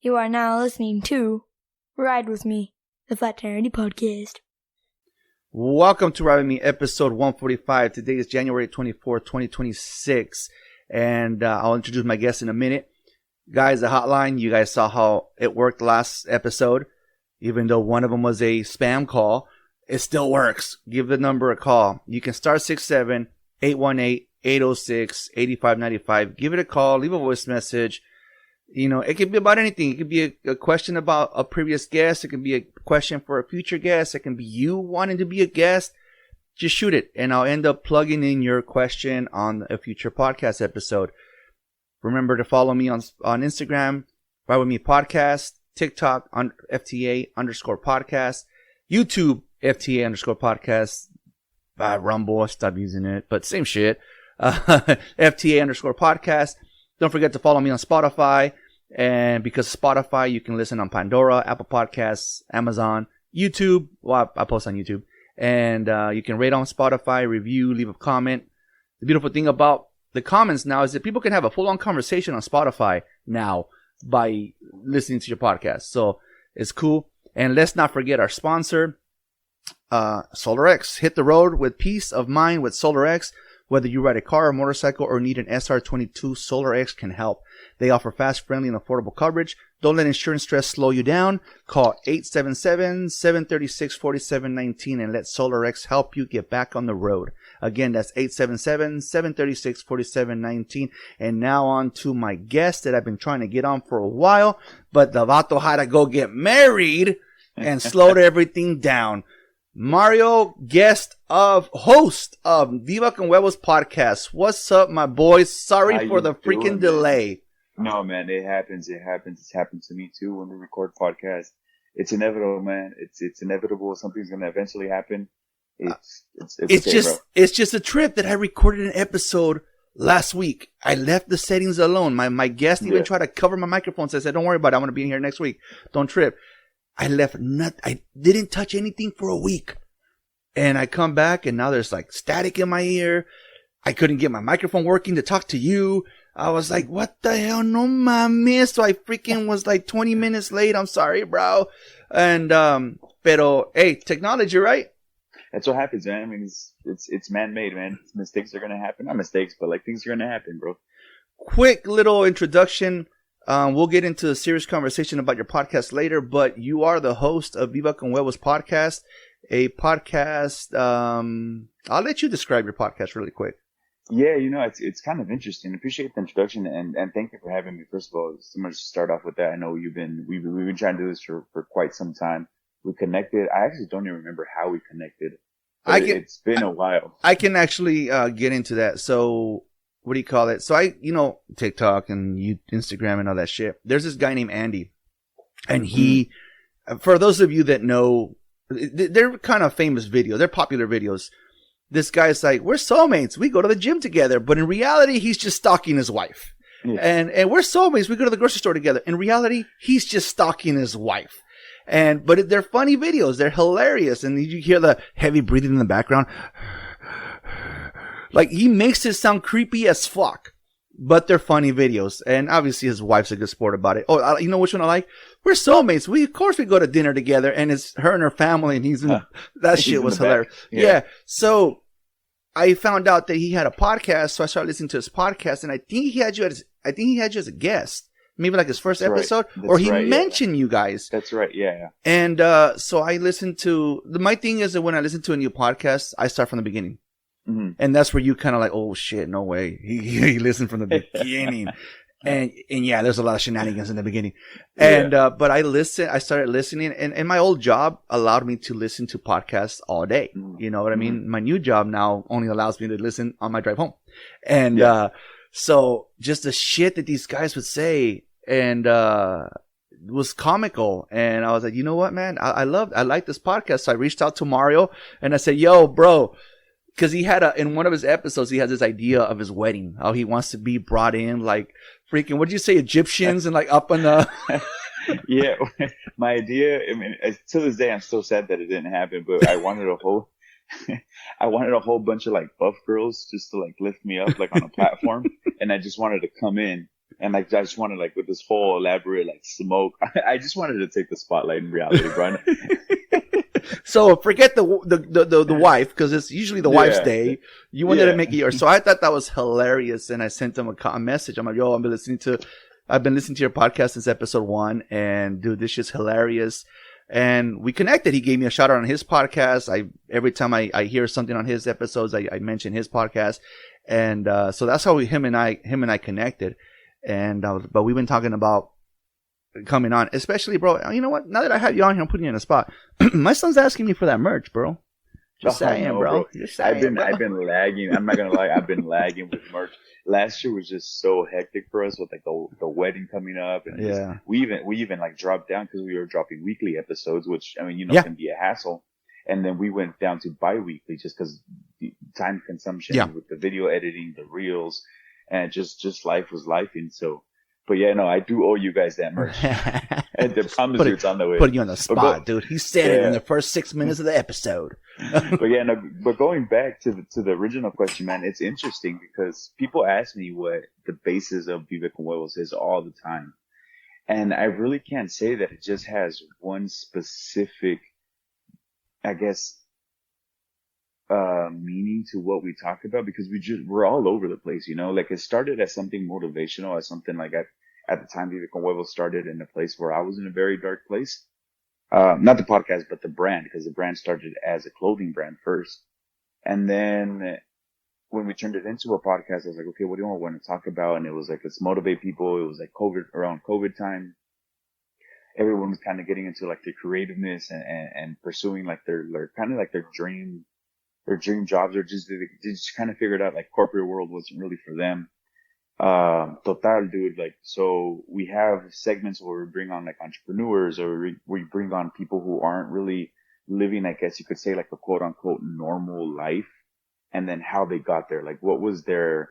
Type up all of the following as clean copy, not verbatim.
You are now listening to Ride With Me, the Flat Tire Podcast. Welcome to Ride With Me, episode 145. Today is January 24th, 2026, and I'll introduce my guest in a minute. Guys, the hotline, you guys saw how it worked last episode. Even though one of them was a spam call, it still works. Give the number a call. You can start 818-806-8595. Give it a call. Leave a voice message. You know, it could be about anything. It could be a question about a previous guest. It could be a question for a future guest. It can be you wanting to be a guest. Just shoot it, and I'll end up plugging in your question on a future podcast episode. Remember to follow me on Instagram, Ride With Me Podcast, TikTok, FTA_podcast, YouTube, FTA_podcast, Rumble, I stopped using it, but same shit. FTA_podcast. Don't forget to follow me on Spotify. And because of Spotify, you can listen on Pandora, Apple Podcasts, Amazon, YouTube. Well, I post on YouTube. And you can rate on Spotify, review, leave a comment. The beautiful thing about the comments now is that people can have a full-on conversation on Spotify now by listening to your podcast. So it's cool. And let's not forget our sponsor, SolarX. Hit the road with peace of mind with SolarX. Whether you ride a car or motorcycle or need an SR22, SolarX can help. They offer fast, friendly, and affordable coverage. Don't let insurance stress slow you down. Call 877-736-4719 and let SolarX help you get back on the road. Again, that's 877-736-4719. And now on to my guest that I've been trying to get on for a while, but the vato had to go get married and slowed everything down. Mario, host of Vive Con Huevos podcast. What's up, my boys? Sorry for the freaking delay. No, man, it happens. It happens. It's happened to me too when we record podcasts. It's inevitable, man. It's inevitable. Something's gonna eventually happen. It's just a trip that I recorded an episode last week. I left the settings alone. My guest even tried to cover my microphone. So I said, "Don't worry about it. I'm gonna be in here next week. Don't trip." I didn't touch anything for a week. And I come back and now there's like static in my ear. I couldn't get my microphone working to talk to you. I was like, what the hell? No mames. So I freaking was like 20 minutes late. I'm sorry, bro. And, pero, hey, technology, right? That's what happens, man. I mean, it's man-made, man. Mistakes are going to happen. Not mistakes, but like things are going to happen, bro. Quick little introduction. We'll get into a serious conversation about your podcast later, but you are the host of Vive Con Huevos podcast, a podcast. I'll let you describe your podcast really quick. Yeah, you know, it's kind of interesting. Appreciate the introduction and thank you for having me. First of all, so much to start off with that. I know we've been trying to do this for quite some time. We connected. I actually don't even remember how we connected. It's been a while. I can actually get into that. So. What do you call it? So TikTok and Instagram and all that shit. There's this guy named Andy. And he, for those of you that know, they're kind of famous videos. They're popular videos. This guy's like, we're soulmates. We go to the gym together. But in reality, he's just stalking his wife. Yeah. And we're soulmates. We go to the grocery store together. In reality, he's just stalking his wife. But they're funny videos. They're hilarious. And you hear the heavy breathing in the background. Like, he makes it sound creepy as fuck, but they're funny videos. And obviously his wife's a good sport about it. Oh, you know which one I like? We're soulmates. Of course we go to dinner together, and it's her and her family, and that shit was hilarious. Yeah. So I found out that he had a podcast, so I started listening to his podcast, and I think he had you as a guest. Maybe like his first episode, or he mentioned you guys. That's right, yeah. And so I listened to, my thing is that when I listen to a new podcast, I start from the beginning. Mm-hmm. And that's where you kind of like, oh shit, no way. He listened from the beginning. and yeah, there's a lot of shenanigans in the beginning. And, but I started listening, and my old job allowed me to listen to podcasts all day. Mm-hmm. You know what I mean? My new job now only allows me to listen on my drive home. And, so just the shit that these guys would say, and, was comical. And I was like, you know what, man? I like this podcast. So I reached out to Mario and I said, yo, bro, because he had in one of his episodes, he has this idea of his wedding, how he wants to be brought in like freaking, what did you say, Egyptians and like up on the. Yeah, my idea. I mean, to this day, I'm still sad that it didn't happen. But I wanted a whole bunch of like buff girls just to like lift me up like on a platform, and I just wanted to come in And like, I just wanted like with this whole elaborate like smoke, I just wanted to take the spotlight in reality, Brian. So forget the wife, because it's usually the wife's day. You wanted to make it yours. So I thought that was hilarious, and I sent him a message. I'm like, yo, I've been listening to your podcast since episode 1, and dude, this shit's hilarious. And we connected. He gave me a shout out on his podcast. Every time I hear something on his episodes, I mention his podcast. And, so that's how him and I connected. And, but we've been talking about coming on, especially, bro. You know what? Now that I have you on here, I'm putting you in a spot. My son's asking me for that merch, bro. Just saying, no, bro. Just saying, I've been lagging. I'm not gonna lie. I've been lagging with merch. Last year was just so hectic for us with like the wedding coming up, and we even like dropped down because we were dropping weekly episodes, which I mean, can be a hassle. And then we went down to bi-weekly just because the time consumption with the video editing, the reels, and just life was life. And so, but yeah, no, I do owe you guys that merch. And I promise you it's on the way. Putting you on the spot, dude. He said it in the first 6 minutes of the episode. But going back to the original question, man, it's interesting because people ask me what the basis of Vive Con Huevos is all the time. And I really can't say that it just has one specific, I guess, meaning to what we talk about, because we're all over the place, like it started as something motivational, as something like at the time Vive Con Huevos started in a place where I was in a very dark place. Not the podcast, but the brand, because the brand started as a clothing brand first. And then when we turned it into a podcast, I was like, okay, what do you want to talk about? And it was like, let's motivate people. It was like around COVID time. Everyone was kind of getting into like their creativeness and pursuing like their kind of like their dream jobs, or just they just kind of figured out like corporate world wasn't really for them. Total, dude, like, so we have segments where we bring on like entrepreneurs, or we bring on people who aren't really living, I guess you could say, like a quote unquote normal life, and then how they got there. Like, what was their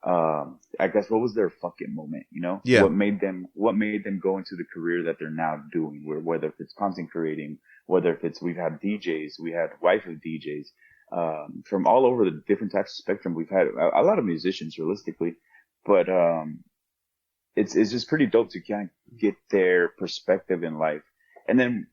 what was their fucking moment, Yeah. What made them go into the career that they're now doing, whether if it's content creating, whether if it's, we've had DJs, we had wife of DJs, from all over the different types of spectrum. We've had a lot of musicians realistically, but, it's just pretty dope to kind of get their perspective in life. And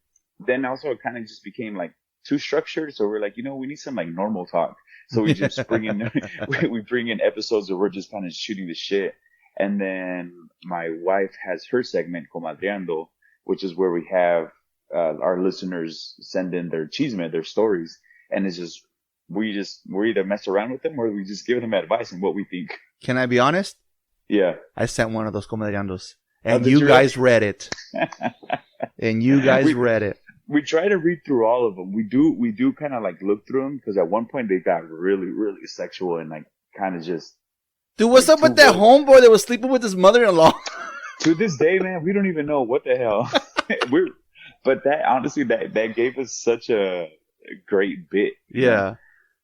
then also it kind of just became like too structured. So we're like, we need some like normal talk. So we just bring in episodes where we're just kind of shooting the shit. And then my wife has her segment, Comadreando, which is where we have, our listeners send in their chisme, their stories. And it's just, we either mess around with them or we just give them advice on what we think. Can I be honest? Yeah. I sent one of those comediandos, and you guys read it. And you guys read it. We try to read through all of them. We do kind of like look through them, because at one point they got really, really sexual and like kind of just. Dude, what's up with that homeboy that was sleeping with his mother-in-law? To this day, man, we don't even know what the hell. But that honestly, that gave us such a great bit. Yeah.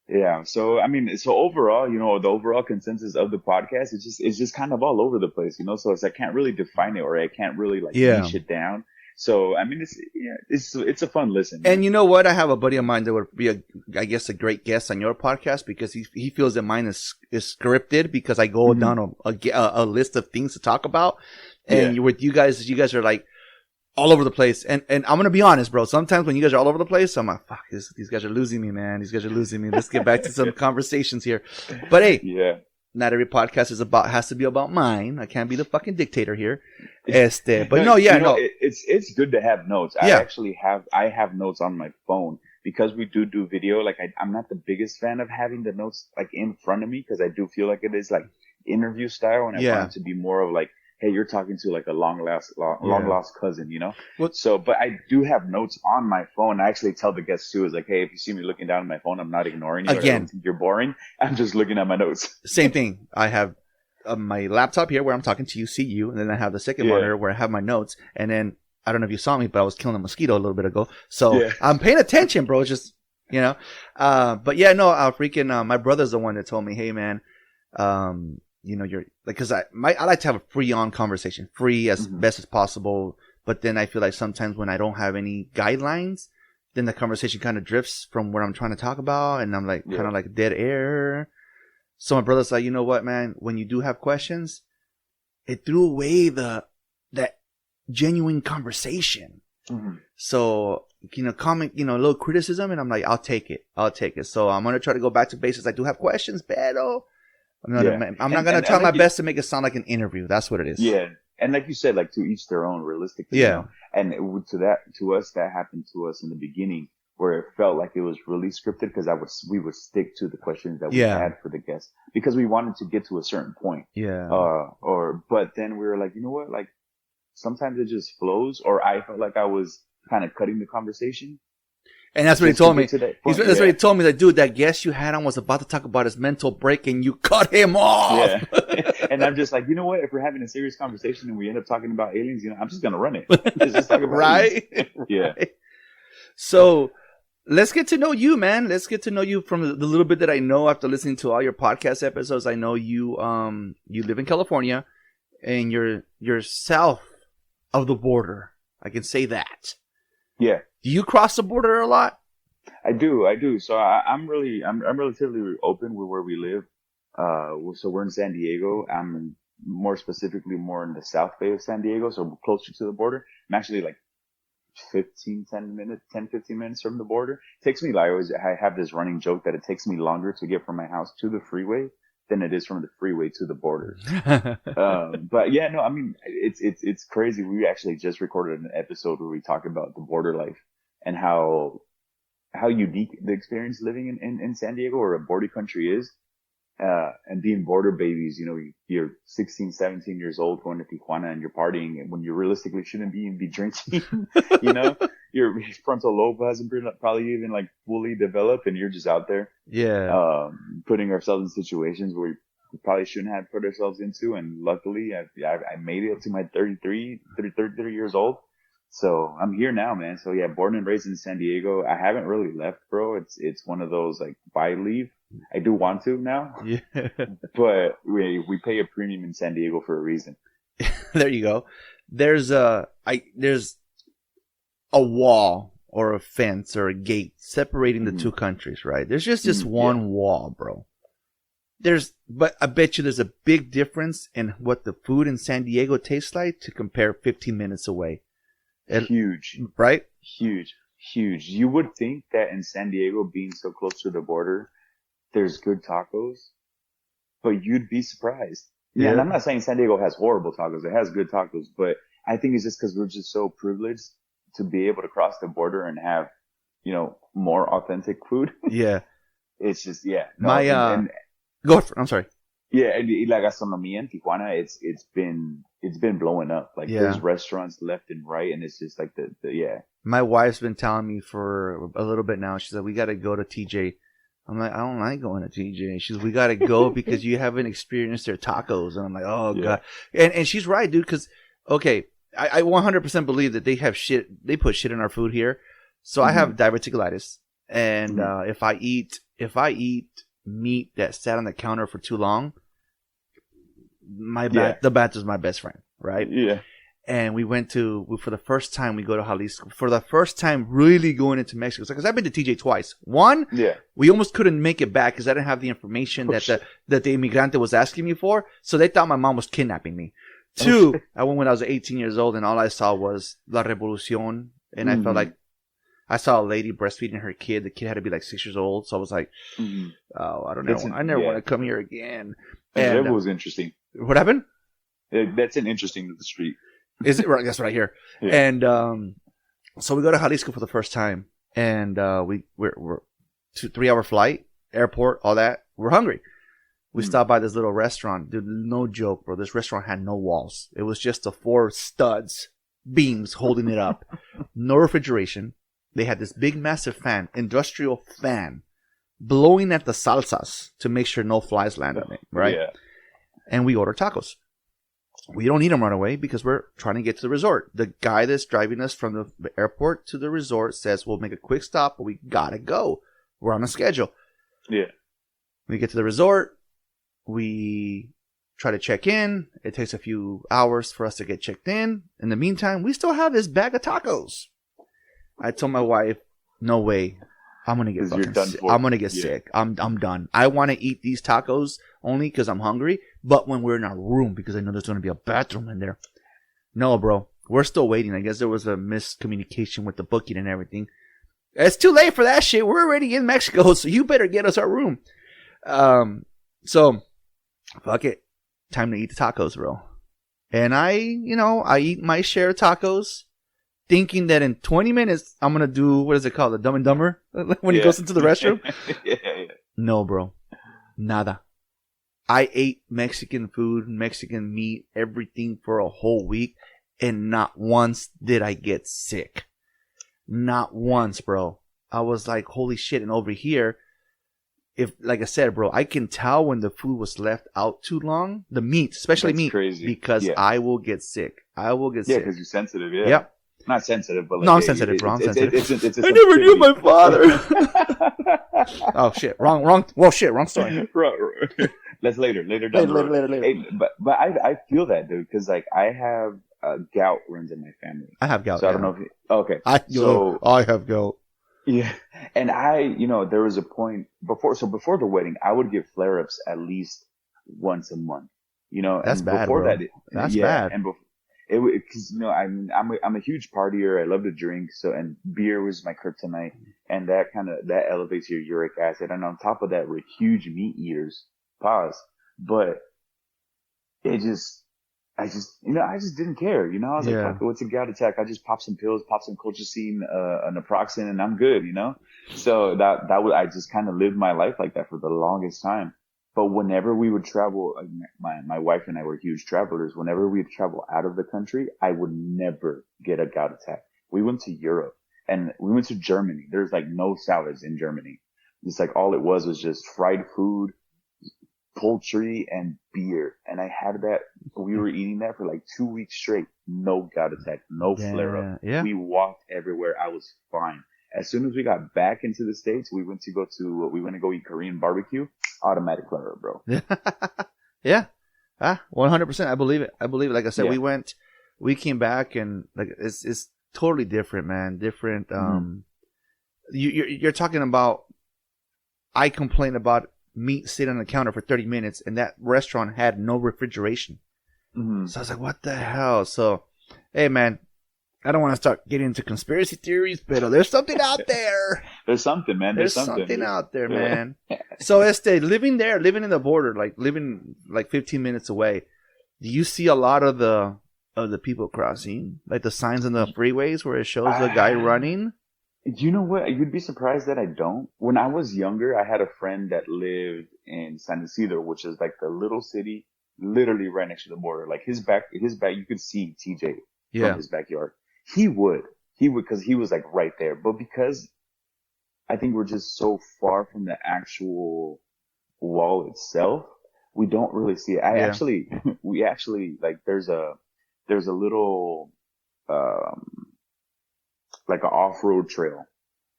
Yeah. So, I mean, overall, the overall consensus of the podcast is just kind of all over the place, so I can't really define it, or I can't really like niche it down. So, I mean, it's a fun listen. And you know what? I have a buddy of mine that would be I guess a great guest on your podcast, because he feels that mine is scripted, because I go down a list of things to talk about. And with you guys are like all over the place. And I'm going to be honest, bro. Sometimes when you guys are all over the place, I'm like, fuck, these guys are losing me, man. These guys are losing me. Let's get back to some conversations here. But hey, not every podcast has to be about mine. I can't be the fucking dictator here. But no. It's good to have notes. I have notes on my phone, because we do video. Like, I'm not the biggest fan of having the notes like in front of me, because I do feel like it is like interview style, and I want it to be more of like, hey, you're talking to like a long lost cousin, So, but I do have notes on my phone. I actually tell the guests too, is like, hey, if you see me looking down at my phone, I'm not ignoring you. Again, I don't think you're boring. I'm just looking at my notes. Same thing. I have my laptop here where I'm talking to you, see you, and then I have the second monitor where I have my notes. And then I don't know if you saw me, but I was killing a mosquito a little bit ago. So I'm paying attention, bro. It's just, but yeah, no, my brother's the one that told me, hey, man, you're like, cause I like to have a free on conversation, free as best as possible. But then I feel like sometimes when I don't have any guidelines, then the conversation kind of drifts from what I'm trying to talk about. And I'm like, kind of like dead air. So my brother's like, you know what, man, when you do have questions, it threw away that genuine conversation. Mm-hmm. So, comment, a little criticism, and I'm like, I'll take it. So I'm going to try to go back to basics. I do have questions, pero I'm not going to try my best to make it sound like an interview. That's what it is. Yeah. And like you said, like to each their own, realistically. Yeah. And to us, that happened to us in the beginning, where it felt like it was really scripted, because we would stick to the questions that we had for the guests, because we wanted to get to a certain point. Yeah. But then we were like, you know what? Like, sometimes it just flows, or I felt like I was kind of cutting the conversation. And that's what he told me. That's what he told me. That, dude, that guest you had on was about to talk about his mental break, and you cut him off. Yeah. And I'm just like, you know what? If we're having a serious conversation and we end up talking about aliens, I'm just gonna run it. Just talk about right? Yeah. So let's get to know you, man. Let's get to know you from the little bit that I know after listening to all your podcast episodes. I know you live in California, and you're south of the border. I can say that. Yeah. Do you cross the border a lot? I do. So I'm relatively open with where we live. So we're in San Diego. I'm more specifically more in the South Bay of San Diego, so we're closer to the border. I'm actually like 15 minutes from the border. It takes me, I have this running joke that it takes me longer to get from my house to the freeway than it is from the freeway to the border. But yeah, no, I mean, it's crazy. We actually just recorded an episode where we talk about the border life and how unique the experience living in San Diego, or a border country, is. And being border babies, you're 16, 17 years old going to Tijuana and you're partying, and when you realistically shouldn't be drinking, your frontal lobe hasn't been probably even like fully developed, and you're just out there. Yeah. Putting ourselves in situations where we probably shouldn't have put ourselves into. And luckily I made it up to my 33 years old. So I'm here now, man. So yeah, born and raised in San Diego. I haven't really left, bro. It's one of those like, why leave? I do want to now. Yeah. But we pay a premium in San Diego for a reason. There you go. There's a wall or a fence or a gate separating the two countries, right? There's just one wall, bro. But I bet you there's a big difference in what the food in San Diego tastes like to compare 15 minutes away. Huge. Right? Huge. You would think that in San Diego, being so close to the border, there's good tacos, but you'd be surprised. Yeah. And I'm not saying San Diego has horrible tacos. It has good tacos, but I think it's just because we're just so privileged to be able to cross the border and have, more authentic food. Yeah. It's just, yeah. No, I'm sorry. Yeah. And la gastronomía in Tijuana, it's been blowing up. Like there's restaurants left and right. And it's just like yeah. My wife's been telling me for a little bit now. She said, we got to go to TJ. I'm like, I don't like going to TJ. She's, we got to go because you haven't experienced their tacos. And I'm like, oh God. And she's right, dude. Cause okay, I 100% believe that they have shit. They put shit in our food here. So I have diverticulitis. And, if I eat meat that sat on the counter for too long, the bat is my best friend. Right. Yeah. And for the first time, we go to Jalisco. For the first time, really going into Mexico. Because I've been to TJ twice. One, we almost couldn't make it back because I didn't have the information that the Inmigrante was asking me for. So they thought my mom was kidnapping me. Two, I went when I was 18 years old, and all I saw was La Revolucion. And I felt like I saw a lady breastfeeding her kid. The kid had to be like 6 years old. So I was like, oh, I don't know. I never want to come here again. And that was interesting. What happened? That's an interesting street. Is it right? That's what I hear. Yeah. And so we go to Jalisco for the first time, and we're 2-3 hour flight, airport, all that. We're hungry. We stopped by this little restaurant. Dude, no joke, bro. This restaurant had no walls. It was just the 4 studs, beams holding it up. No refrigeration. They had this big, massive fan, industrial fan, blowing at the salsas to make sure no flies land on it. Right? Yeah. And we order tacos. We don't eat them right away because we're trying to get to the resort. The guy that's driving us from the airport to the resort says, we'll make a quick stop, but we gotta go. We're on a schedule. Yeah. We get to the resort. We try to check in. It takes a few hours for us to get checked in. In the meantime, we still have this bag of tacos. I told my wife, no way. I'm gonna get fucking done sick. for. I'm gonna get sick. I'm done. I want to eat these tacos only because I'm hungry. But when we're in our room, because I know there's gonna be a bathroom in there. No, bro, we're still waiting. I guess there was a miscommunication with the booking and everything. It's too late for that shit. We're already in Mexico, so you better get us our room. So fuck it, time to eat the tacos, bro. And I eat my share of tacos, thinking that in 20 minutes, I'm going to do, what is it called? The Dumb and Dumber? When he goes into the restroom? Yeah. No, bro. Nada. I ate Mexican food, Mexican meat, everything for a whole week. And not once did I get sick. Not once, bro. I was like, holy shit. And over here, like I said, bro, I can tell when the food was left out too long. The meat, especially That's meat. crazy. Because I will get sick. I will get sick. Yeah, because you're sensitive, yeah. Yep. Not sensitive, but like... No, I'm sensitive, bro. I'm sensitive. It's I never knew my father. Oh, shit. Wrong. Well, shit. Wrong story. Let's later down the road. Later. Hey, but I feel that, dude, because like I have gout runs in my family. I have gout. So I don't know if okay. I have gout. Yeah, and there was a point before the wedding, I would get flare-ups at least once a month. That's and bad, before bro. that, That's bad. And because I'm a huge partier. I love to drink, and beer was my kryptonite, and that elevates your uric acid. And on top of that, we're huge meat eaters. But I just didn't care. I was like, fuck it, what's a gout attack? I just pop some pills, pop some colchicine, naproxen, and I'm good. So I just kind of lived my life like that for the longest time. But whenever we would travel, my wife and I were huge travelers. Whenever we'd travel out of the country, I would never get a gout attack. We went to Europe and we went to Germany. There's like no salads in Germany. It's like all it was just fried food, poultry, and beer. And I had that. We were eating that for like 2 weeks straight. No gout attack, no flare up. Yeah. We walked everywhere. I was fine. As soon as we got back into the States, we went to go eat Korean barbecue. Automatic flare up, bro. Yeah. 100%. I believe it. Like I said, we came back and like, it's totally different, man. Different. You're talking about, I complained about meat sitting on the counter for 30 minutes and that restaurant had no refrigeration. Mm-hmm. So I was like, what the hell? So, hey, man, I don't want to start getting into conspiracy theories, but there's something out there. There's something, man. There's something out there, man. So, living in the border, like living like 15 minutes away, do you see a lot of the people crossing? Like the signs on the freeways where it shows the guy running? You know what? You'd be surprised that I don't. When I was younger, I had a friend that lived in San Isidro, which is like the little city, literally right next to the border. Like his back, you could see TJ from his backyard. He would, because he was like right there. But because I think we're just so far from the actual wall itself, we don't really see it. We actually, like, there's a little, like an off-road trail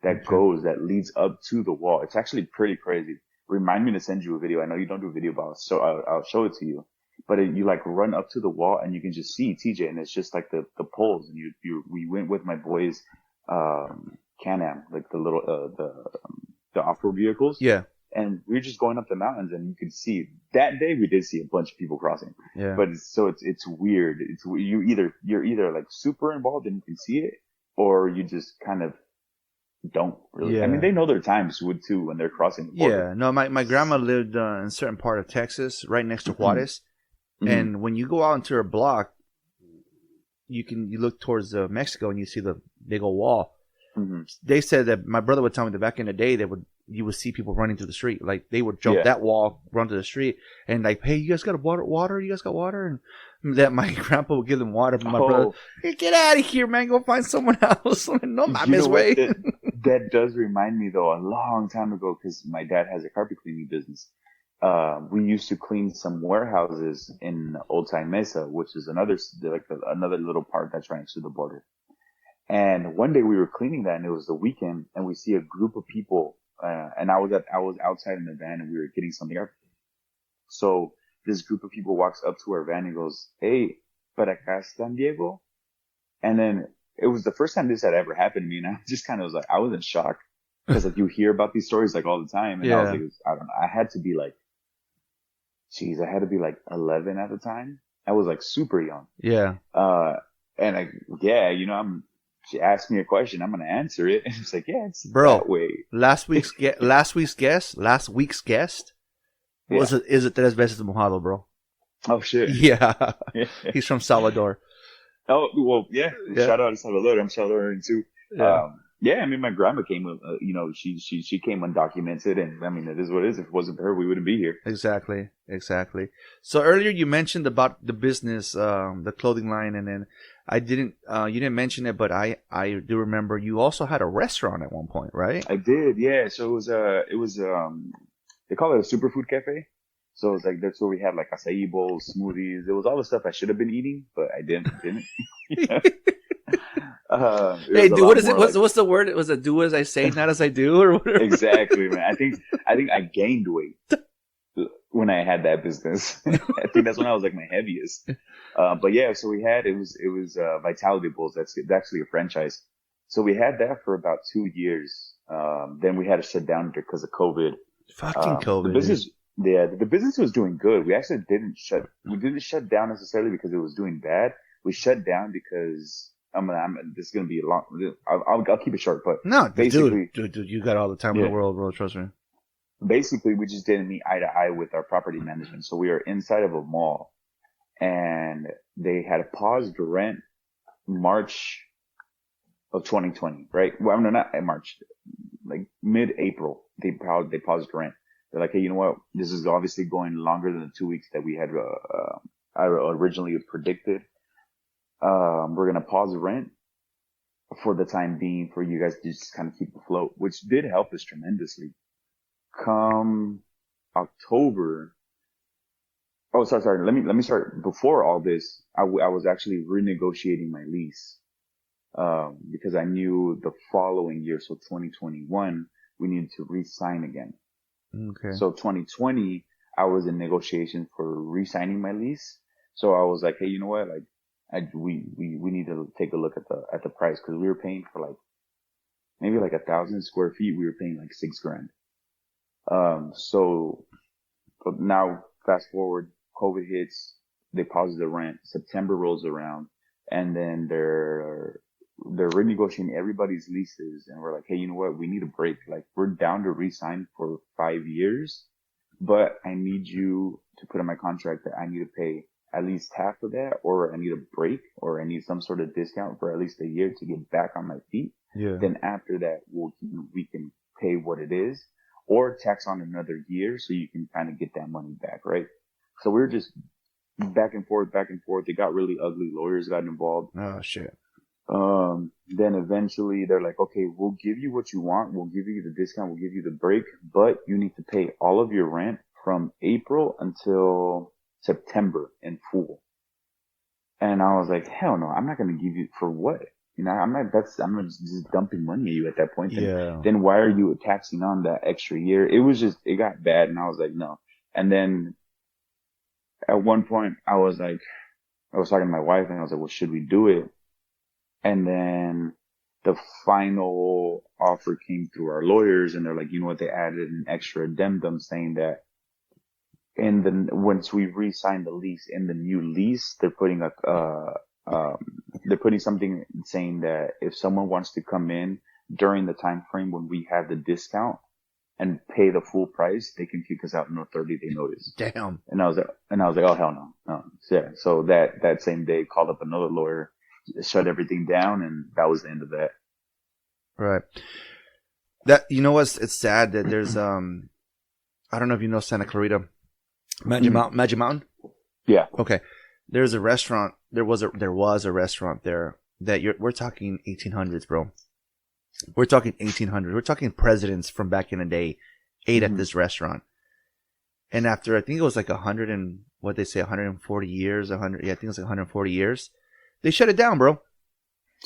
that leads up to the wall. It's actually pretty crazy. Remind me to send you a video. I know you don't do video, but I'll show it to you. But you like run up to the wall and you can just see TJ, and it's just like the poles. And we went with my boys, Can-Am, like the little, the off-road vehicles. Yeah. And we were just going up the mountains, and you could see that day we did see a bunch of people crossing. Yeah. But it's weird. You're either like super involved and you can see it, or you just kind of don't really. Yeah. I mean, they know their times too when they're crossing the border. Yeah. No, my grandma lived in a certain part of Texas, right next to Juarez. Mm-hmm. And when you go out into her block, you look towards Mexico and you see the big old wall. Mm-hmm. They said that my brother would tell me that back in the day you would see people running through the street. Like they would jump that wall, run to the street, and like, hey, you guys got water? You guys got water? And that my grandpa would give them water. But my brother, hey, get out of here, man! Go find someone else. No, I'm his way. That does remind me though, a long time ago, because my dad has a carpet cleaning business. We used to clean some warehouses in Old Time Mesa, which is another little part that's right next to the border. And one day we were cleaning that, and it was the weekend, and we see a group of people. And I was outside in the van, and we were getting something up. So this group of people walks up to our van and goes, "Hey, para acá están, Diego?" And then it was the first time this had ever happened to me, and I just kind of was like, I was in shock. because like you hear about these stories like all the time, and I was like, I don't know, I had to be like 11 at the time. I was like super young. Yeah. And she asked me a question, I'm gonna answer it, and it's like, yeah, it's bro, that way. Last week's guest is it Tres Veces Mojado, bro? Oh shit. Yeah. He's from Salvador. Oh well, yeah. Shout out to Salvador. I'm Salvadorian too. Yeah. I mean, my grandma came. She came undocumented, and I mean, it is what it is. If it wasn't for her, we wouldn't be here. Exactly. So earlier you mentioned about the business, the clothing line, and then you didn't mention it, but I do remember you also had a restaurant at one point, right? I did, yeah. So it was they call it a superfood cafe. So it's like, that's where we had like acai bowls, smoothies. It was all the stuff I should have been eating, but I didn't. Hey, dude, what is it? What's the word? Was it do as I say, not as I do, or whatever? Exactly, man. I think I gained weight when I had that business. I think that's when I was like my heaviest. But yeah, so we had, it was Vitality Bowls. That's actually a franchise. So we had that for about 2 years. Then we had to shut down because of COVID. Fucking COVID. The business was doing good. We actually didn't shut down necessarily because it was doing bad. We shut down because this is going to be a long, I'll keep it short, but no, basically, dude, you got all the time in the world, bro. Trust me. Basically, we just didn't meet eye to eye with our property management. So we were inside of a mall and they had paused rent March of 2020, right? Well, no, not in March, like mid-April, they paused rent. They're like, hey, you know what? This is obviously going longer than the 2 weeks that we had originally predicted. We're going to pause rent for the time being for you guys to just kind of keep afloat, which did help us tremendously. Come October. Oh, sorry. Let me start. Before all this, I was actually renegotiating my lease, because I knew the following year, so 2021, we needed to re-sign again. Okay. So 2020, I was in negotiation for re-signing my lease. So I was like, hey, you know what? Like, we need to take a look at the price, because we were paying for like maybe like 1,000 square feet. We were paying like $6,000. So but now fast forward, COVID hits, they pause the rent. September rolls around, and then they're renegotiating everybody's leases, and we're like, hey, you know what? We need a break. Like, we're down to re-sign for 5 years, but I need you to put in my contract that I need to pay at least half of that, or I need a break, or I need some sort of discount for at least a year to get back on my feet. Yeah. Then after that, we can pay what it is, or tax on another year so you can kind of get that money back, right? So we were just back and forth. It got really ugly. Lawyers got involved. Oh, shit. Then eventually they're like, okay, we'll give you what you want. We'll give you the discount. We'll give you the break, but you need to pay all of your rent from April until September in full. And I was like, hell no, I'm not going to give you for what? You know, I'm not just dumping money at you at that point. Then why are you taxing on that extra year? It got bad. And I was like, no. And then at one point I was talking to my wife, and I was like, well, should we do it? And then the final offer came through our lawyers, and they're like, you know what? They added an extra addendum saying that once we re-signed the lease, in the new lease, they're putting something saying that if someone wants to come in during the time frame when we have the discount and pay the full price, they can kick us out in a 30-day notice. Damn. And I was like, oh, hell no. Yeah. So that same day, called up another lawyer, shut everything down, and that was the end of that. Right. That, you know what's, it's sad that there's, I don't know if you know Santa Clarita, Magic Mountain? Yeah. Okay. There's a restaurant, there was a restaurant there that we're talking 1800s, bro. We're talking 1800s. We're talking presidents from back in the day ate at this restaurant. And after, I think it was like 140 years, I think it was like 140 years. They shut it down, bro.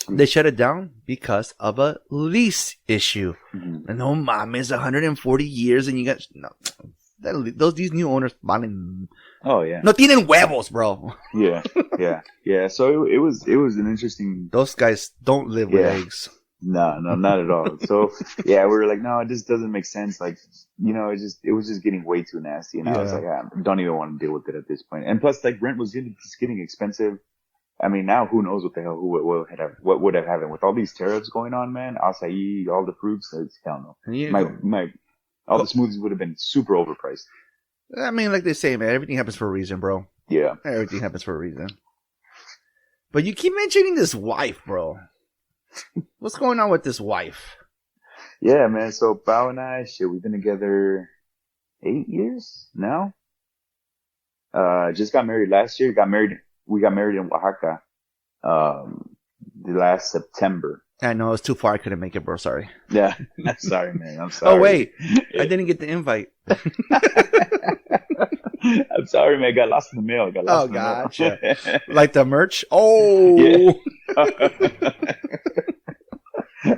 They shut it down because of a lease issue. And no mames, 140 years, and you got these new owners valen. Oh yeah. No tienen huevos, bro. Yeah. So it was an interesting. Those guys don't live with eggs. No, not at all. So yeah, we were like, no, it just doesn't make sense. Like, it was just getting way too nasty. And I was like, I don't even want to deal with it at this point. And plus, like, rent was just getting expensive. I mean, now who knows what the hell, what would have happened with all these tariffs going on, man? Acai, all the fruits, hell no. All the smoothies would have been super overpriced. I mean, like they say, man, everything happens for a reason, bro. Yeah. Everything happens for a reason. But you keep mentioning this wife, bro. What's going on with this wife? Yeah, man. So Bao and I, we've been together 8 years now. Just got married last year. We got married in Oaxaca, the last September. I know it's too far. I couldn't make it, bro. Sorry. Yeah. Sorry, man. I'm sorry. Oh, wait. I didn't get the invite. I'm sorry, man. I got lost in the mail. Gotcha. Like the merch? Oh. Yeah.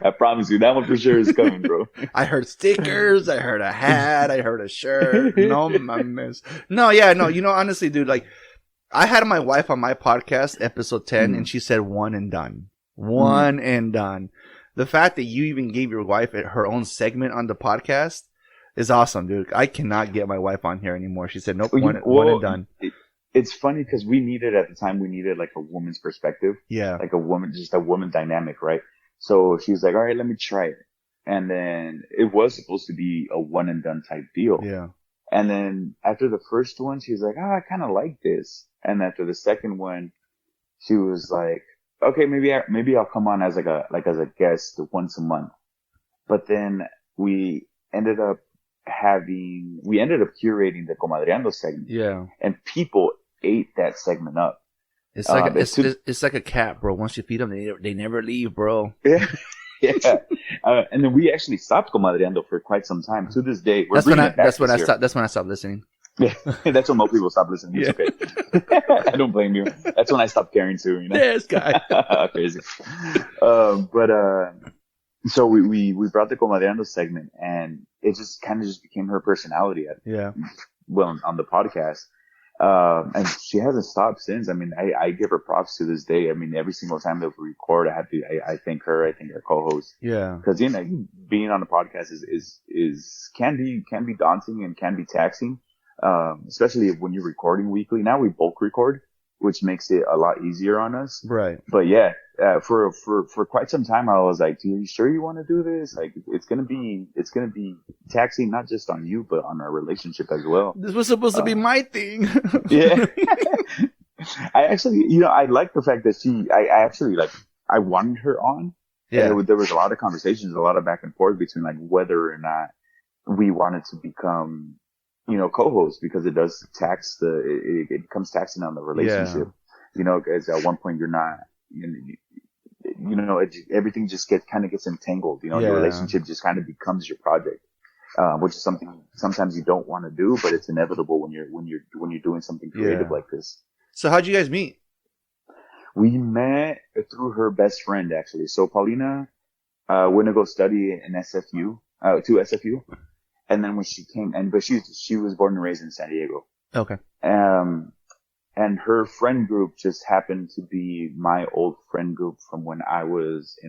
I promise you, that one for sure is coming, bro. I heard stickers. I heard a hat. I heard a shirt. No, mames. No, yeah, no. Honestly, dude, like, I had my wife on my podcast, episode 10, and she said one and done. One and done. The fact that you even gave your wife her own segment on the podcast is awesome, dude. I cannot get my wife on here anymore. She said, nope, one and done. It's funny because we needed like a woman's perspective. Yeah. Like just a woman dynamic, right? So she's like, all right, let me try it. And then it was supposed to be a one and done type deal. Yeah. And then after the first one, she's like, I kind of like this. And after the second one, she was like, okay, maybe I'll come on as as a guest once a month. But then we ended up curating the Comadreando segment. Yeah. And people ate that segment up. It's like it's like a cat, bro. Once you feed them, they never leave, bro. Yeah. Yeah. And then we actually stopped Comadreando for quite some time. To this day, that's when I stopped listening. Yeah, that's when most people stop listening. It's okay. I don't blame you. That's when I stopped caring too. This guy. Crazy. So we brought the Comadreando segment, and it just kind of became her personality. On the podcast. And she hasn't stopped since. I mean, I give her props to this day. I mean, every single time that we record, I thank her. I thank our co-host. Yeah. Because being on the podcast can be daunting and can be taxing. Especially when you're recording weekly. Now we bulk record, which makes it a lot easier on us. Right. But yeah, for quite some time, I was like, are you sure you want to do this? Like, it's going to be taxing, not just on you, but on our relationship as well. This was supposed to be my thing. Yeah. I actually, I like the fact that I wanted her on. Yeah. There was a lot of conversations, a lot of back and forth between like whether or not we wanted to become, co-hosts, because it does it becomes taxing on the relationship. Yeah. Because at one point you're not, everything just gets entangled. Your relationship just kind of becomes your project, which is something sometimes you don't want to do, but it's inevitable when you're doing something creative like this. So how'd you guys meet? We met through her best friend, actually. So Paulina went to go study in SFU, to SFU. And then when she came, but she was born and raised in San Diego. Okay. And her friend group just happened to be my old friend group from when I was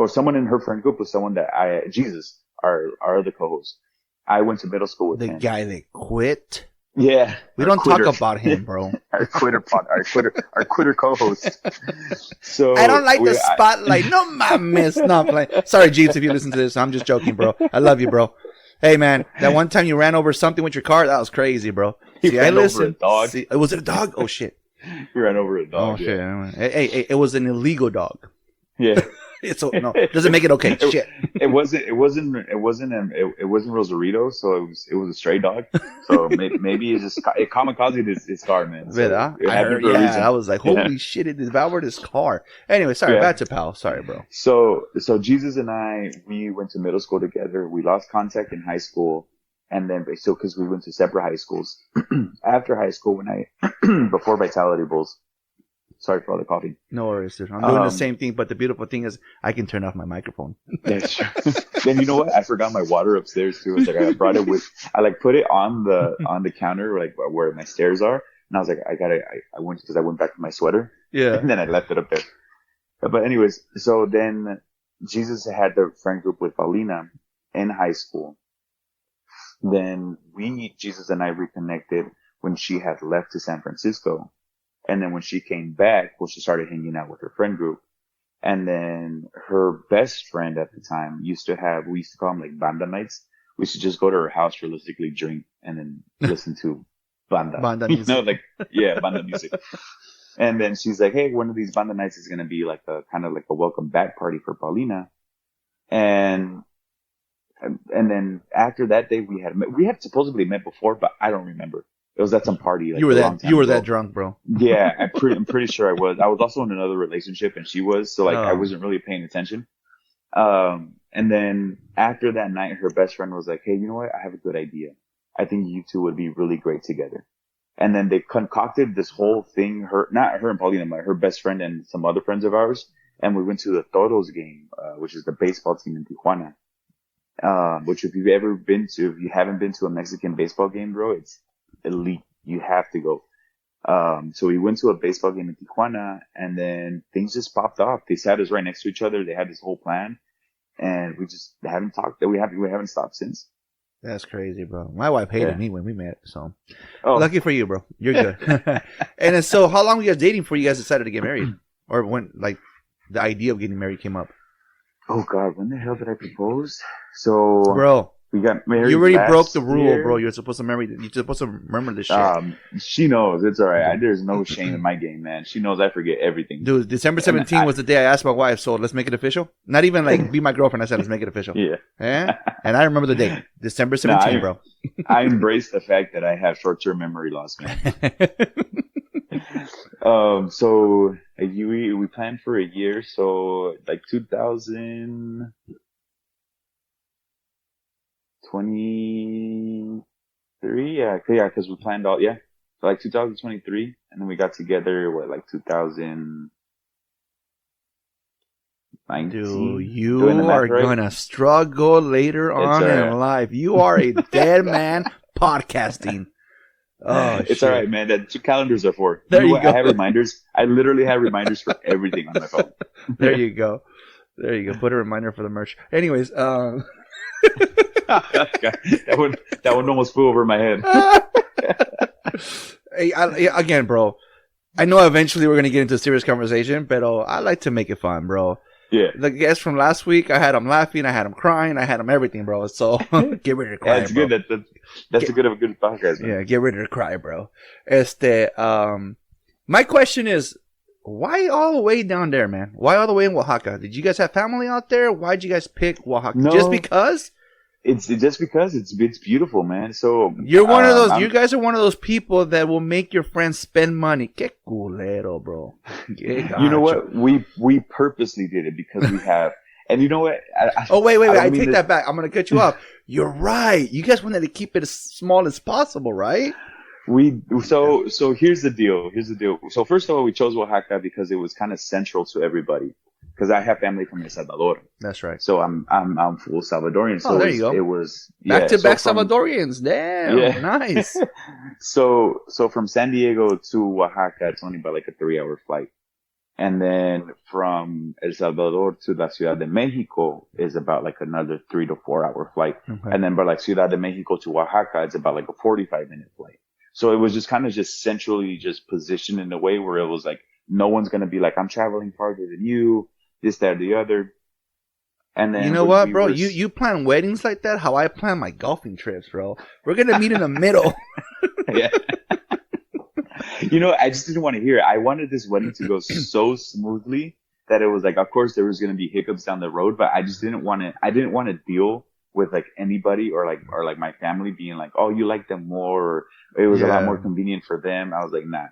someone in her friend group was someone that Jesus, our other co-host. I went to middle school with him. The guy that quit? Yeah. We don't talk about him, bro. our quitter co-host. So I don't like the spotlight. No mames. No, I'm playing. Sorry, Jeeves, if you listen to this. I'm just joking, bro. I love you, bro. Hey, man, that one time you ran over something with your car, that was crazy, bro. See, I listened. Dog. Was it a dog? Oh, shit. You ran over a dog. Oh, shit. Hey, it was an illegal dog. Yeah. No, doesn't make it okay. Shit. It wasn't Rosarito, so it was a stray dog. So maybe it kamikazed his car, man. So I heard, I was like, holy shit, it devoured his car. Anyway, sorry, back to Pal. Sorry, bro. So Jesus and I, we went to middle school together. We lost contact in high school, and then because we went to separate high schools. After high school, before Vitality Bowls. Sorry for all the coffee. No worries, dude. I'm doing the same thing, but the beautiful thing is I can turn off my microphone. That's true. Then you know what? I forgot my water upstairs too. It's like I brought it I put it on the counter, like where my stairs are. And I was like, I went back to my sweater. Yeah. And then I left it up there. But anyways, so then Jesus had the friend group with Paulina in high school. Then Jesus and I reconnected when she had left to San Francisco. And then when she came back, well, she started hanging out with her friend group. And then her best friend at the time we used to call them like banda nights. We used to just go to her house, realistically drink, and then listen to banda. Banda music. Banda music. And then she's like, hey, one of these banda nights is going to be like a kind of like a welcome back party for Paulina. And then after that day we had supposedly met before, but I don't remember. It was at some party. Like, you were that drunk, bro. Yeah, I'm pretty sure I was. I was also in another relationship and she was, so I wasn't really paying attention. And then after that night, her best friend was like, hey, you know what? I have a good idea. I think you two would be really great together. And then they concocted this whole thing, not her and Paulina, but her best friend and some other friends of ours. And we went to the Toros game, which is the baseball team in Tijuana. Which if you haven't been to a Mexican baseball game, bro, it's elite. You have to go. So we went to a baseball game in Tijuana and then things just popped off. They sat us right next to each other. They had this whole plan and we just haven't talked. We haven't stopped since. That's crazy, bro. My wife hated me when we met, so lucky for you, bro. You're good. And then, so how long were you guys dating before you guys decided to get married? Or when, like, the idea of getting married came up? Oh, God, when the hell did I propose? So, bro, we got married. You already broke the rule, year. bro. You're supposed to remember this shit. She knows. It's all right. There's no shame in my game, man. She knows I forget everything. Dude, December 17th was the day I asked my wife, so let's make it official. Not even like be my girlfriend. I said, let's make it official. Yeah. And I remember the date. December 17th, bro. I embrace the fact that I have short-term memory loss, man. So we planned for a year. So like 2023, yeah, because we planned so like 2023, and then we got together, like 2019? Dude, you are gonna struggle later on in life. You are a dead man podcasting. Oh, it's all right, man. That's what calendars are for. There you go. I have reminders. I literally have reminders for everything on my phone. There you go. Put a reminder for the merch. Anyways, that one almost flew over my head. Hey, again, bro, I know eventually we're going to get into a serious conversation, but I like to make it fun, bro. Yeah. The guest from last week, I had him laughing, I had him crying, I had him everything, bro. So get ready to cry, it's bro. Good. That's a good podcast, man. Yeah, get ready to cry, bro. My question is, why all the way down there, man? Why all the way in Oaxaca? Did you guys have family out there? Why'd you guys pick Oaxaca? No, just because? It's just because it's beautiful, man. So you're one of those. You guys are one of those people that will make your friends spend money. Que culero, bro. You know what? We purposely did it because we have. And you know what? Wait. I take that back. I'm gonna cut you off. You're right. You guys wanted to keep it as small as possible, right? So here's the deal. So first of all, we chose Oaxaca because it was kind of central to everybody. Because I have family from El Salvador. That's right. So I'm full Salvadorian. So there you go. It was back to back Salvadorians. Damn, yeah. Nice. So from San Diego to Oaxaca, it's only about like a 3-hour flight, and then from El Salvador to la Ciudad de Mexico is about like another 3 to 4 hour flight, and then by like Ciudad de Mexico to Oaxaca, it's about like a 45-minute flight. So it was just kind of just centrally just positioned in a way where it was like no one's gonna be like I'm traveling farther than you. This, that, or the other. And then you know what, bro? You plan weddings like that? How I plan my golfing trips, bro. We're gonna meet in the middle. Yeah. You know, I just didn't want to hear it. I wanted this wedding to go so smoothly that it was like, of course, there was gonna be hiccups down the road, but I just didn't want to. I didn't want to deal with like anybody or like my family being like, oh, you like them more. Or it was a lot more convenient for them. I was like, nah.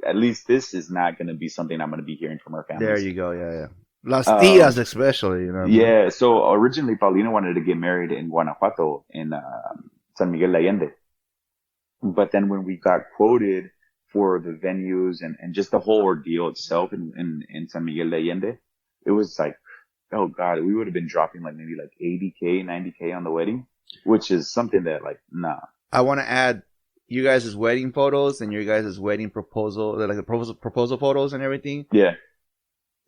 At least this is not gonna be something I'm gonna be hearing from our families. There you go. Yeah. Las tías especially, you know. Yeah, so originally Paulina wanted to get married in Guanajuato, in San Miguel de Allende. But then when we got quoted for the venues and just the whole ordeal itself in San Miguel de Allende, it was like, oh God, we would have been dropping like maybe like 80K, 90K on the wedding, which is something that like, nah. I want to add you guys' wedding photos and your guys' wedding proposal, like the proposal photos and everything. Yeah.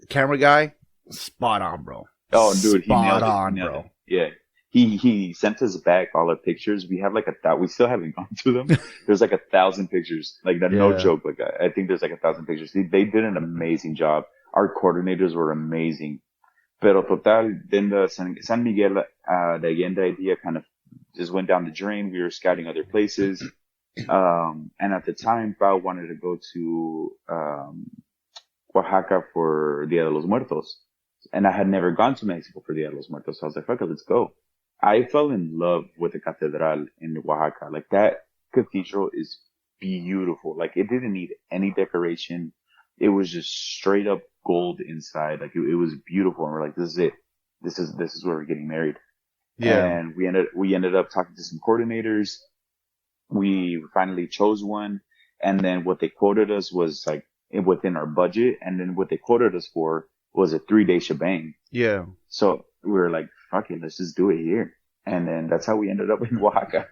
Camera guy, spot on, bro. Oh, dude, he nailed spot it. on, He nailed bro. it. Yeah. He sent us back all our pictures. We have like we still haven't gone to them. There's like 1,000 pictures. Like that, no Yeah. joke. Like I think there's like 1,000 pictures. They did an amazing job. Our coordinators were amazing. Pero total, then the San Miguel de Allende idea kind of just went down the drain. We were scouting other places. And at the time, Pao wanted to go to Oaxaca for Dia de los Muertos. And I had never gone to Mexico for Dia de los Muertos. So I was like, fuck it, let's go. I fell in love with the Catedral in Oaxaca. Like that cathedral is beautiful. Like it didn't need any decoration. It was just straight up gold inside. Like it was beautiful. And we're like, this is it. This is where we're getting married. Yeah. And we ended up talking to some coordinators. We finally chose one. And then what they quoted us was like within our budget. And then what they quoted us for was a 3-day shebang. Yeah. So we were like, fuck it, let's just do it here. And then that's how we ended up in Oaxaca.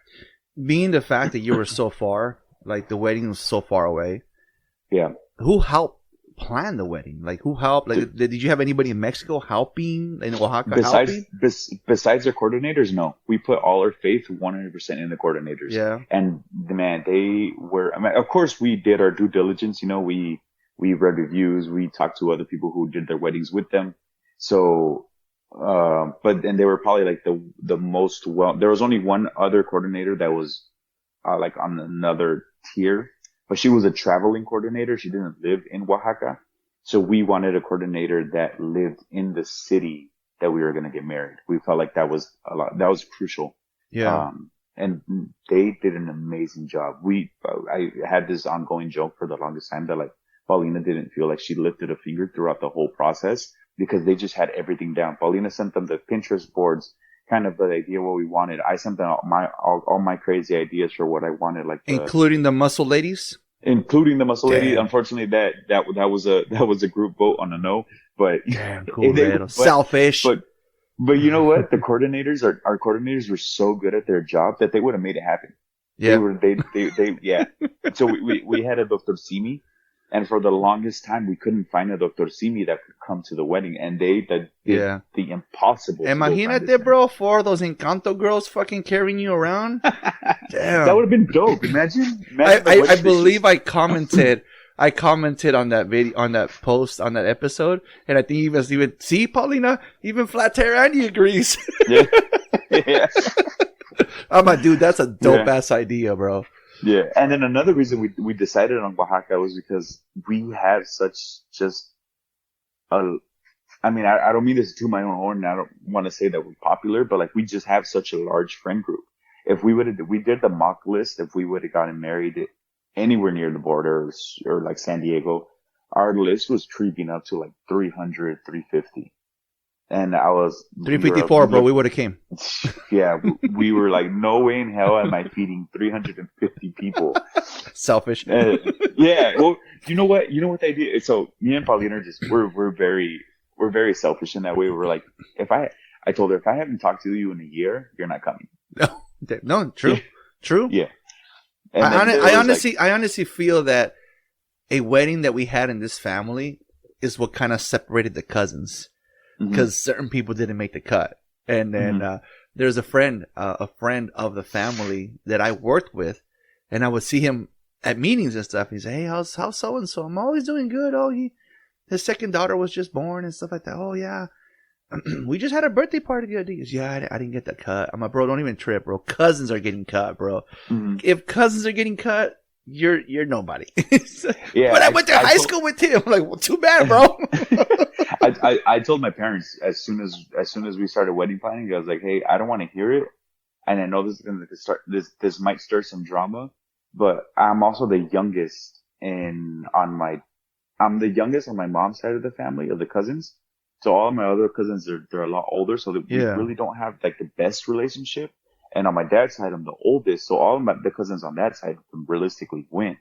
Being the fact that you were so far, like the wedding was so far away. Yeah. Who helped plan the wedding? Like who helped? Like did you have anybody in Mexico helping, in Oaxaca helping? Besides our coordinators, no. We put all our faith 100% in the coordinators. Yeah. And man, they were, I mean, of course we did our due diligence. You know, we read reviews. We talked to other people who did their weddings with them. So, but then they were probably like the most there was only one other coordinator that was, like on another tier, but she was a traveling coordinator. She didn't live in Oaxaca. So we wanted a coordinator that lived in the city that we were going to get married. We felt like that was that was crucial. Yeah. And they did an amazing job. I had this ongoing joke for the longest time that like Paulina didn't feel like she lifted a finger throughout the whole process because they just had everything down. Paulina sent them the Pinterest boards, kind of the idea what we wanted. I sent them all my crazy ideas for what I wanted, like including the muscle ladies. Including the muscle lady. Damn. Unfortunately, that was a group vote on a no. But Damn, cool, selfish. But you know what? Our coordinators were so good at their job that they would have made it happen. Yeah. They yeah. So we had a Dr. Simi, and for the longest time we couldn't find a Dr. Simi that could come to the wedding, and they did the impossible. Imagínate, bro, for those Encanto girls fucking carrying you around. Damn. That would have been dope. Imagine I believe I commented on that video, on that post, on that episode, and I think even see, Paulina, even Flat Tire Andy agrees. Yeah. Yeah. I'm like, dude, that's a dope ass idea, bro. Yeah. And then another reason we decided on Oaxaca was because we have such just I mean, I don't mean this to my own horn, and I don't want to say that we're popular, but like we just have such a large friend group. If we did the mock list, if we would have gotten married anywhere near the border or like San Diego, our list was creeping up to like 300, 350. And I was 354, bro. We would have came. Yeah, we were like, no way in hell am I feeding 350 people. Selfish. Yeah. Well, you know what the idea is? So me and Paulina are just we're very selfish in that way. We're like, I told her, if I haven't talked to you in a year, you're not coming. No, true. Yeah. True. Yeah. I honestly feel that a wedding that we had in this family is what kind of separated the cousins, because certain people didn't make the cut. And then there's a friend of the family that I worked with, and I would see him at meetings and stuff. He's like, hey, how's so and so? I'm always doing good. Oh, his second daughter was just born and stuff like that. Oh yeah. We just had a birthday party the other day. He goes, yeah, I didn't get that cut. I'm like, bro, don't even trip, bro. Cousins are getting cut, bro. If cousins are getting cut, you're nobody. Yeah, but I went to high school with him. I'm like, well, too bad, bro. I told my parents as soon as we started wedding planning, I was like, hey, I don't want to hear it, and I know this is going to start. This might stir some drama, but I'm also the youngest I'm the youngest on my mom's side of the family, of the cousins. So all of my other cousins, they're a lot older, so we really don't have like the best relationship. And on my dad's side, I'm the oldest, so all of the cousins on that side realistically win.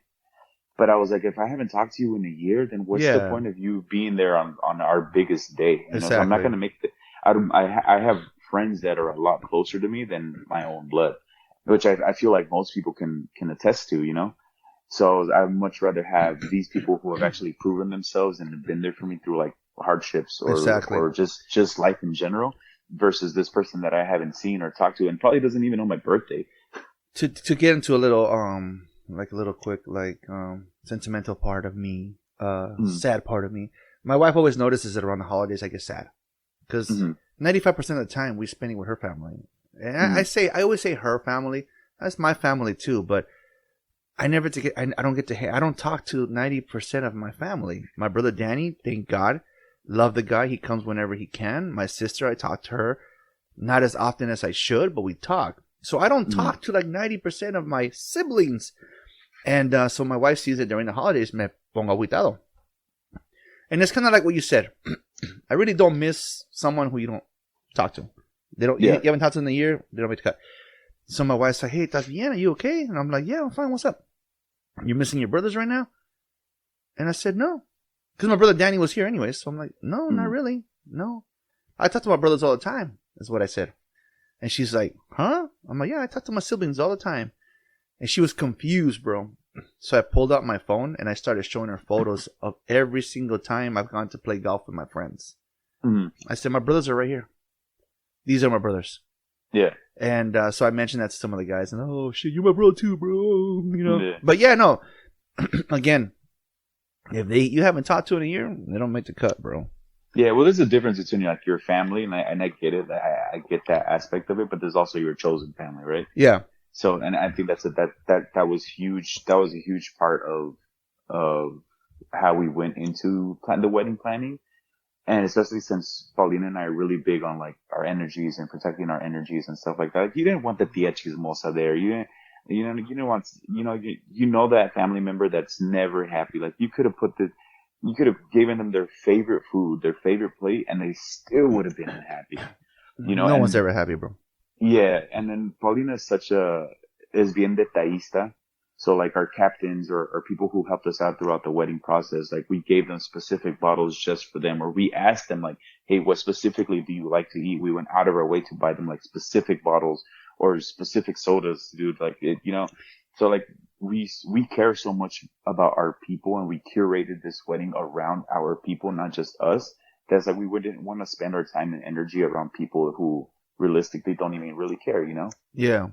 But I was like, if I haven't talked to you in a year, then what's the point of you being there on our biggest day? You know? So I'm not going to make I have friends that are a lot closer to me than my own blood, which I feel like most people can attest to, you know? So I'd much rather have these people who have actually proven themselves and have been there for me through like hardships Exactly. or just life in general versus this person that I haven't seen or talked to and probably doesn't even know my birthday. To get into a little like a little quick sentimental part of me, sad part of me. My wife always notices that around the holidays I get sad because 95% of the time we spend it with her family. And I always say her family. That's my family too, but I don't talk to 90% of my family. My brother Danny, thank God, love the guy. He comes whenever he can. My sister, I talk to her not as often as I should, but we talk. So I don't talk to like 90% of my siblings. And so my wife sees it during the holidays, me pongo agüitado. And it's kind of like what you said. I really don't miss someone who you don't talk to. You haven't talked to them in a year, they don't make the cut. So my wife's like, hey, ¿estás bien? Are you okay? And I'm like, yeah, I'm fine. What's up? You're missing your brothers right now? And I said, no. Because my brother Danny was here anyway. So I'm like, no, not really. No. I talk to my brothers all the time, is what I said. And she's like, huh? I'm like, yeah, I talk to my siblings all the time. And she was confused, bro. So I pulled out my phone and I started showing her photos of every single time I've gone to play golf with my friends. I said, my brothers are right here. These are my brothers. Yeah. And so I mentioned that to some of the guys. And, oh, shit, you're my bro too, bro. You know? Yeah. But yeah, no. Again, if you haven't talked to in a year, they don't make the cut, bro. Yeah, well, there's a difference between like your family, and I get it. I get that aspect of it, but there's also your chosen family, right? Yeah. So, and I think that was huge. That was a huge part of how we went into the wedding planning, and especially since Paulina and I are really big on like our energies and protecting our energies and stuff like that. Like, you didn't want the tía chismosa there. You didn't want that family member that's never happy. Like you could have given them their favorite food, their favorite plate, and they still would have been unhappy. No one's ever happy, bro. Yeah, and then Paulina is bien detallista. So like our captains or people who helped us out throughout the wedding process, like we gave them specific bottles just for them, or we asked them like, hey, what specifically do you like to eat? We went out of our way to buy them like specific bottles or specific sodas, dude. Like it, so like we care so much about our people, and we curated this wedding around our people, not just us. That's like we wouldn't want to spend our time and energy around people who realistically don't even really care, Yeah.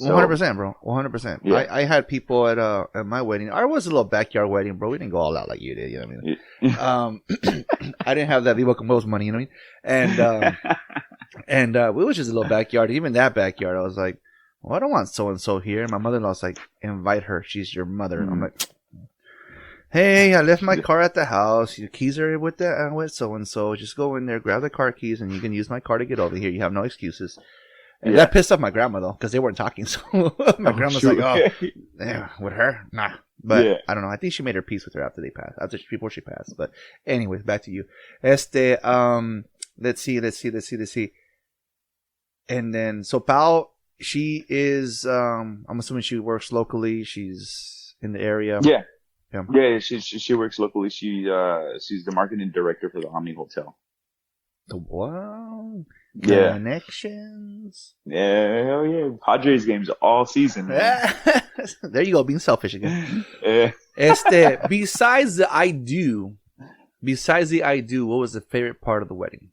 100%, bro. 100%. Yeah. I had people at my wedding. Ours was a little backyard wedding, bro. We didn't go all out like you did, you know what I mean? I didn't have that Vive Con Huevos money, you know what I mean? And it was just a little backyard. Even that backyard, I was like, well, I don't want so-and-so here. My mother-in-law's like, invite her. She's your mother. I'm like, hey, I left my car at the house. Your keys are with so-and-so. Just go in there, grab the car keys, and you can use my car to get over here. You have no excuses. And that pissed off my grandma, though, because they weren't talking. So my grandma's like, oh, yeah, with her? Nah. But I don't know. I think she made her peace with her after they passed, before she passed. But anyways, back to you. Let's see. And then, so Pao, she is, I'm assuming she works locally. She's in the area. Yeah, she works locally. She's the marketing director for the Omni Hotel. Wow. Connections. Yeah, hell yeah. Padres games all season. There you go, being selfish again. Besides the I do, what was the favorite part of the wedding?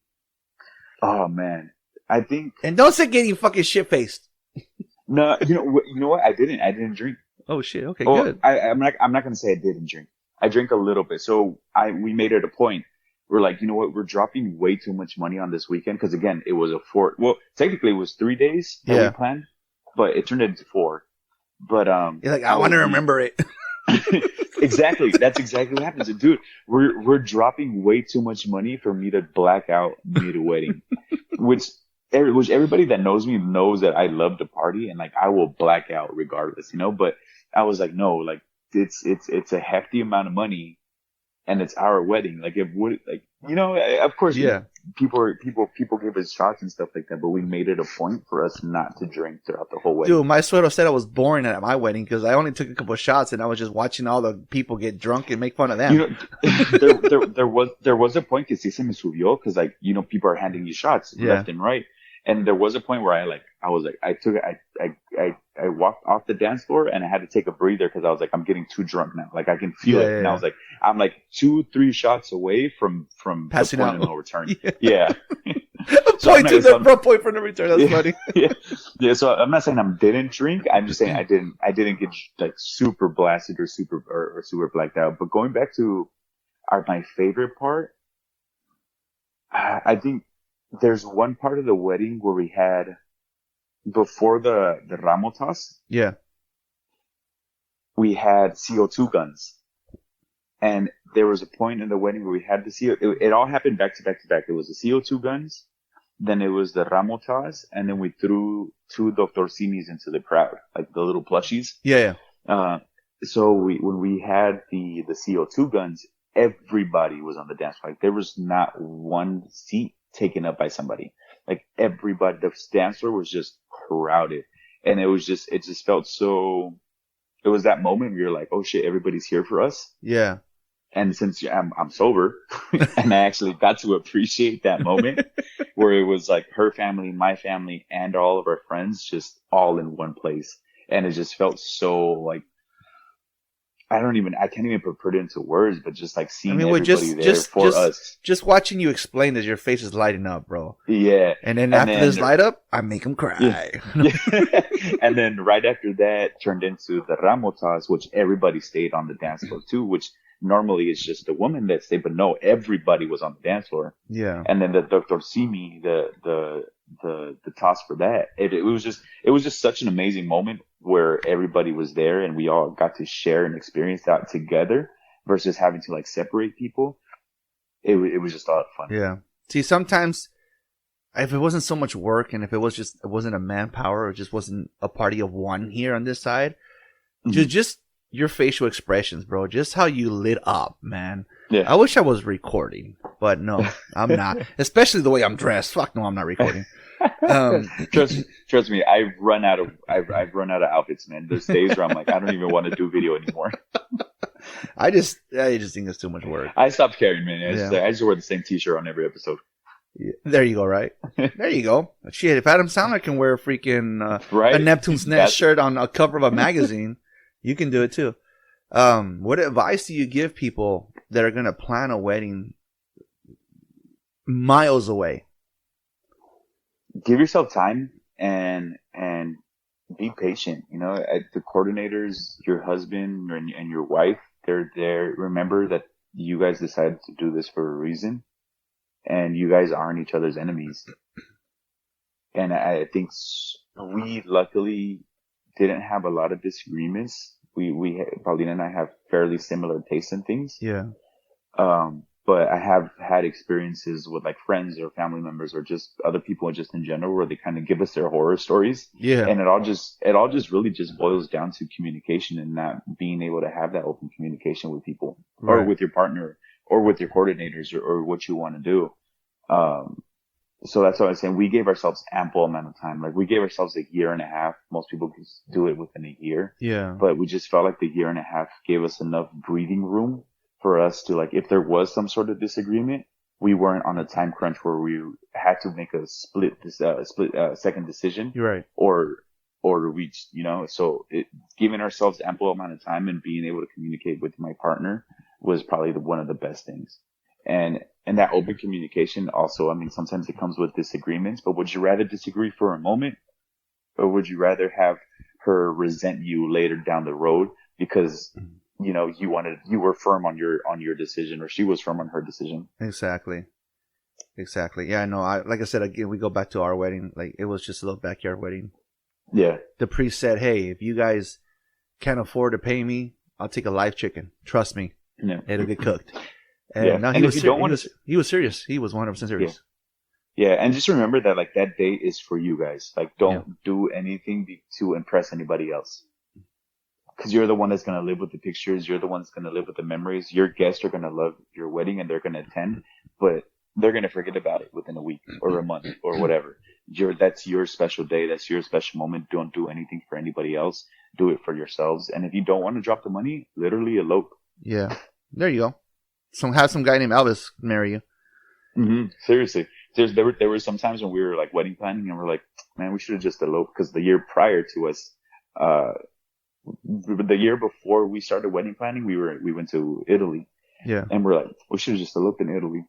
Oh man, I think. And don't say getting fucking shit faced. No, you know what? I didn't drink. Oh shit. Okay, good. I'm not gonna say I didn't drink. I drank a little bit. So we made it a point. We're like, you know what? We're dropping way too much money on this weekend. Cause again, it was technically it was 3 days that we planned, but it turned into 4. But, you're like, I want to remember it. Exactly. That's exactly what happens. Dude, we're dropping way too much money for me to black out mid-wedding, which everybody that knows me knows that I love to party and like I will black out regardless, But I was like, no, like it's a hefty amount of money. And it's our wedding. Like it would, like, of course, people give us shots and stuff like that, but we made it a point for us not to drink throughout the whole wedding. Dude, my suegro said I was boring at my wedding because I only took a couple of shots and I was just watching all the people get drunk and make fun of them. There was a point que sí se me subió because like, people are handing you shots left and right. And there was a point where I walked off the dance floor and I had to take a breather because I was like, I'm getting too drunk now. Like I can feel it. And I was like, I'm like 2-3 shots away from passing the out. point of no return. Yeah. Point to the point for no return. That's funny. Yeah. So I'm not saying I didn't drink. I'm just saying I didn't get like super blasted or super blacked out. But going back to my favorite part, I think there's one part of the wedding where we had before the ramo toss. Yeah. We had CO2 guns. And there was a point in the wedding where we had the CO2. It all happened back to back to back. It was the CO2 guns, then it was the ramo toss, and then we threw 2 Dr. Simis into the crowd, like the little plushies. Yeah. So when we had the CO2 guns, everybody was on the dance floor. Like there was not one seat taken up by somebody. Like everybody, the dance floor was just crowded. And it just felt so, it was that moment where you're like, oh shit, everybody's here for us. Yeah. And since I'm sober and I actually got to appreciate that moment where it was like her family, my family, and all of our friends just all in one place. And it just felt so like, I can't even put it into words, but just like seeing everybody there for us. Just watching you explain this, your face is lighting up, bro. Yeah. And then after this light up, I make them cry. Yeah. And then right after that turned into the ramo toss, which everybody stayed on the dance floor too, which normally is just the woman that stayed, but no, everybody was on the dance floor. Yeah. And then the Dr. Simi, the toss for that, it was just such an amazing moment where everybody was there and we all got to share and experience that together versus having to like separate people. It was just a lot of fun. Yeah. See, sometimes if it wasn't so much work and if it wasn't a manpower or it just wasn't a party of one here on this side, just your facial expressions, bro, just how you lit up, man. Yeah. I wish I was recording, but no, I'm not. Especially the way I'm dressed. Fuck no, I'm not recording. Trust me, I've run out of outfits, man. There's days where I'm like, I don't even want to do video anymore. I just think it's too much work. I stopped caring, man. I just wear the same t-shirt on every episode. Yeah. There you go, right? There you go. Shit, if Adam Sandler can wear a freaking a Neptune's Nest shirt on a cover of a magazine, you can do it too. What advice do you give people that are going to plan a wedding miles away? Give yourself time and be patient. You know, the coordinators, your husband and your wife, they're there. Remember that you guys decided to do this for a reason, and you guys aren't each other's enemies. And I think we luckily didn't have a lot of disagreements. Paulina and I have fairly similar tastes in things. Yeah. But I have had experiences with like friends or family members or just other people just in general where they kind of give us their horror stories. Yeah. And it all just really just boils down to communication and not being able to have that open communication with people or with your partner or with your coordinators or what you want to do. So that's what I'm saying. We gave ourselves ample amount of time. Like we gave ourselves a year and a half. Most people can do it within a year. Yeah. But we just felt like the year and a half gave us enough breathing room for us to like, if there was some sort of disagreement, we weren't on a time crunch where we had to make a split second decision. You're right. Or we, you know, so giving ourselves ample amount of time and being able to communicate with my partner was probably one of the best things. And that open communication also, I mean, sometimes it comes with disagreements, but would you rather disagree for a moment or would you rather have her resent you later down the road because, you know, you were firm on your decision or she was firm on her decision? Exactly. Yeah, no, like I said, again, we go back to our wedding. Like it was just a little backyard wedding. Yeah. The priest said, hey, if you guys can't afford to pay me, I'll take a live chicken. Trust me. Yeah. It'll get cooked. And yeah. now he was serious. He was 100% serious. Yeah. And just remember that like that day is for you guys. Like don't do anything to impress anybody else. Because you're the one that's going to live with the pictures. You're the one that's going to live with the memories. Your guests are going to love your wedding and they're going to attend, but they're going to forget about it within a week or a month or whatever. That's your special day. That's your special moment. Don't do anything for anybody else. Do it for yourselves. And if you don't want to drop the money, literally elope. Yeah. There you go. Have some guy named Elvis marry you. Mm-hmm. Seriously. there were some times when we were like wedding planning and we're like, man, we should have just eloped, because the year prior to us, the year before we started wedding planning, we went to Italy. Yeah. And we're like, we should have just eloped in Italy.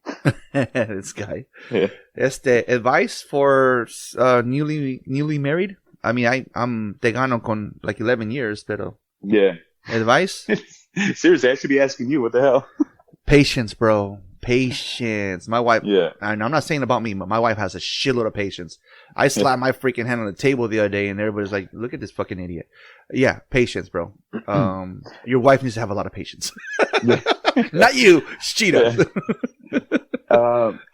This guy. Yeah. Advice for newly married? I mean, I'm tegano con like 11 years, pero. Yeah. Advice? Seriously, I should be asking you, what the hell? Patience, bro. Patience. My wife, yeah. And I'm not saying about me, but my wife has a shitload of patience. I slapped my freaking hand on the table the other day and everybody's like, look at this fucking idiot. Yeah, patience, bro. Your wife needs to have a lot of patience. Not you, Cheetah.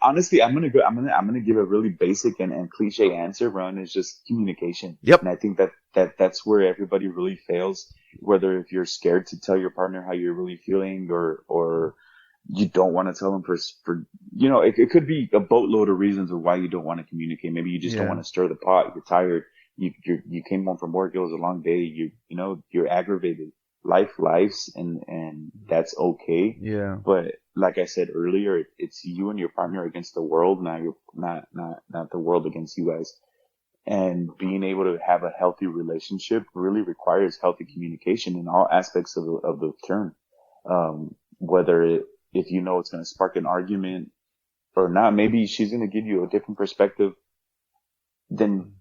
Honestly, I'm gonna give a really basic and cliche answer, Ron. It's just communication. Yep. And I think that's where everybody really fails. Whether if you're scared to tell your partner how you're really feeling, or you don't want to tell them for it could be a boatload of reasons of why you don't want to communicate. Maybe you just don't want to stir the pot. You're tired. You came home from work. It was a long day. You're aggravated. Lives and that's okay. Yeah. But like I said earlier, it's you and your partner against the world, not the world against you guys. And being able to have a healthy relationship really requires healthy communication in all aspects of the term. Whether if you know it's going to spark an argument or not, maybe she's going to give you a different perspective than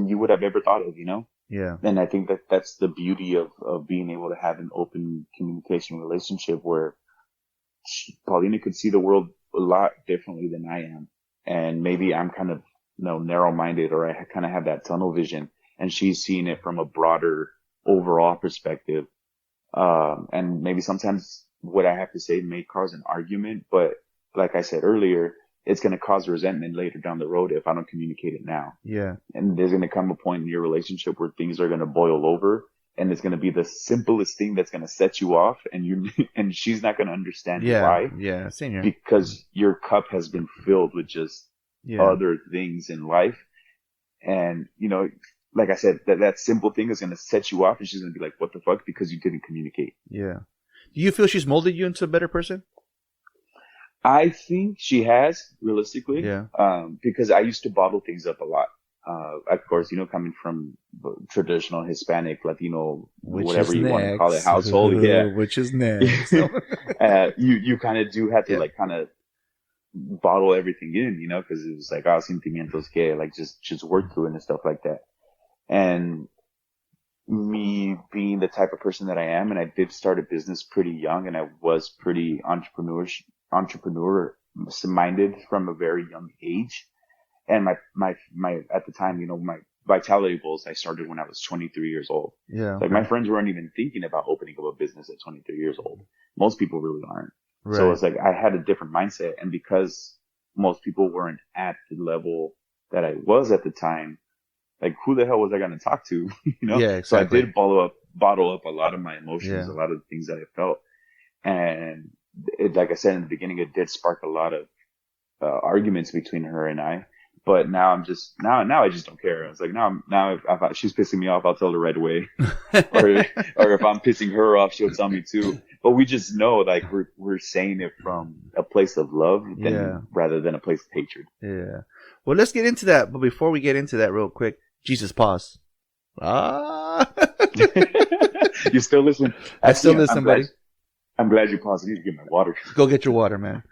you would have ever thought of, Yeah. And I think that's the beauty of being able to have an open communication relationship where Paulina could see the world a lot differently than I am. And maybe I'm kind of, narrow-minded, or I kind of have that tunnel vision, and she's seeing it from a broader overall perspective. And maybe sometimes what I have to say may cause an argument, but like I said earlier, it's going to cause resentment later down the road if I don't communicate it now. Yeah. And there's going to come a point in your relationship where things are going to boil over, and it's going to be the simplest thing that's going to set you off, and she's not going to understand why. Yeah. Same here. Because your cup has been filled with just other things in life. And, like I said, that simple thing is going to set you off, and she's going to be like, what the fuck? Because you didn't communicate. Yeah. Do you feel she's molded you into a better person? I think she has, realistically. Yeah. Because I used to bottle things up a lot. Of course, coming from traditional Hispanic, Latino, whatever you want to call it, household. Yeah. Which is next. You kind of do have to kind of bottle everything in, because it was like, sentimientos que, like just work through it and stuff like that. And me being the type of person that I am, and I did start a business pretty young, and I was pretty entrepreneur minded from a very young age. And my at the time, my vitality goals, I started when I was 23 years old. Yeah. Like my friends weren't even thinking about opening up a business at 23 years old. Most people really aren't. Right. So it's like I had a different mindset, and because most people weren't at the level that I was at the time, like who the hell was I going to talk to? Yeah, exactly. So I did bottle up a lot of my emotions, a lot of the things that I felt. And like I said in the beginning, it did spark a lot of arguments between her and I. But now now I just don't care. It's like now if she's pissing me off, I'll tell her right away. or if I'm pissing her off, she'll tell me too. But we just know, like, we're saying it from a place of love rather than a place of hatred. Yeah. Well, let's get into that. But before we get into that, real quick, Jesus, pause. You still listen? I still listen, buddy. I'm glad you paused. I need to get my water. Go get your water, man.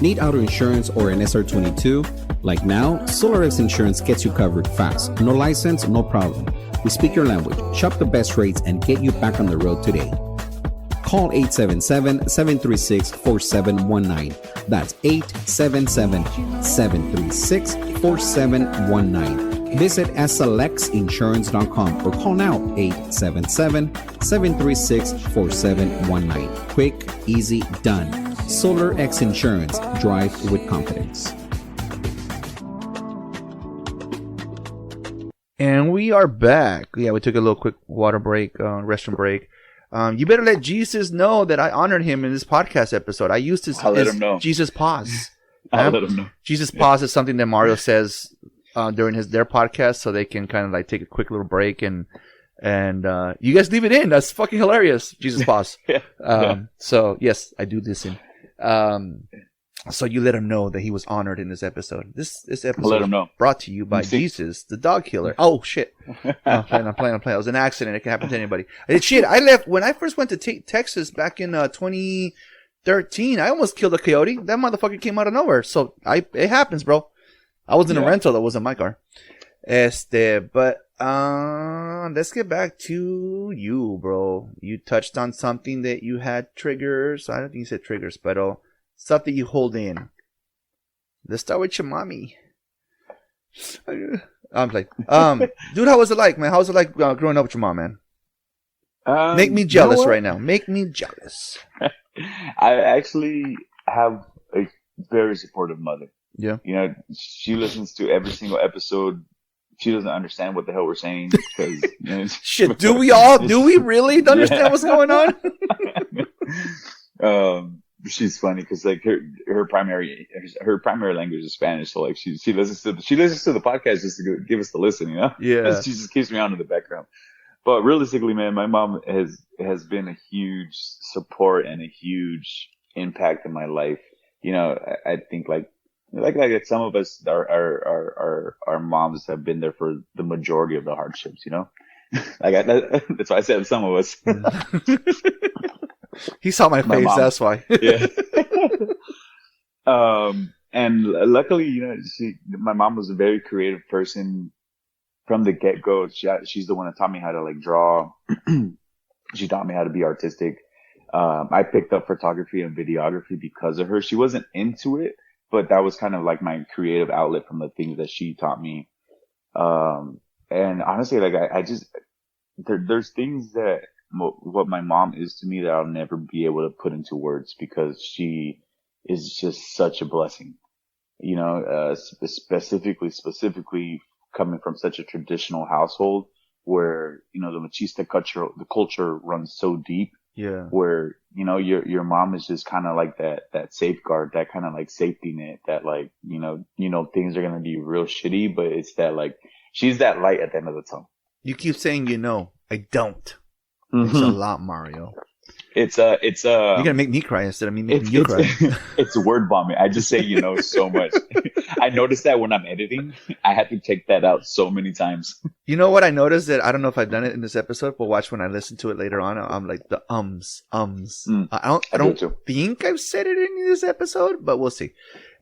Need auto insurance or an SR22? Like now, SolarX Insurance gets you covered fast. No license, no problem. We speak your language, shop the best rates, and get you back on the road today. Call 877-736-4719. That's 877-736-4719. Visit slxinsurance.com or call now 877-736-4719. Quick, easy, done. Solar X Insurance. Drive with confidence. And we are back. Yeah, we took a little quick water break, restroom break. You better let Jesus know that I honored him in this podcast episode. I used his let him know. Jesus pause. I'll let him know. Jesus pause is something that Mario says during their podcast, so they can kind of like take a quick little break and you guys leave it in. That's fucking hilarious. Jesus pause. So yes, I do listen. So you let him know that he was honored in this episode. This episode let him know. Brought to you by Jesus, the dog killer. Oh, shit. I'm playing. It was an accident. It can happen to anybody. Shit, I left when I first went to Texas back in 2013. I almost killed a coyote. That motherfucker came out of nowhere. So it happens, bro. I was in a rental. That wasn't my car. But let's get back to you, bro. You touched on something that you had triggers. I don't think you said triggers, but stuff that you hold in. Let's start with your mommy. I'm like, dude, how was it like, man? How was it like growing up with your mom, man? Make me jealous right now. Make me jealous. I actually have a very supportive mother. Yeah. You know, she listens to every single episode. She doesn't understand what the hell we're saying because shit. Do we really understand what's going on? She's funny because like her primary language is Spanish, so like she listens to the podcast just to give us the listen, you know. Yeah. She just keeps me on in the background. But realistically, man, my mom has been a huge support and a huge impact in my life. You know, I think like some of us, our moms have been there for the majority of the hardships. You know, that's why I said some of us. He saw my face, that's why. Yeah. And luckily, you know, my mom was a very creative person from the get-go. She's the one that taught me how to like draw. She taught me how to be artistic. I picked up photography and videography because of her. She wasn't into it, but that was kind of like my creative outlet from the things that she taught me. And honestly, like there's things that what my mom is to me that I'll never be able to put into words because she is just such a blessing, you know, specifically coming from such a traditional household where, you know, the machista culture runs so deep. Yeah. Where, you know, your mom is just kind of like that safeguard, that kind of like safety net that like, you know, things are going to be real shitty, but it's that like, she's that light at the end of the tunnel. You keep saying, I don't. Mm-hmm. It's a lot, Mario. You're gonna make me cry instead of me making you cry. It's word bombing. I just say so much. I noticed that when I'm editing, I had to take that out so many times. You know what I noticed that I don't know if I've done it in this episode, but watch when I listen to it later on. I'm like the ums. I don't think I've said it in this episode, but we'll see.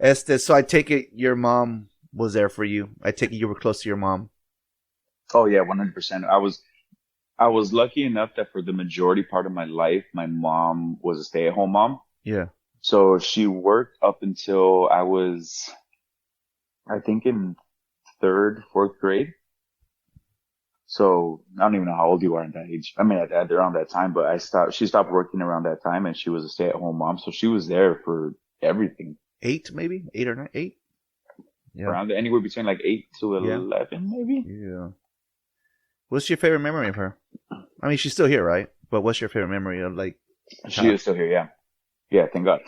So I take it your mom was there for you. I take it you were close to your mom. Oh yeah, 100%. I was lucky enough that for the majority part of my life, my mom was a stay-at-home mom. Yeah. So she worked up until I was, I think, in 3rd, 4th grade. So I don't even know how old you are at that age. I mean, at around that time, but she stopped working around that time and she was a stay-at-home mom. So she was there for everything. 8 maybe? 8 or 9? 8? Yeah. Around anywhere between like 8 to 11 maybe? Yeah. What's your favorite memory of her? I mean, she's still here, right? But what's your favorite memory of like? She is still here, yeah. Yeah, thank God.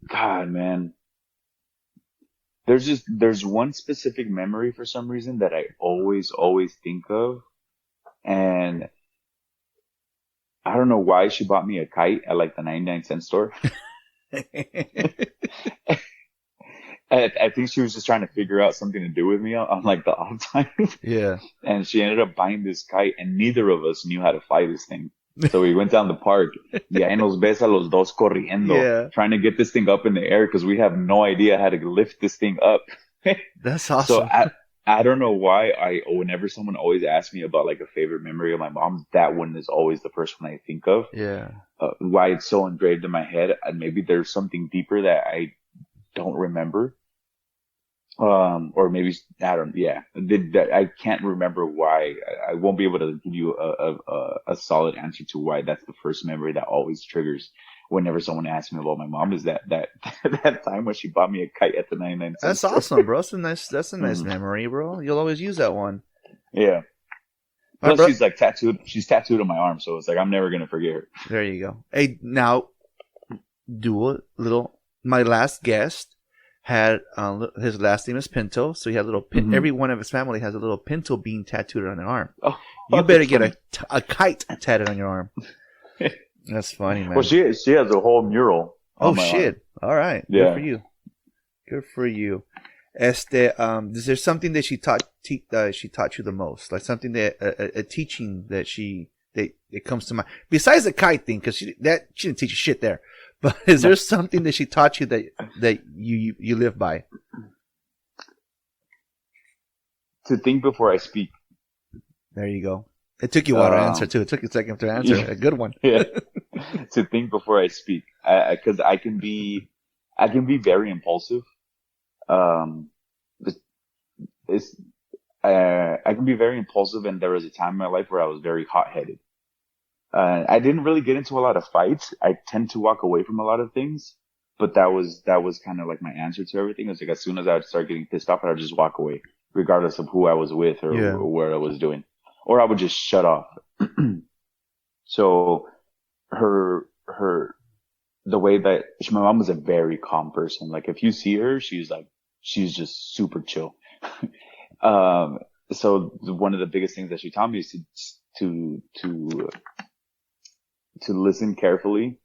God, man. There's one specific memory for some reason that I always think of. And I don't know why she bought me a kite at like the 99-cent store. I think she was just trying to figure out something to do with me on like the off time. Yeah. And she ended up buying this kite and neither of us knew how to fly this thing. So we went down the park. Y ahí nos ves a los dos corriendo. Trying to get this thing up in the air because we have no idea how to lift this thing up. That's awesome. So I don't know why whenever someone always asks me about like a favorite memory of my mom, that one is always the first one I think of. Yeah. Why it's so engraved in my head. And maybe there's something deeper that I don't remember. Or maybe I can't remember why. I won't be able to give you a solid answer to why that's the first memory that always triggers whenever someone asks me about my mom is that time when she bought me a kite at the 99 cents. That's awesome, bro. That's a nice memory, bro. You'll always use that one. Yeah. Plus, she's like tattooed. She's tattooed on my arm, so it's like I'm never gonna forget her. There you go. Hey, now do a little. My last guest had his last name is Pinto, so he had a little every one of his family has a little pinto bean tattooed on their arm. Oh, you better get a kite tattooed on your arm. That's funny, man. Well, she has a whole mural Oh shit! All right, yeah. Good for you. Good for you. Is there something that she taught you the most? Like something that a teaching that it comes to mind besides the kite thing, because she didn't teach you shit there. But is there something that she taught you that you live by? To think before I speak. There you go. It took you a while to answer too. It took you a second to answer. Yeah. A good one. Yeah. To think before I speak, because I can be very impulsive. I can be very impulsive, and there was a time in my life where I was very hot-headed. I didn't really get into a lot of fights. I tend to walk away from a lot of things, but that was kind of like my answer to everything. It was like as soon as I would start getting pissed off, I would just walk away, regardless of who I was with or what I was doing, or I would just shut off. So the way that my mom was a very calm person. Like if you see her, she's just super chill. So one of the biggest things that she taught me is to listen carefully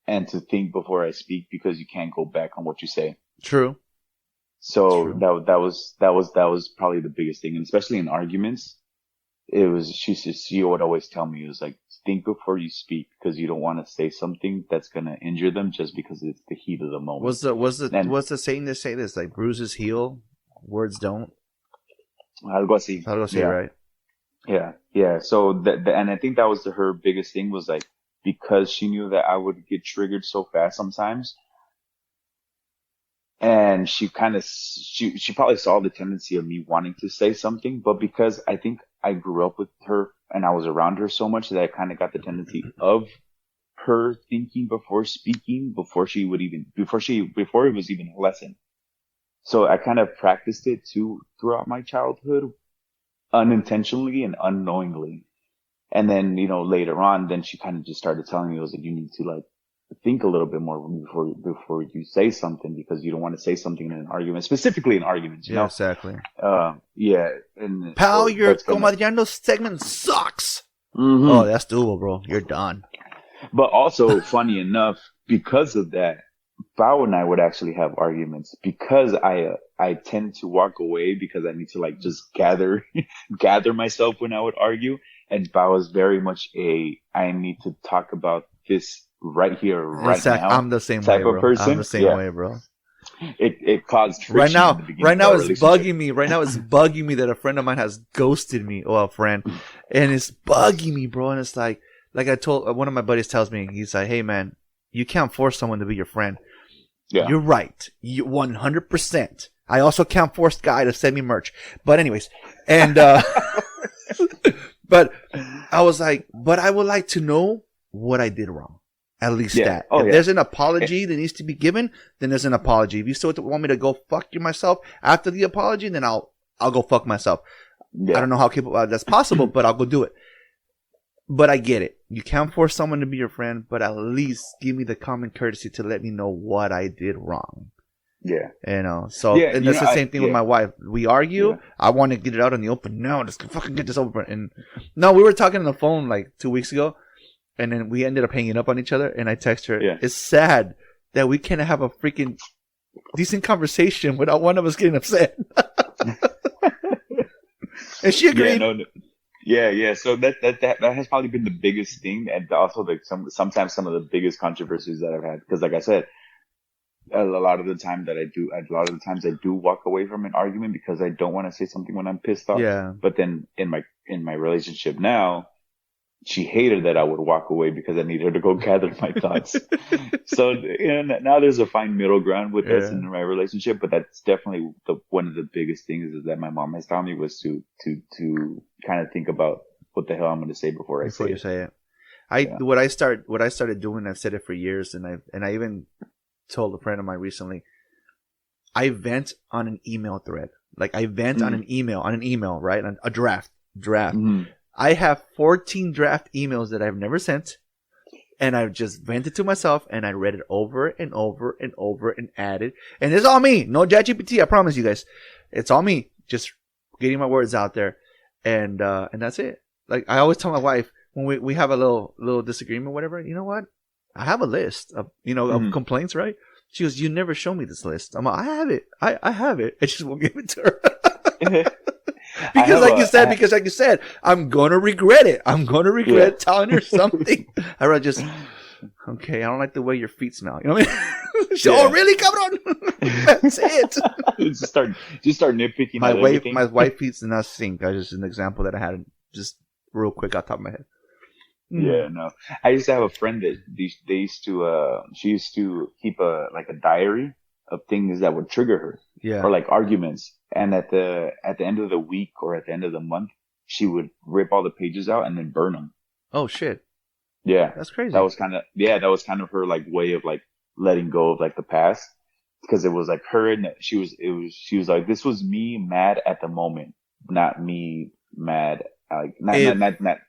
and to think before I speak, because you can't go back on what you say. True. So that was probably the biggest thing. And especially in arguments, she would always tell me, it was like, think before you speak, because you don't want to say something that's going to injure them just because it's the heat of the moment. What's the saying to say this? Like bruises heal, words don't. Algo así. Right? Yeah. Yeah. So and I think that was her biggest thing, was like, because she knew that I would get triggered so fast sometimes. And she probably saw the tendency of me wanting to say something, but because I think I grew up with her and I was around her so much that I kind of got the tendency of her thinking before speaking, before it was even a lesson. So I kind of practiced it too throughout my childhood, unintentionally and unknowingly. And then, later on, then she kind of just started telling me, it was like, you need to like think a little bit more before you say something, because you don't want to say something in an argument, specifically in arguments. You know? Exactly. Yeah. And pal, your Comadriano segment sucks. Mm-hmm. Oh, that's doable, bro. You're done. But also, funny enough, because of that, Bao and I would actually have arguments, because I tend to walk away because I need to like just gather myself when I would argue. And Bao is very much I need to talk about this right here, right now. I'm the same type of person. I'm the same way, bro. It caused friction right now it's bugging me. Right now it's bugging me that a friend of mine has ghosted me. Well, a friend, and it's bugging me, bro. And it's like I told one of my buddies tells me, he's like, "Hey, man, you can't force someone to be your friend." Yeah, you're right. 100%. I also can't force Guy to send me merch. But anyways, and but I was like, but I would like to know what I did wrong. At least that. If there's an apology that needs to be given, then there's an apology. If you still want me to go fuck you myself after the apology, then I'll go fuck myself. Yeah. I don't know how that's possible, but I'll go do it. But I get it. You can't force someone to be your friend, but at least give me the common courtesy to let me know what I did wrong. Yeah. So, and that's the same thing with my wife. We argue. Yeah. I want to get it out in the open. No, let's fucking get this over. And no, we were talking on the phone like 2 weeks ago. And then we ended up hanging up on each other, and I text her, it's sad that we can't have a freaking decent conversation without one of us getting upset. And she agreed. Yeah. So that has probably been the biggest thing, and also like sometimes some of the biggest controversies that I've had. Because like I said, a lot of the times I do walk away from an argument because I don't want to say something when I'm pissed off. Yeah. But then in my relationship now, she hated that I would walk away because I needed her to go gather my thoughts. So now there's a fine middle ground with us in my relationship, but that's definitely one of the biggest things is that my mom has taught me was to kind of think about what the hell I'm going to say before you say it. What I started doing, I've said it for years, and I even told a friend of mine recently, I vent on an email thread. Like I vent on an email, right? On a draft. Mm-hmm. I have 14 draft emails that I've never sent, and I've just vented to myself, and I read it over and over and over and added. And it's all me. No ChatGPT, I promise you guys. It's all me. Just getting my words out there. And that's it. Like I always tell my wife when we have a little disagreement, whatever, you know what? I have a list of, of complaints, right? She goes, you never show me this list. I'm like, I have it. I have it. And she just won't give it to her. Because like you said, I'm going to regret it. I'm going to regret telling her something. I rather just, okay, I don't like the way your feet smell. You know what I mean? Oh, really? Come on. That's it. just start nitpicking. My wife feet do not stink. That's just an example that I had just real quick off the top of my head. Yeah, no. I used to have a friend that they used to, she used to keep a diary of things that would trigger her. Yeah. Or like arguments. And at the end of the week or at the end of the month, she would rip all the pages out and then burn them. Oh shit. Yeah. That's crazy. That was kind of her like way of like letting go of like the past. Because it was like her and she was like, this was me mad at the moment, not me mad. Like, not.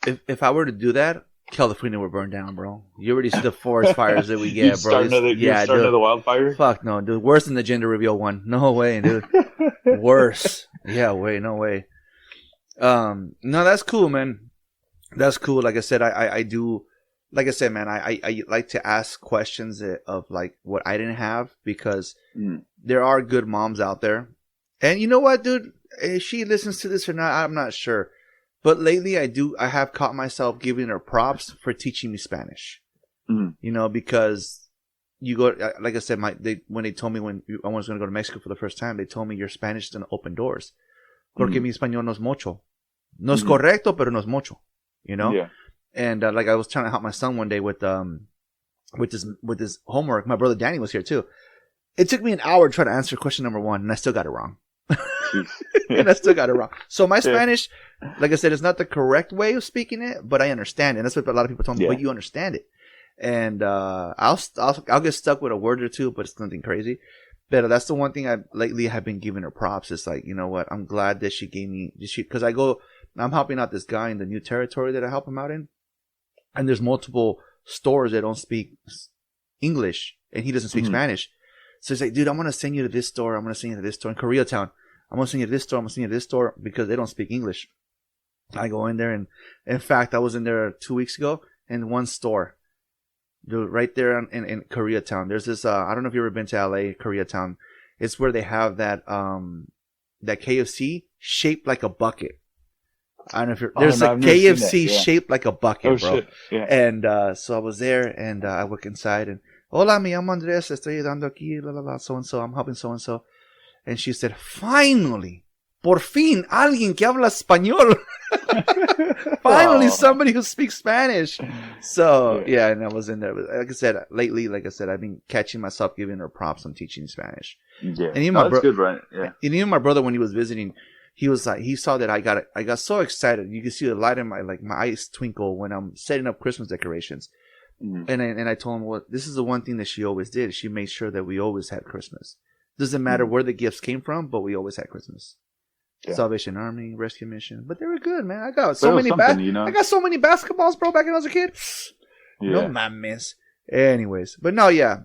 If I were to do that, California would burn down, bro. You already see the forest fires that we get, bro. Start another wildfire? Fuck no, dude. Worse than the gender reveal one. No way, dude. Worse. Yeah, no way. No, that's cool, man. That's cool. Like I said, I do. Like I said, man, I like to ask questions of like what I didn't have because there are good moms out there. And you know what, dude? If she listens to this or not, I'm not sure. But lately, I have caught myself giving her props for teaching me Spanish. Because you go, like I said, when they told me when I was going to go to Mexico for the first time, they told me your Spanish is going to open doors. Porque mi español no es mucho. No es correcto, pero no es mucho. Yeah. And like I was trying to help my son one day with his homework. My brother Danny was here too. It took me an hour to try to answer question number 1, and I still got it wrong. So my Spanish, like I said, is not the correct way of speaking it, but I understand it. And that's what a lot of people told me. But you understand it, and I'll get stuck with a word or two, but it's nothing crazy. But that's the one thing I lately have been giving her props. It's like, you know what? I'm glad that she gave me because I'm helping out this guy in the new territory that I help him out in, and there's multiple stores that don't speak English, and he doesn't speak Spanish. So he's like, dude, I'm gonna send you to this store. I'm gonna send you to this store in Koreatown. I'm going to send you to this store. I'm going to send you to this store because they don't speak English. I go in there, and in fact, I was in there 2 weeks ago in one store. Dude, right there in Koreatown. There's this, I don't know if you've ever been to LA, Koreatown. It's where they have that KFC shaped like a bucket. I don't know if you're, there's a KFC shaped like a bucket, bro. Shit. Yeah. And, so I was there, and, I look inside, and, hola, me llamo Andrés, estoy ayudando aquí, la, la, la, so-and-so, I'm helping so-and-so. And she said, finally, por fin, alguien que habla español. Finally, somebody who speaks Spanish. So, yeah, and I was in there. Like I said, lately, I've been catching myself giving her props on teaching Spanish. Yeah, and even that's good, right? Yeah. And even my brother, when he was visiting, he was like, he saw that I got so excited. You can see the light in my eyes twinkle when I'm setting up Christmas decorations. And I told him, well, this is the one thing that she always did. She made sure that we always had Christmas. Doesn't matter where the gifts came from, but we always had Christmas. Yeah. Salvation Army, Rescue Mission, but they were good, man. I got so many I got so many basketballs, bro, back when I was a kid. No mames. Anyways, but no, yeah,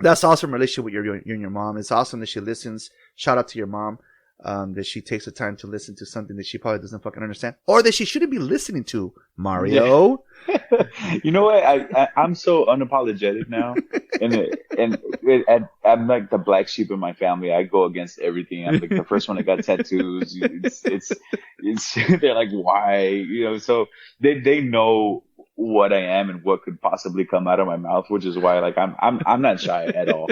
that's awesome relationship with you and your mom. It's awesome that she listens. Shout out to your mom. That she takes the time to listen to something that she probably doesn't fucking understand, or that she shouldn't be listening to. Mario, you know what? I'm so unapologetic now, and I'm like the black sheep in my family. I go against everything. I'm like the first one that got tattoos. It's they're like, why? So they know what I am and what could possibly come out of my mouth, which is why like I'm not shy at all.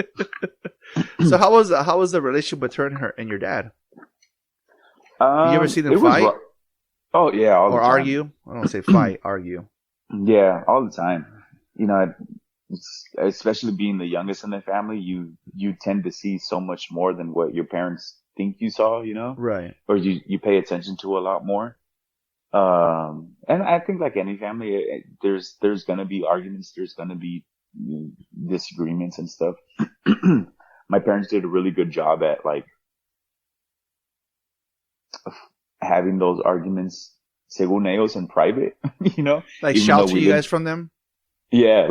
So how was the relationship with her and your dad? You ever see them fight? Oh yeah, all the time. Argue? I don't say fight, argue. Yeah, all the time. Especially being the youngest in the family, you tend to see so much more than what your parents think you saw. Right? Or you pay attention to a lot more. And I think like any family, there's gonna be arguments, there's gonna be disagreements and stuff. My parents did a really good job at like having those arguments, según ellos, in private, like shelter you guys from them. Yeah,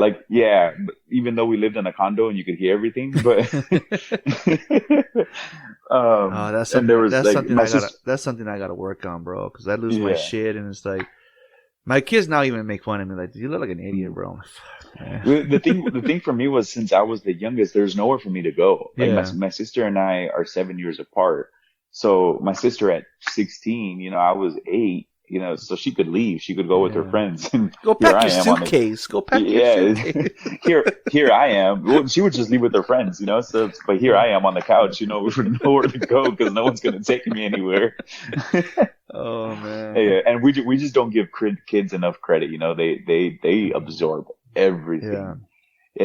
even though we lived in a condo and you could hear everything, but that's something I gotta work on, bro, because I lose my shit, and it's like, My kids now even make fun of me. Like, you look like an idiot, bro. The thing for me was, since I was the youngest, there's nowhere for me to go. Like my sister and I are 7 years apart. So my sister at 16, I was 8. So she could leave. She could go with her friends. And go pack your suitcase. Go pack your suitcase. Here I am. Well, she would just leave with her friends, So, but here I am on the couch, with nowhere to go because no one's gonna take me anywhere. Oh man. Yeah, and we just don't give kids enough credit. They absorb everything. Yeah.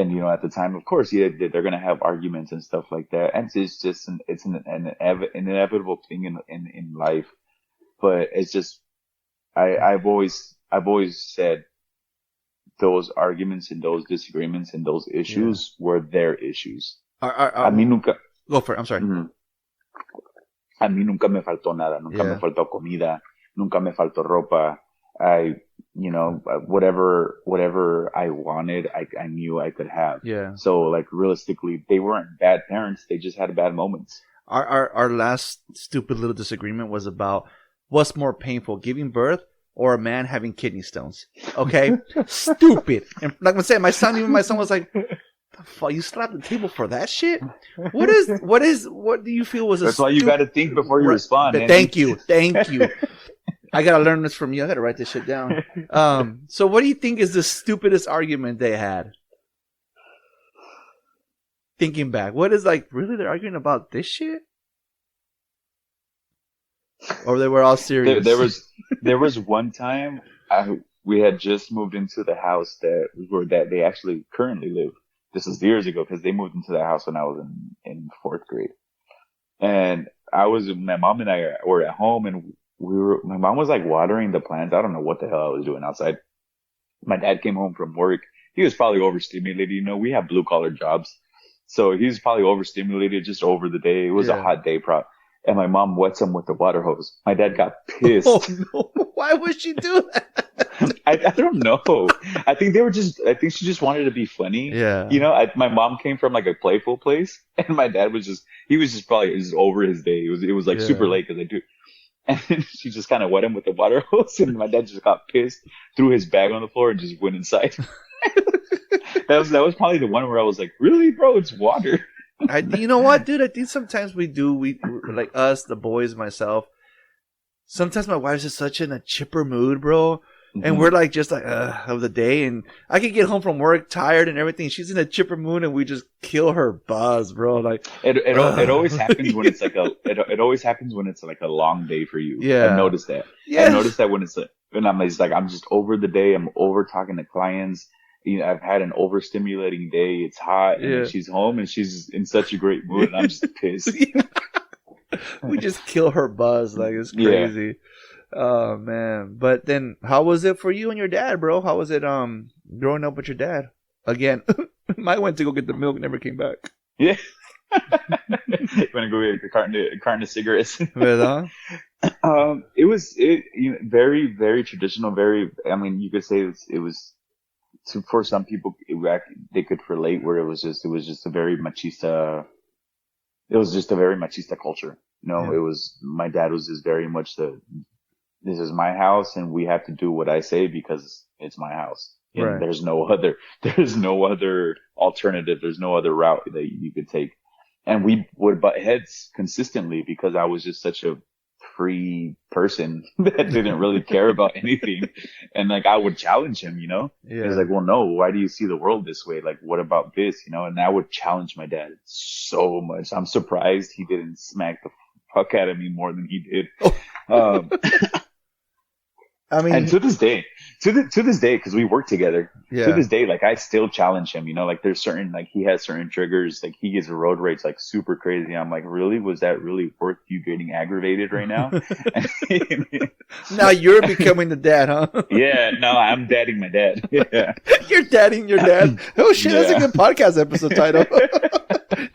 And at the time, of course, they're gonna have arguments and stuff like that. And it's just an inevitable thing in life. But it's just. I've always said those arguments and those disagreements and those issues were their issues. A mí nunca. Go for it. I'm sorry. Mm-hmm. A mí nunca me faltó nada. Nunca me faltó comida. Nunca me faltó ropa. Whatever I wanted, I knew I could have. Yeah. So like realistically, they weren't bad parents. They just had bad moments. Our last stupid little disagreement was about what's more painful, giving birth or a man having kidney stones? Okay? Stupid. And like I said, my son was like, the fuck, you slapped the table for that shit? What do you feel was That's why you got to think before you respond. Thank you. I got to learn this from you. I got to write this shit down. So what do you think is the stupidest argument they had? Thinking back, what is really they're arguing about this shit? Or they were all serious? There was one time we had just moved into the house that they actually currently live. This is years ago because they moved into the house when I was in 4th grade. And my mom and I were at home and my mom was like watering the plants. I don't know what the hell I was doing outside. My dad came home from work. He was probably overstimulated. We have blue collar jobs. So he was probably overstimulated just over the day. It was a hot day, and my mom wets him with the water hose. My dad got pissed. Oh, no. Why would she do that? I don't know. I think she just wanted to be funny. Yeah. My mom came from like a playful place and my dad was probably over his day. It was like super late because I do. And she just kind of wet him with the water hose and my dad just got pissed, threw his bag on the floor and just went inside. That was probably the one where I was like, really, bro? It's water. You know what, dude? I think sometimes we like us, the boys, myself. Sometimes my wife's just such in a chipper mood, bro. And we're like, just like, of the day. And I can get home from work tired and everything. She's in a chipper mood and we just kill her buzz, bro. Like, it always happens when it's like it always happens when it's like a long day for you. Yeah. I've noticed that. Yeah. I've noticed that when I'm just over the day. I'm over talking to clients. I've had an overstimulating day. It's hot, and she's home, and she's in such a great mood, and I'm just pissed. We just kill her buzz. Like, it's crazy. Yeah. Oh, man. But then, how was it for you and your dad, bro? How was it growing up with your dad? Again, I went to go get the milk, never came back. Yeah. Went to go get a carton of cigarettes. ¿Verdad? It was very, very traditional. You could say it was. For some people, they could relate where it was just a very machista. It was just a very machista culture. It was, my dad was just very much this is my house and we have to do what I say because it's my house. And right. There's no other alternative. There's no other route that you could take. And we would butt heads consistently because I was just such a free person that didn't really care about anything. And like, I would challenge him, Yeah. He's like, well, no, why do you see the world this way? Like, what about this? And I would challenge my dad so much. I'm surprised he didn't smack the fuck out of me more than he did. I mean, and to this day, because we work together, to this day, like I still challenge him, like there's certain, like he has certain triggers, like he gets a road rage, like super crazy. I'm like, really? Was that really worth you getting aggravated right now? Now you're becoming the dad, huh? Yeah, no, I'm dadding my dad. Yeah. You're dadding your dad. Oh shit, that's a good podcast episode title.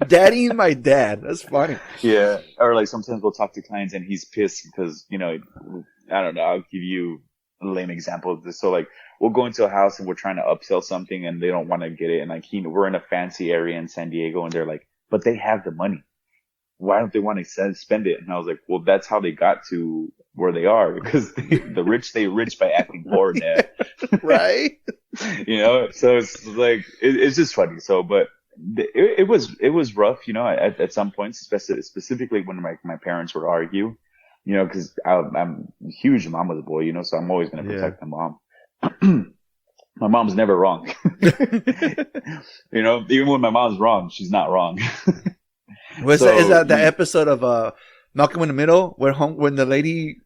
Daddying my dad. That's funny. Yeah. Or like sometimes we'll talk to clients and he's pissed because, I don't know, I'll give you a lame example of this. So like we'll go into a house and we're trying to upsell something and they don't want to get it. And like we're in a fancy area in San Diego and they're like, but they have the money. why don't they want to spend it? And I was like, well, that's how they got to where they are, because the rich stay rich by acting poor, Dad. Right? So it's like, it's just funny. So, but it was rough, at some points, specifically when my parents would argue, because I'm a huge mama's boy, so I'm always going to protect my mom. My mom's never wrong. Even when my mom's wrong, she's not wrong. Is that the episode of Malcolm in the Middle where when the lady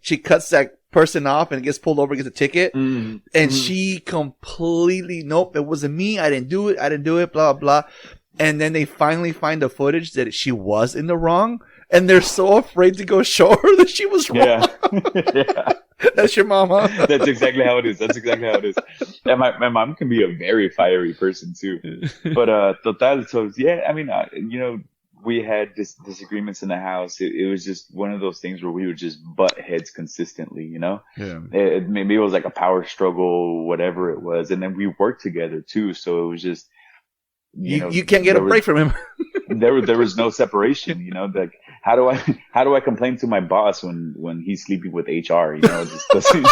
she cuts that person off and gets pulled over, gets a ticket, and she completely, nope, it wasn't me, I didn't do it, blah blah, and then they finally find the footage that she was in the wrong, and they're so afraid to go show her that she was wrong. Yeah. That's your mama. That's exactly how it is. And my mom can be a very fiery person too. But total, so yeah, I mean, we had disagreements in the house. It was just one of those things where we would just butt heads consistently, Yeah. Maybe it was like a power struggle, whatever it was. And then we worked together too. So it was just, you can't get a break from him. there was no separation, like, how do I complain to my boss when he's sleeping with HR? It just doesn't,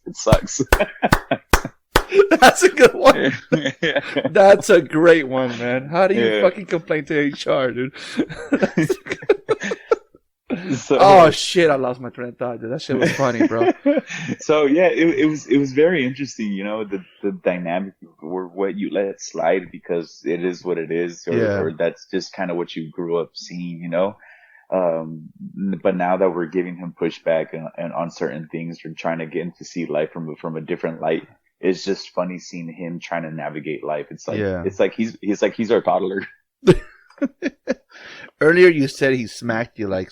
it sucks. That's a good one. That's a great one, man. How do you fucking complain to HR, dude? Oh shit! I lost my train of thought, dude. That shit was funny, bro. So yeah, it was very interesting, the dynamic or what you let slide because it is what it is, or that's just kind of what you grew up seeing, But now that we're giving him pushback and on certain things, or trying to get him to see life from a different light, it's just funny seeing him trying to navigate life. It's like he's our toddler. Earlier you said he smacked you like,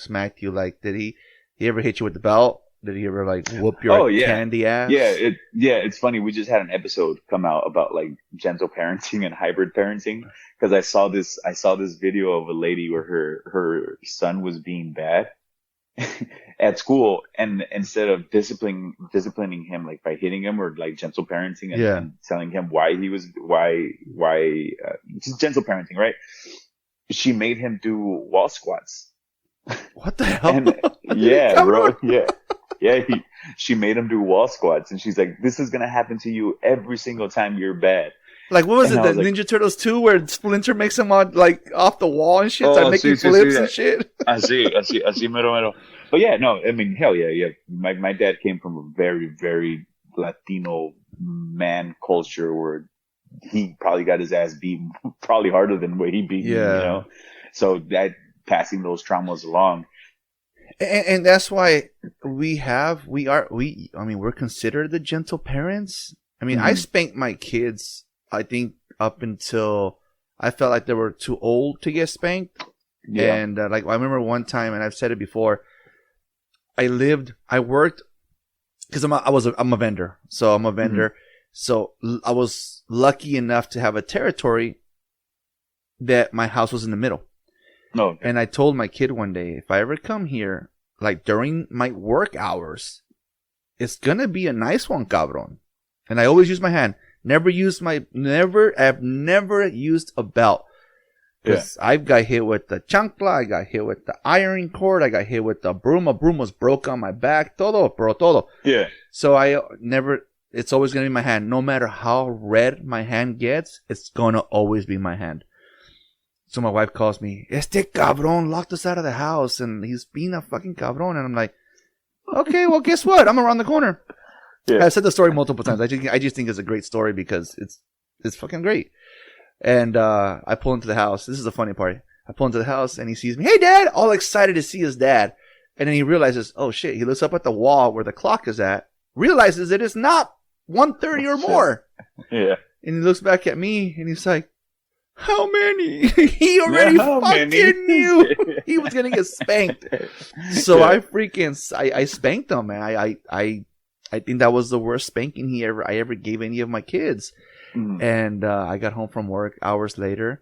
did he ever hit you with the belt? Did he ever like whoop your candy ass? Yeah, it's funny. We just had an episode come out about like gentle parenting and hybrid parenting, because I saw this video of a lady where her son was being bad at school, and instead of disciplining him like by hitting him or like gentle parenting and telling him why just gentle parenting, right? She made him do wall squats. What the hell? And, yeah, bro. Yeah. She made him do wall squats, and she's like, "This is gonna happen to you every single time you're bad." Like, what was it? The Ninja Turtles 2, where Splinter makes him on like off the wall and shit, like making flips and shit. Así mero. But yeah, no, I mean, hell yeah. My dad came from a very, very Latino man culture where he probably got his ass beat probably harder than what he beat me, So that passing those traumas along. And that's why we're considered the gentle parents. I mean, I spanked my kids, I think, up until I felt like they were too old to get spanked. Yeah. And like, I remember one time, and I've said it before, I worked, because I'm a vendor. So I'm a vendor. So I was lucky enough to have a territory that my house was in the middle. Oh, okay. And I told my kid one day, if I ever come here, like during my work hours, it's gonna be a nice one, cabron. And I always use my hand. I've never used a belt. Because I got hit with the chancla, I got hit with the ironing cord, I got hit with the broom. A broom was broke on my back. Todo. Yeah. So it's always gonna be my hand. No matter how red my hand gets, it's gonna always be my hand. So my wife calls me, "Este cabrón locked us out of the house and he's being a fucking cabrón." And I'm like, okay, well, guess what? I'm around the corner. Yeah. I've said the story multiple times. I just think it's a great story because it's fucking great. And I pull into the house. This is the funny part. I pull into the house and he sees me. "Hey, Dad!" All excited to see his dad. And then he realizes, oh shit, he looks up at the wall where the clock is at, realizes it is not 1:30 or more. Yeah. And he looks back at me and he's like, "How many?" He already fucking knew he was gonna get spanked. So I spanked him, man. I think that was the worst spanking I ever gave any of my kids. And I got home from work hours later,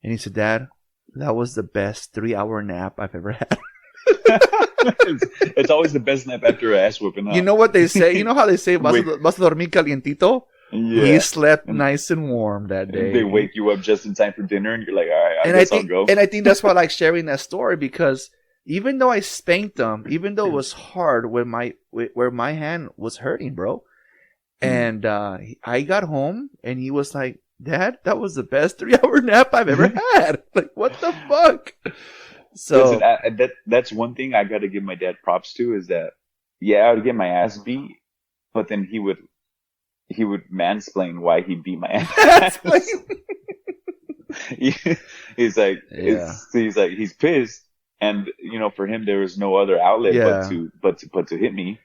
and he said, "Dad, that was the best 3-hour nap I've ever had." It's always the best nap after an ass whooping. Huh? You know what they say? You know how they say, "Vas a dormir calientito"? He slept nice and warm that day. They wake you up just in time for dinner, and you're like, all right, I guess I'll go. And I think that's why I like sharing that story, because even though I spanked him, even though it was hard where my hand was hurting, bro, and I got home and he was like, Dad, that was the best 3-hour nap I've ever had. Like, what the fuck? So listen, that's one thing I got to give my dad props to, is that, I would get my ass beat, but then he would mansplain why he beat my ass. He's like, he's pissed, and for him there was no other outlet but to hit me.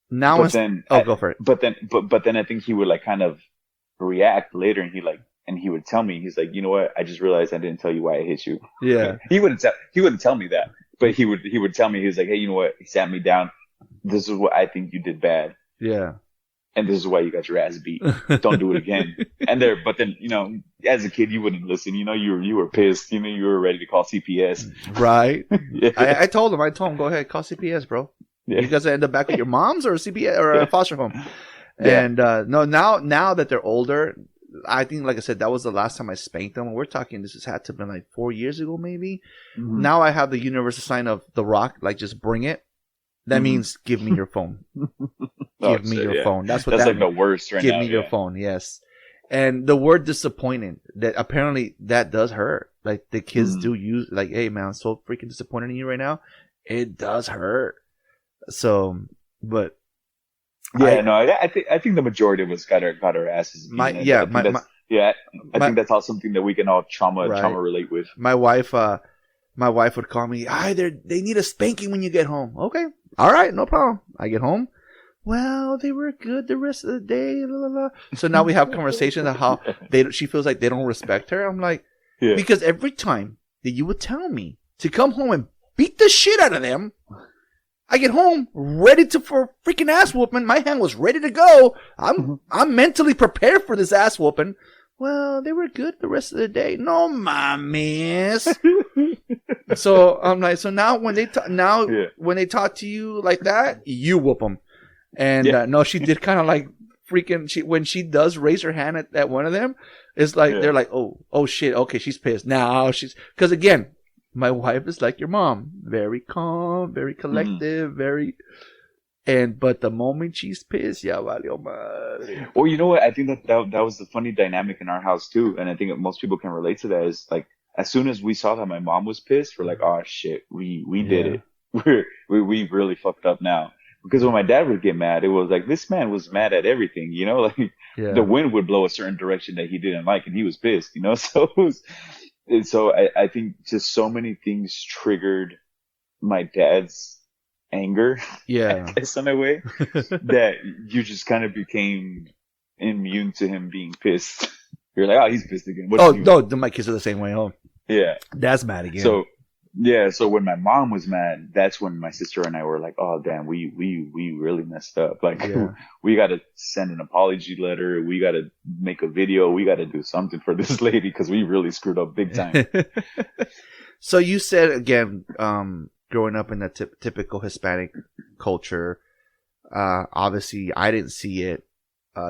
Now, go for it. But then I think he would like kind of react later, and he would tell me, he's like, you know what? I just realized I didn't tell you why I hit you. Yeah. He wouldn't tell me that, but he would tell me, he was like, hey, you know what? He sat me down. This is what I think you did bad. Yeah. And this is why you got your ass beat. Don't do it again. But then, as a kid, you wouldn't listen. You were pissed. You were ready to call CPS. Right. Yeah. I told him, go ahead, call CPS, bro. Yeah. You guys end up back with your moms or a CPS or a foster home. Yeah. And, no, now that they're older, I think, like I said, that was the last time I spanked them. We're talking, this has had to have been like 4 years ago, maybe. Mm-hmm. Now I have the universal sign of the rock, like just bring it. That means give me your phone. Give me your phone. That's like means. The worst right now. Give me your phone. Yes. And the word disappointed, that apparently that does hurt. Like the kids do use, like, hey man, I'm so freaking disappointed in you right now. It does hurt. So, but I think the majority of us got our asses beat. I think that's all something that we can all trauma relate with. My wife would call me, they need a spanking when you get home. Okay. All right, no problem. I get home. Well, they were good the rest of the day. Blah, blah, blah. So now we have conversations of how she feels like they don't respect her. I'm like, because every time that you would tell me to come home and beat the shit out of them, I get home ready for freaking ass whooping. My hand was ready to go. I'm mentally prepared for this ass whooping. Well, they were good the rest of the day. No mames. So I'm like, so now when they talk to you like that, you whoop them. And no, she did kind of like freaking. When she does raise her hand at one of them, it's like they're like, oh shit, okay, she's pissed now. Because again, my wife is like your mom, very calm, very collective, but the moment she's pissed, valió madre. Well, you know what? I think that was the funny dynamic in our house too, and I think most people can relate to that. Is like, as soon as we saw that my mom was pissed, we're like, oh shit, we did it. We really fucked up now. Because when my dad would get mad, it was like, this man was mad at everything, like the wind would blow a certain direction that he didn't like, and he was pissed, So I think just so many things triggered my dad's anger, I guess, in a way, that you just kind of became immune to him being pissed. You're like, oh, he's pissed again. No, my kids are the same way. Oh, yeah, Dad's mad again. So when my mom was mad, that's when my sister and I were like, oh damn, we really messed up. Like, we got to send an apology letter. We got to make a video. We got to do something for this lady, because we really screwed up big time. So you said, again, growing up in that typical Hispanic culture, obviously I didn't see it.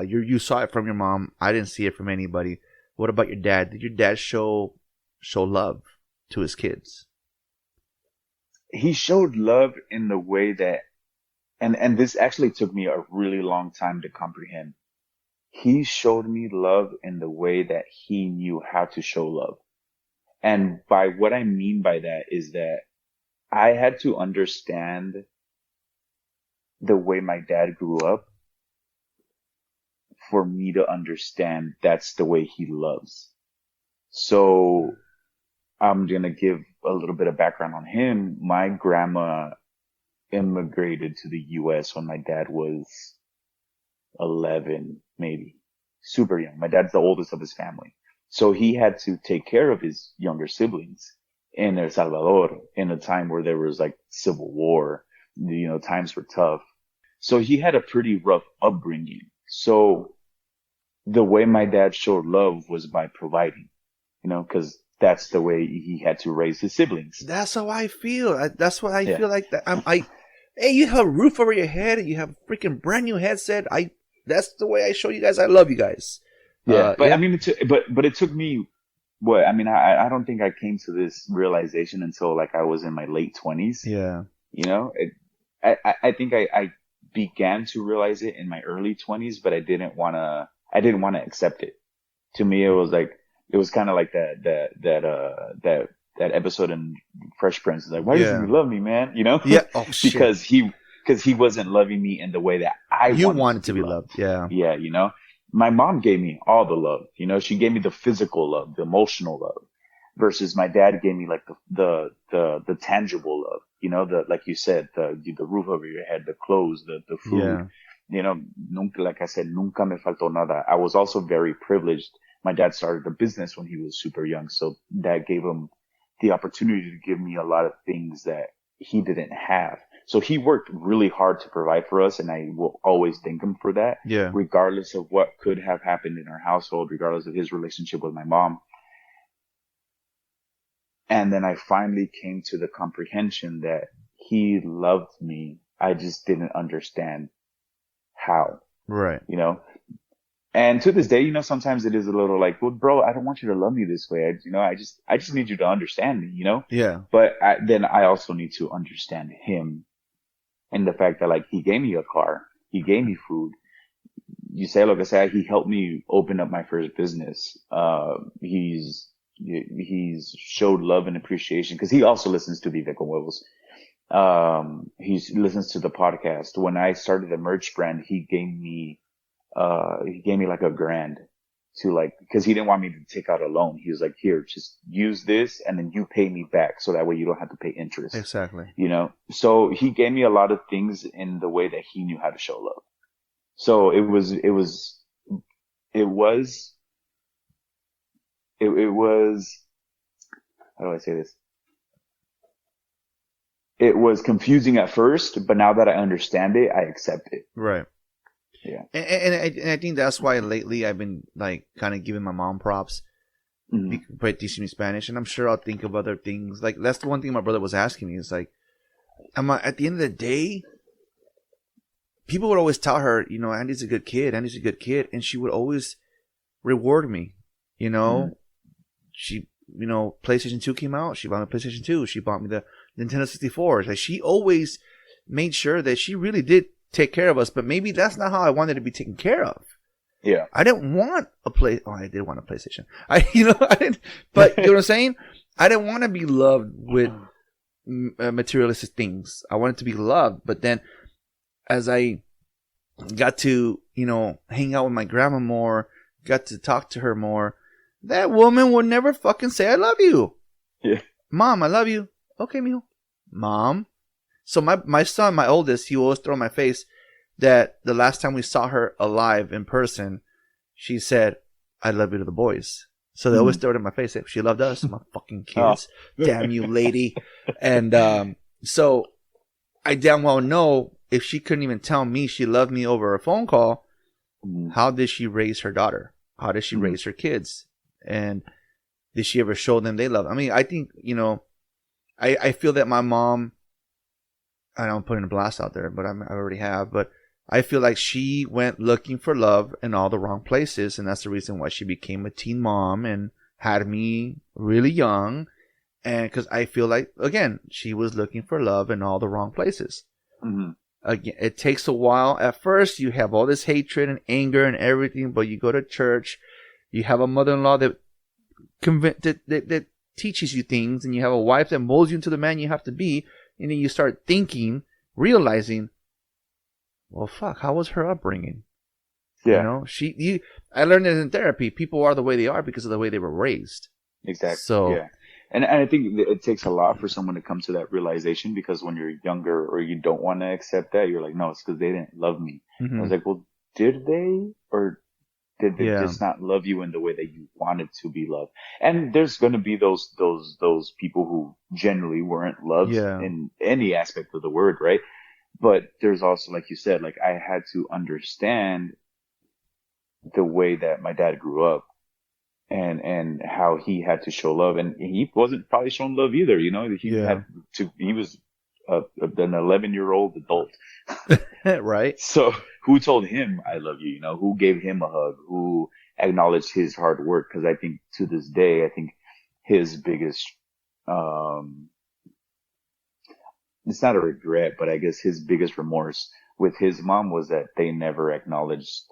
You saw it from your mom. I didn't see it from anybody. What about your dad? Did your dad show love to his kids? He showed love in the way that, and this actually took me a really long time to comprehend. He showed me love in the way that he knew how to show love. And by what I mean by that is that I had to understand the way my dad grew up for me to understand that's the way he loves. So I'm going to give a little bit of background on him. My grandma immigrated to the U.S. when my dad was 11, maybe. Super young. My dad's the oldest of his family. So he had to take care of his younger siblings in El Salvador in a time where there was like civil war. Times were tough. So he had a pretty rough upbringing. So the way my dad showed love was by providing, because that's the way he had to raise his siblings. That's how I feel. That's what I feel like. Hey, you have a roof over your head. You have a freaking brand new headset. that's the way I show you guys I love you guys. Yeah, but I mean, it took me. What I mean, I don't think I came to this realization until like I was in my late 20s. Yeah, I think I began to realize it in my early 20s, but I didn't want to accept it. To me, it was kind of like that episode in Fresh Prince. Like, why doesn't he love me, man? Yeah. Oh shit. because he wasn't loving me in the way that you wanted to be loved. Yeah. Yeah. My mom gave me all the love. She gave me the physical love, the emotional love, versus my dad gave me like the tangible love. Like you said, the roof over your head, the clothes, the food. Yeah. Like I said, nunca me faltó nada. I was also very privileged. My dad started a business when he was super young, so that gave him the opportunity to give me a lot of things that he didn't have. So he worked really hard to provide for us, and I will always thank him for that. Yeah. Regardless of what could have happened in our household, regardless of his relationship with my mom. And then I finally came to the comprehension that he loved me. I just didn't understand how. Right. And to this day, sometimes it is a little like, well, bro, I don't want you to love me this way. I just need you to understand me, Yeah. But then I also need to understand him. And the fact that, like, he gave me a car, he gave me food. You say, like I said, he helped me open up my first business. He's showed love and appreciation because he also listens to Vive Con Huevos. He listens to the podcast. When I started the merch brand, he gave me like $1,000 to because he didn't want me to take out a loan. He was like, here, just use this and then you pay me back. So that way you don't have to pay interest. Exactly. So he gave me a lot of things in the way that he knew how to show love. So it was, how do I say this? It was confusing at first, but now that I understand it, I accept it. Right. Yeah. And I think that's why lately I've been like kind of giving my mom props by teaching me Spanish. And I'm sure I'll think of other things. Like that's the one thing my brother was asking me is like, at the end of the day, people would always tell her, Andy's a good kid. Andy's a good kid. And she would always reward me. She, PlayStation 2 came out. She bought me PlayStation 2. She bought me the Nintendo 64. Like she always made sure that she really did take care of us, but maybe that's not how I wanted to be taken care of. Yeah. I didn't want I did want a PlayStation. I didn't, but you know what I'm saying? I didn't want to be loved with materialistic things. I wanted to be loved, but then as I got to, hang out with my grandma more, got to talk to her more, that woman would never fucking say, I love you. Yeah. Mom, I love you. Okay, mijo. Mom. So my son, my oldest, he will always throw in my face that the last time we saw her alive in person, she said, I love you to the boys. So they always throw it in my face. She loved us, my fucking kids. Oh. Damn you, lady. And so I damn well know if she couldn't even tell me she loved me over a phone call, how did she raise her daughter? How did she raise her kids? And did she ever show them they love? I mean, I think, I feel that my mom, I don't put in a blast out there, but I already have. But I feel like she went looking for love in all the wrong places. And that's the reason why she became a teen mom and had me really young. And because I feel like, again, she was looking for love in all the wrong places. Mm-hmm. Again, it takes a while. At first, you have all this hatred and anger and everything. But you go to church. You have a mother-in-law that teaches you things. And you have a wife that molds you into the man you have to be. And then you start thinking, realizing, well, fuck, how was her upbringing? Yeah. I learned it in therapy. People are the way they are because of the way they were raised. Exactly. So, yeah. And I think it takes a lot for someone to come to that realization because when you're younger or you don't want to accept that, you're like, no, it's because they didn't love me. Mm-hmm. I was like, well, did they? Or did they just not love you in the way that you wanted to be loved? And there's going to be those people who generally weren't loved in any aspect of the word, right? But there's also, like you said, like I had to understand the way that my dad grew up and how he had to show love. And he wasn't probably showing love either, he was an 11-year-old adult. Right. So who told him I love you? You know, who gave him a hug? Who acknowledged his hard work? Because I think to this day, I think his biggest, it's not a regret, but I guess his biggest remorse with his mom was that they never acknowledged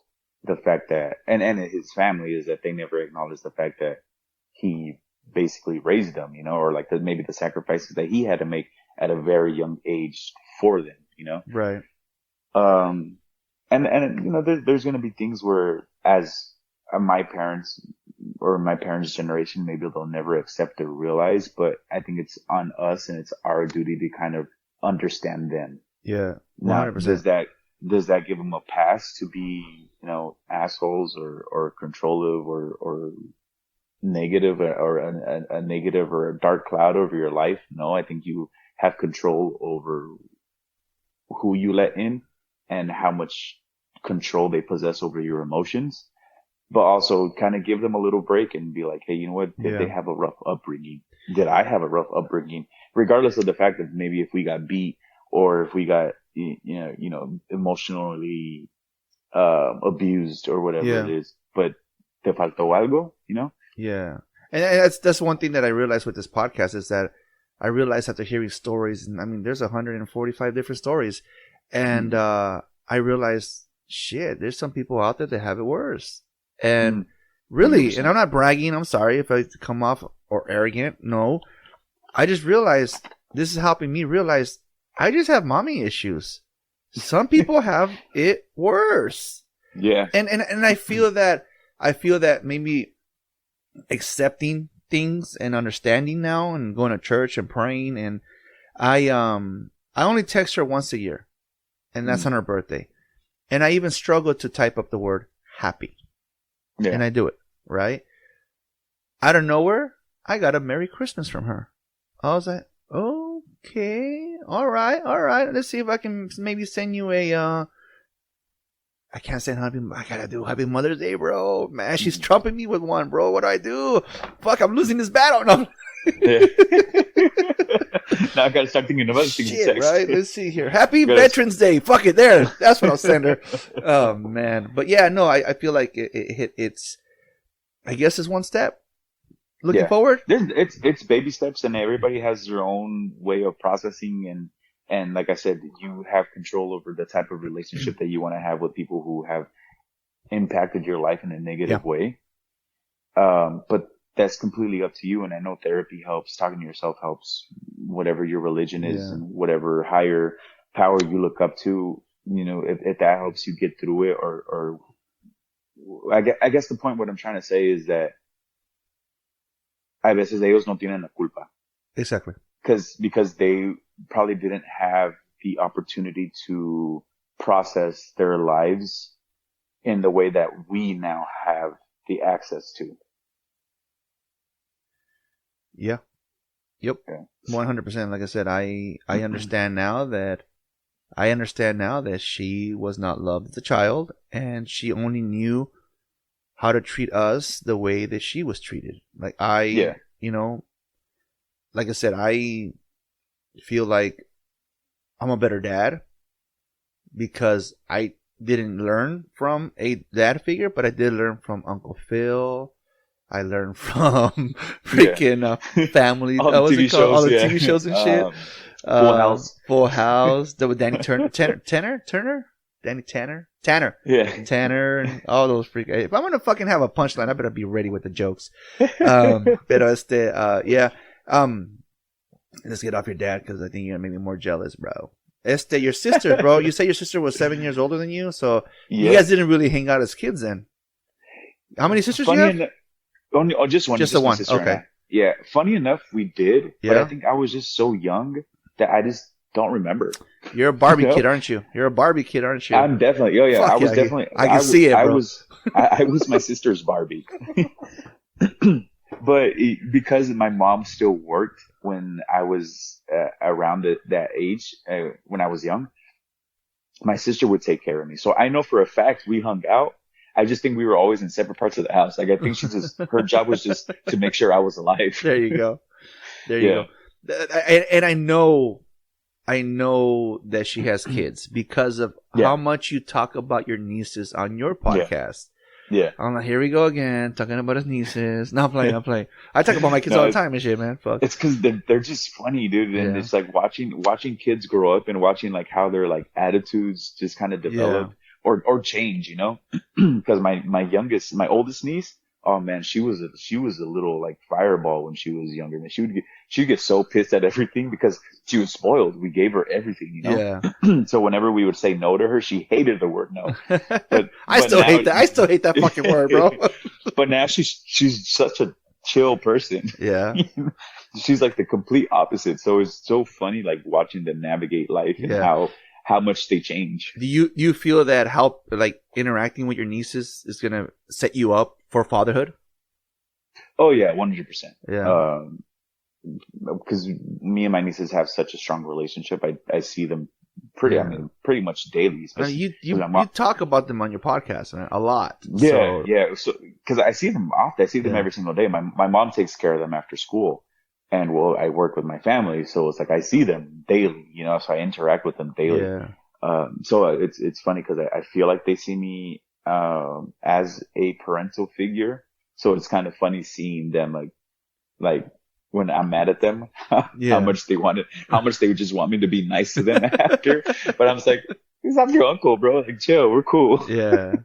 the fact that, and his family, is that they never acknowledged the fact that he basically raised them, you know, or like maybe the sacrifices that he had to make at a very young age for them, you know? Right. And you know, there's going to be things where, as my parents or my parents' generation, maybe they'll never accept or realize, but I think it's on us and it's our duty to kind of understand them. Yeah. 100%. Now, does that give them a pass to be, you know, assholes or controlling or negative or a negative or a dark cloud over your life? No, I think you have control over who you let in and how much control they possess over your emotions, but also kind of give them a little break and be like, hey, you know what? Did they have a rough upbringing? Did I have a rough upbringing? Regardless of the fact that maybe if we got beat or if we got, you know, emotionally, abused or whatever it is, but te faltó algo, you know? Yeah. And that's one thing that I realized with this podcast is that I realized after hearing stories, and I mean, there's 145 different stories, and I realized, shit, there's some people out there that have it worse. And really, 100%. And I'm not bragging, I'm sorry if I come off or arrogant, no. I just realized, this is helping me realize, I just have mommy issues. Some people have it worse. Yeah. And I feel that maybe accepting things and understanding now and going to church and praying, and I only text her once a year, and that's on her birthday. And I even struggle to type up the word happy. Yeah. And I do it, right? Out of nowhere, I got a Merry Christmas from her. I was like, okay, all right. Let's see if I can maybe send you a, I can't say I gotta do Happy Mother's Day, bro. Man, she's trumping me with one, bro. What do I do? Fuck, I'm losing this battle. No. Yeah. Now I gotta start thinking about things. Shit, right? Let's see here. Happy Veterans Day. Fuck it, there. That's what I'll send her. Oh man, but yeah, no, I feel like it's. I guess it's one step. Looking forward. It's baby steps, and everybody has their own way of processing, and like I said, you have control over the type of relationship that you want to have with people who have impacted your life in a negative way. But that's completely up to you. And I know therapy helps, talking to yourself helps, whatever your religion is and whatever higher power you look up to, you know, if that helps you get through it, or I guess the point, what I'm trying to say is that a veces ellos no tienen la culpa. Exactly. Because they probably didn't have the opportunity to process their lives in the way that we now have the access to. Yeah. Yep. 100%. Like I said, I understand now that she was not loved as a child, and she only knew how to treat us the way that she was treated. Like you know, like I said, I feel like I'm a better dad because I didn't learn from a dad figure, but I did learn from Uncle Phil. I learned from freaking Family. All the TV shows and shit. Full House. Danny Tanner. Yeah. Tanner and all those freak. If I'm gonna fucking have a punchline, I better be ready with the jokes. Pero let's get off your dad, because I think you're gonna make me more jealous, bro. Your sister, bro. You say your sister was 7 years older than you, so you guys didn't really hang out as kids then. How many sisters do you have? Just one. Just the one. Okay. Yeah. Funny enough, we did, but I think I was just so young that I just don't remember. You're a Barbie kid, aren't you? You're a Barbie kid, aren't you? I'm definitely. Oh yeah, I was definitely. I can see it, bro. I was my sister's Barbie. But because my mom still worked when I was around that age, when I was young, my sister would take care of me. So I know for a fact we hung out. I just think we were always in separate parts of the house. Like, I think her job was just to make sure I was alive. There you go. There you go. And I know I know that she has kids because of how much you talk about your nieces on your podcast. Yeah. I'm like, here we go again, talking about his nieces. No, I'm playing. I talk about my kids all the time and shit, man. Fuck. It's because they're just funny, dude. And it's like watching kids grow up and watching like how their like attitudes just kind of develop or change, you know? Because my oldest niece, oh man, she was a little like fireball when she was younger. Man, she'd get so pissed at everything because she was spoiled. We gave her everything, you know. Yeah. So whenever we would say no to her, she hated the word no. But I still hate that fucking word, bro. But now she's such a chill person. Yeah. She's like the complete opposite. So it's so funny, like watching them navigate life and how much they change. Do you feel that like interacting with your nieces is gonna set you up for fatherhood? Oh yeah, 100%. Yeah. Because me and my nieces have such a strong relationship. I see them pretty much daily. You talk about them on your podcast, man, a lot. Yeah. So because I see them often. I see them every single day. My mom takes care of them after school, and I work with my family, so it's like I see them daily. You know, so I interact with them daily. Yeah. So it's funny because I feel like they see me as a parental figure. So it's kind of funny seeing them like when I'm mad at them, how much they just want me to be nice to them after. But I'm just like, I'm your uncle, bro. Like, chill, we're cool. Yeah.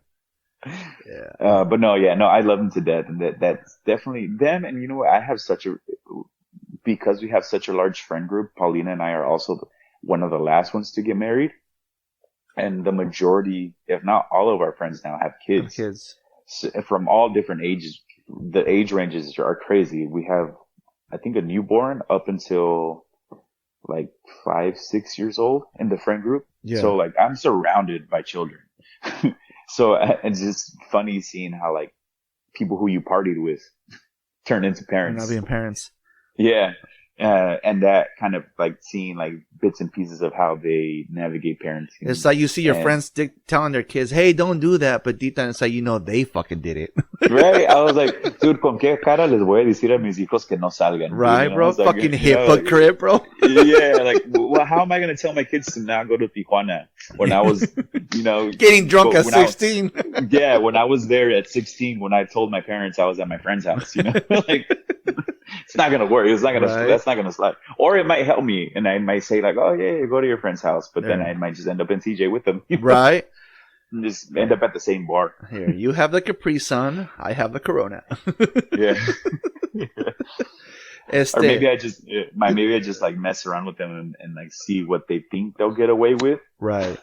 But no, I love them to death, and that's definitely them. And you know what? Because we have such a large friend group. Paulina and I are also one of the last ones to get married, and the majority, if not all of our friends now have kids. From all different ages. The age ranges are crazy. We have, I think, a newborn up until like 5-6 years old in the friend group. Yeah. So like I'm surrounded by children. So it's just funny seeing how like people who you partied with turn into parents. Not being parents. Yeah. And that kind of like seeing like bits and pieces of how they navigate parenting. It's like you see your friends telling their kids, hey, don't do that. But deep down inside, you know, they fucking did it. Right? I was like, dude, ¿con qué cara les voy a decir a mis hijos que no salgan? Right, you know? Bro? Fucking hypocrite, bro. Yeah. Like, well, how am I going to tell my kids to not go to Tijuana when I was, you know, getting drunk at 16? When I was there at 16, when I told my parents I was at my friend's house, you know, like, it's not going to work. It's not going to, that's not going to slide. Or it might help me. And I might say like, oh yeah, go to your friend's house. But then I might just end up in TJ with them. You know? Right. And just end up at the same bar. Here, you have the Capri Sun. I have the Corona. Yeah. Or maybe I just like mess around with them and like see what they think they'll get away with. Right.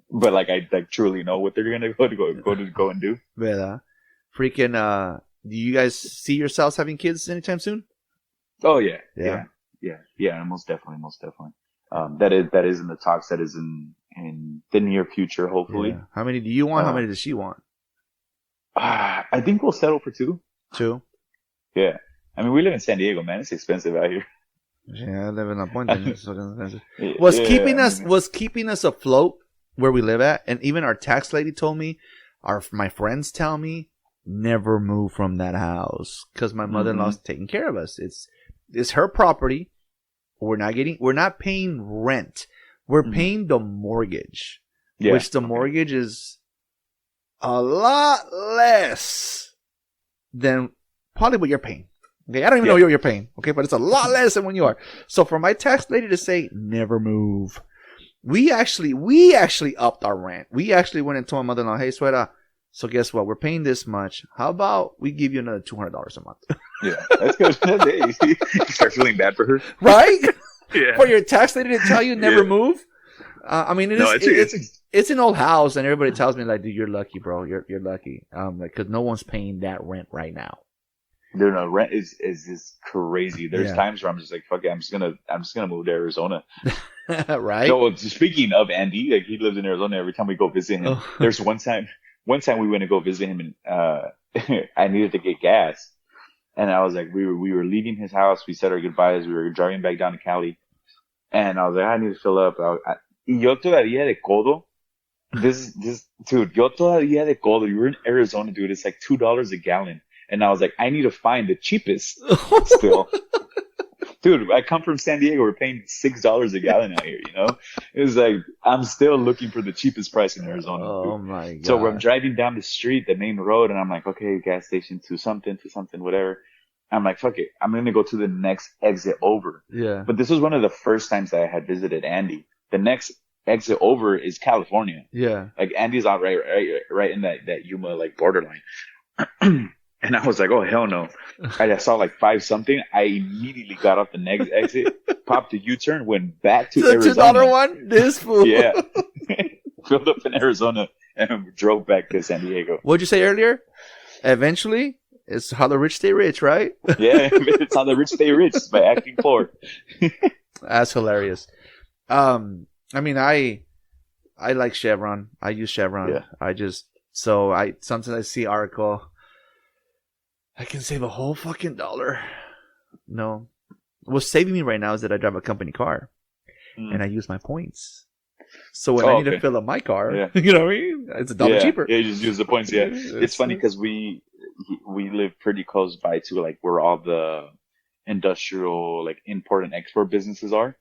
But like I like truly know what they're going to go and do. ¿Verdad? Freaking, do you guys see yourselves having kids anytime soon? Oh yeah. Most definitely. That is in the talks. That is in the near future, hopefully. Yeah. How many do you want? How many does she want? I think we'll settle for 2. 2? Yeah. I mean, we live in San Diego, man. It's expensive out here. Yeah, I live in La Puente. Was keeping us afloat where we live at, and even our tax lady told me, my friends tell me, never move from that house because my mother-in-law's taking care of us. It's her property. We're not paying rent. We're paying the mortgage, which the mortgage is a lot less than probably what you're paying. Okay, I don't even know what you're paying. Okay, but it's a lot less than when you are. So for my tax lady to say never move, we actually upped our rent. We actually went and told my mother-in-law, hey, Suera, so guess what? We're paying this much. How about we give you another $200 a month? Yeah, that's good. You start feeling bad for her, right? Yeah. For your tax lady to tell you never move. I mean, it's an old house, and everybody tells me like, dude, you're lucky, bro. You're lucky. Like, because no one's paying that rent right now. Dude, no, rent is just crazy. There's times where I'm just like, fuck it, I'm just gonna move to Arizona. Right. So speaking of Andy, like he lives in Arizona. Every time we go visit him, there's one time we went to go visit him, and I needed to get gas, and I was like, we were leaving his house. We said our goodbyes. We were driving back down to Cali, and I was like, I need to fill up. Yo todavía de codo. This dude, yo todavía de codo. You were in Arizona, dude. It's like $2 a gallon. And I was like, I need to find the cheapest still. dude, I come from San Diego. We're paying $6 a gallon out here, you know? It was like, I'm still looking for the cheapest price in Arizona. Oh, dude. my God. So I'm driving down the street, the main road, and I'm like, okay, gas station to something, whatever. I'm like, fuck it. I'm going to go to the next exit over. Yeah. But this was one of the first times that I had visited Andy. The next exit over is California. Yeah. Like Andy's out right in that Yuma like borderline. And I was like, oh, hell no. I saw like 5 something. I immediately got off the next exit, popped a U-turn, went back to Arizona. $2 one? This fool. Yeah. Filled up in Arizona and drove back to San Diego. What'd you say earlier? Eventually, it's how the rich stay rich, right? Yeah, it's how the rich stay rich by acting poor. That's hilarious. I mean, I like Chevron. I use Chevron. Yeah. Sometimes I see article. I can save a whole fucking $1. No. What's saving me right now is that I drive a company car. And I use my points. So when I need to fill up my car, you know what I mean? It's $1 cheaper. Yeah, you just use the points, yeah. It's funny because we live pretty close by to like where all the industrial like import and export businesses are.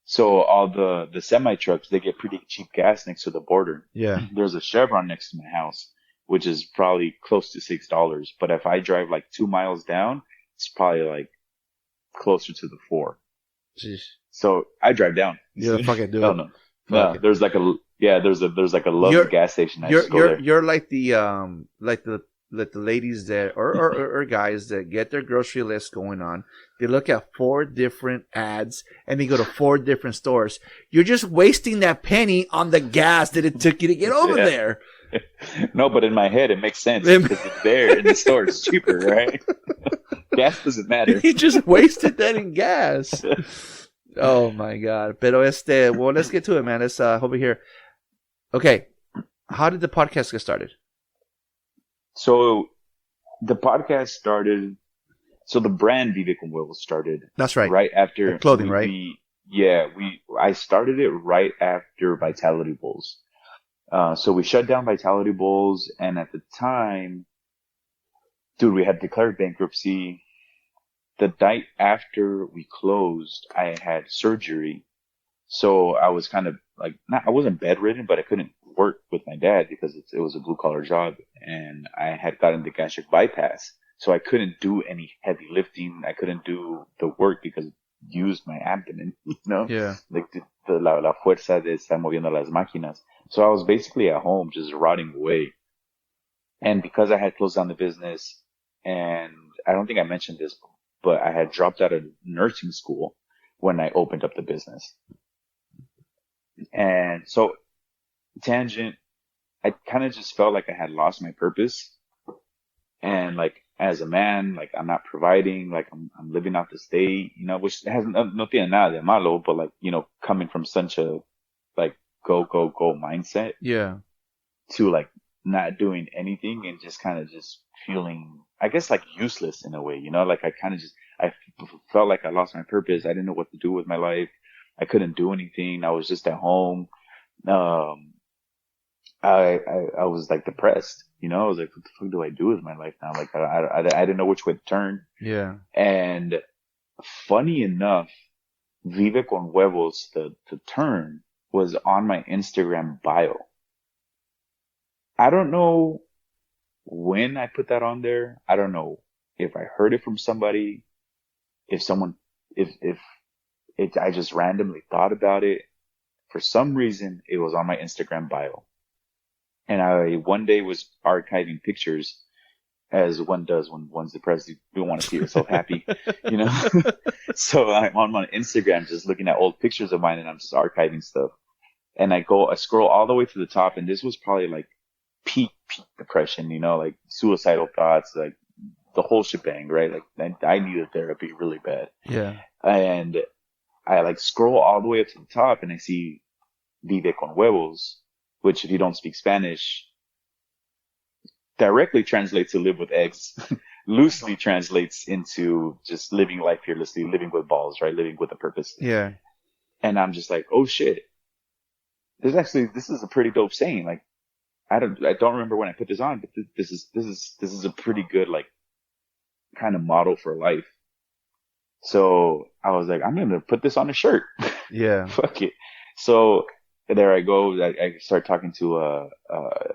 So all the semi trucks, they get pretty cheap gas next to the border. Yeah. There's a Chevron next to my house, which is probably close to $6. But if I drive like 2 miles down, it's probably like closer to the 4. Jeez. So I drive down. Yeah, fucking do it. No, there's like a Love's gas station. You're like the ladies that or guys that get their grocery list going on. They look at 4 different ads and they go to 4 different stores. You're just wasting that penny on the gas that it took you to get over there. No, but in my head it makes sense because it's there in the store. It's cheaper, right? Gas doesn't matter. You just wasted that in gas. Oh my God. Pero well, let's get to it, man. Let's over here. Okay. How did the podcast get started? So the podcast started, so the brand Vive Con Huevos started. That's right. Right after. The clothing, right? I started it right after Vitality Bowls. So we shut down Vitality Bowls, and at the time, dude, we had declared bankruptcy. The night after we closed, I had surgery. So I was kind of like, I wasn't bedridden, but I couldn't work with my dad because it was a blue collar job, and I had gotten the gastric bypass. So I couldn't do any heavy lifting. I couldn't do the work because it used my abdomen, you know? Yeah. Like la fuerza de estar moviendo las máquinas. So I was basically at home just rotting away. And because I had closed down the business, and I don't think I mentioned this, but I had dropped out of nursing school when I opened up the business. And so, tangent, I kind of just felt like I had lost my purpose. And like, as a man, like I'm not providing, like I'm living out the state, you know, which has no tiene nada de malo, but like, you know, coming from such a like go mindset. Yeah. To like not doing anything and just kind of just feeling, I guess, like useless in a way, you know, like I felt like I lost my purpose. I didn't know what to do with my life. I couldn't do anything. I was just at home. I was like depressed, you know. I was like, what the fuck do I do with my life now? Like I didn't know which way to turn. Yeah. And funny enough, Vive Con Huevos, the term was on my Instagram bio. I don't know when I put that on there. I don't know if I heard it from somebody, I just randomly thought about it. For some reason, it was on my Instagram bio. And I one day was archiving pictures, as one does when one's depressed. You don't want to see yourself happy, you know? So I'm on my Instagram just looking at old pictures of mine, and I'm just archiving stuff. And I scroll all the way to the top, and this was probably like peak depression, you know, like suicidal thoughts, like the whole shebang, right? Like I needed therapy really bad. Yeah. And I like scroll all the way up to the top, and I see Vive Con Huevos, which if you don't speak Spanish, directly translates to live with eggs, loosely translates into just living life fearlessly, living with balls, right? Living with a purpose. Yeah. And I'm just like, oh shit. This is a pretty dope saying. Like, I don't remember when I put this on, but this is a pretty good, like, kind of model for life. So I was like, I'm going to put this on a shirt. Yeah. Fuck it. So there I go. I start talking to a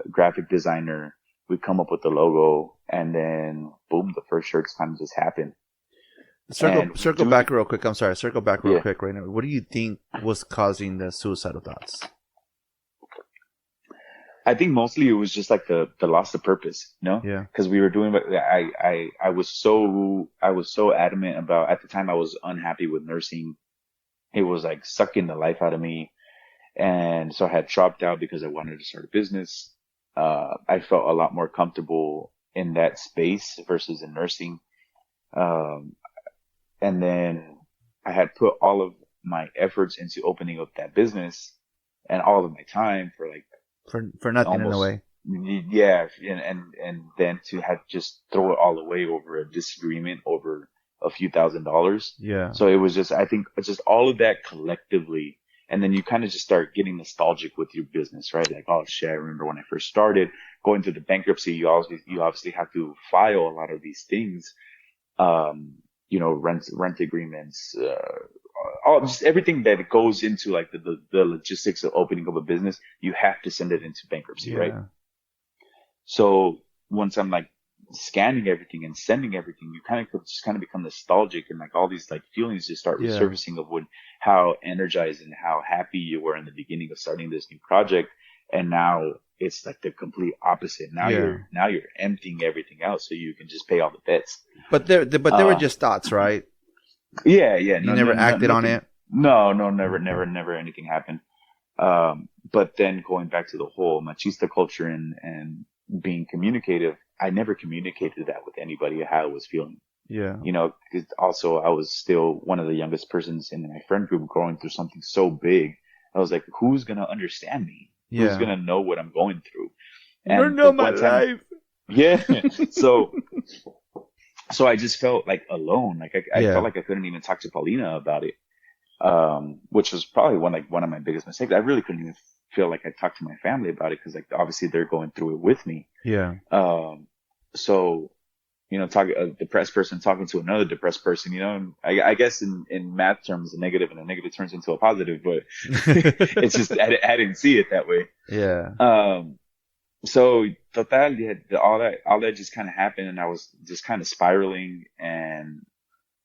graphic designer. We come up with the logo, and then boom, the first shirts kind of just happened. Circle back real quick. I'm sorry. Circle back real quick right now. What do you think was causing the suicidal thoughts? I think mostly it was just like the loss of purpose, you know? Yeah. Because we were doing, I was so adamant about, at the time I was unhappy with nursing. It was like sucking the life out of me. And so I had dropped out because I wanted to start a business. I felt a lot more comfortable in that space versus in nursing. And then I had put all of my efforts into opening up that business and all of my time for like, for nothing in a way. Yeah. And then to have just throw it all away over a disagreement over a few $1,000s. Yeah. So it was just, I think it's just all of that collectively. And then you kind of just start getting nostalgic with your business, right? Like, oh shit, I remember when I first started going through the bankruptcy, you obviously have to file a lot of these things. You know, rent agreements, all just everything that goes into like the logistics of opening up a business, you have to send it into bankruptcy, right? So once I'm like scanning everything and sending everything, you kind of become nostalgic, and like all these like feelings just start resurfacing of how energized and how happy you were in the beginning of starting this new project. And now it's like the complete opposite. Now you're emptying everything out so you can just pay all the debts. But they were just thoughts, right? Yeah. You never acted on it? No, never anything happened. But then going back to the whole machista culture and being communicative, I never communicated that with anybody, how I was feeling. Yeah. You know, 'cause also I was still one of the youngest persons in my friend group going through something so big. I was like, who's going to understand me? Yeah. Who's going to know what I'm going through? And you know my life. Yeah. So I just felt like alone. Like I felt like I couldn't even talk to Paulina about it. Which was probably one of my biggest mistakes. I really couldn't even feel like I talked to my family about it because like obviously they're going through it with me. Yeah. So, you know, a depressed person talking to another depressed person, you know, and I guess in math terms, a negative and a negative turns into a positive, but it's just, I didn't see it that way. Yeah. So total, all that just kind of happened, and I was just kind of spiraling, and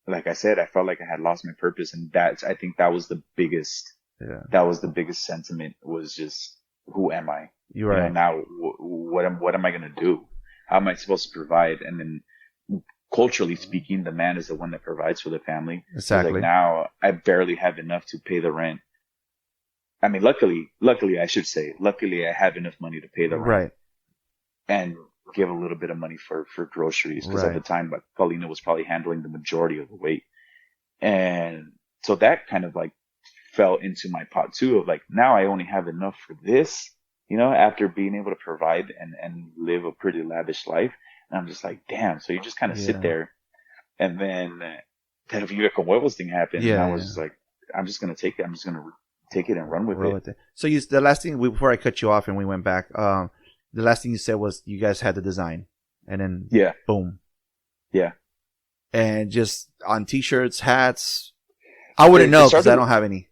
like I said, I felt like I had lost my purpose, and I think that was the biggest sentiment, was just, who am I? You're right. You know, now what am I going to do? How am I supposed to provide? And then culturally speaking, the man is the one that provides for the family. Exactly. Like now I barely have enough to pay the rent. I mean, luckily, I should say, I have enough money to pay the rent. Right. And give a little bit of money for groceries. Because at the time, like, Paulina was probably handling the majority of the weight. And so that kind of like fell into my pot too, of like, now I only have enough for this, you know, after being able to provide and live a pretty lavish life. And I'm just like, damn. So you just kind of sit there, and then that Vive Con Huevos thing happened. And I was just like, I'm just going to take it. I'm just going to take it and run with it. So the last thing, before I cut you off and we went back, the last thing you said was you guys had the design, and then boom. Yeah. And just on t-shirts, hats. I wouldn't know because I don't have any.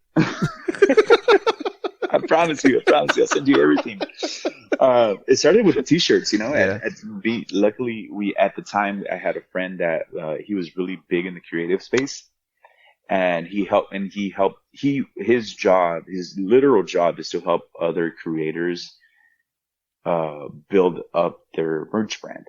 I promise you, I'll send you everything. It started with the t-shirts, you know, luckily at the time I had a friend that, he was really big in the creative space, and his literal job is to help other creators, build up their merch brand.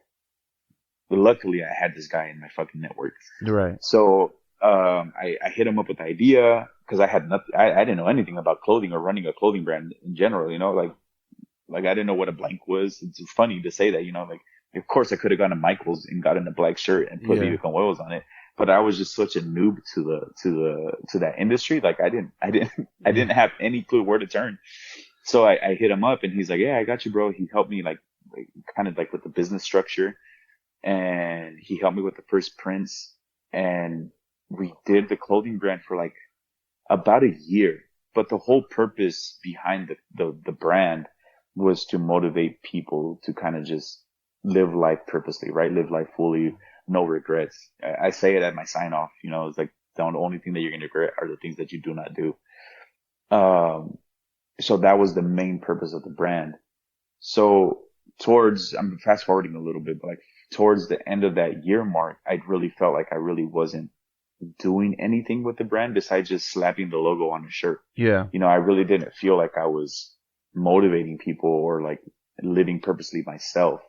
But luckily I had this guy in my fucking network. Right. So, I hit him up with the idea, because I had nothing. I didn't know anything about clothing or running a clothing brand in general. You know, like I didn't know what a blank was. It's funny to say that. You know, like of course I could have gone to Michael's and gotten a black shirt and put Vive Con Huevos on it, but I was just such a noob to that industry. Like I didn't have any clue where to turn. So I hit him up, and he's like, "Yeah, I got you, bro." He helped me like kind of like with the business structure, and he helped me with the first prints, and we did the clothing brand for like about a year. But the whole purpose behind the brand was to motivate people to kind of just live life purposely, right? Live life fully, no regrets. I say it at my sign off, you know, it's like, The only thing that you're going to regret are the things that you do not do. So that was the main purpose of the brand. So I'm fast forwarding a little bit, but like towards the end of that year mark, I really felt like I really wasn't doing anything with the brand besides just slapping the logo on a shirt. Yeah. You know, I really didn't feel like I was motivating people or like living purposely myself.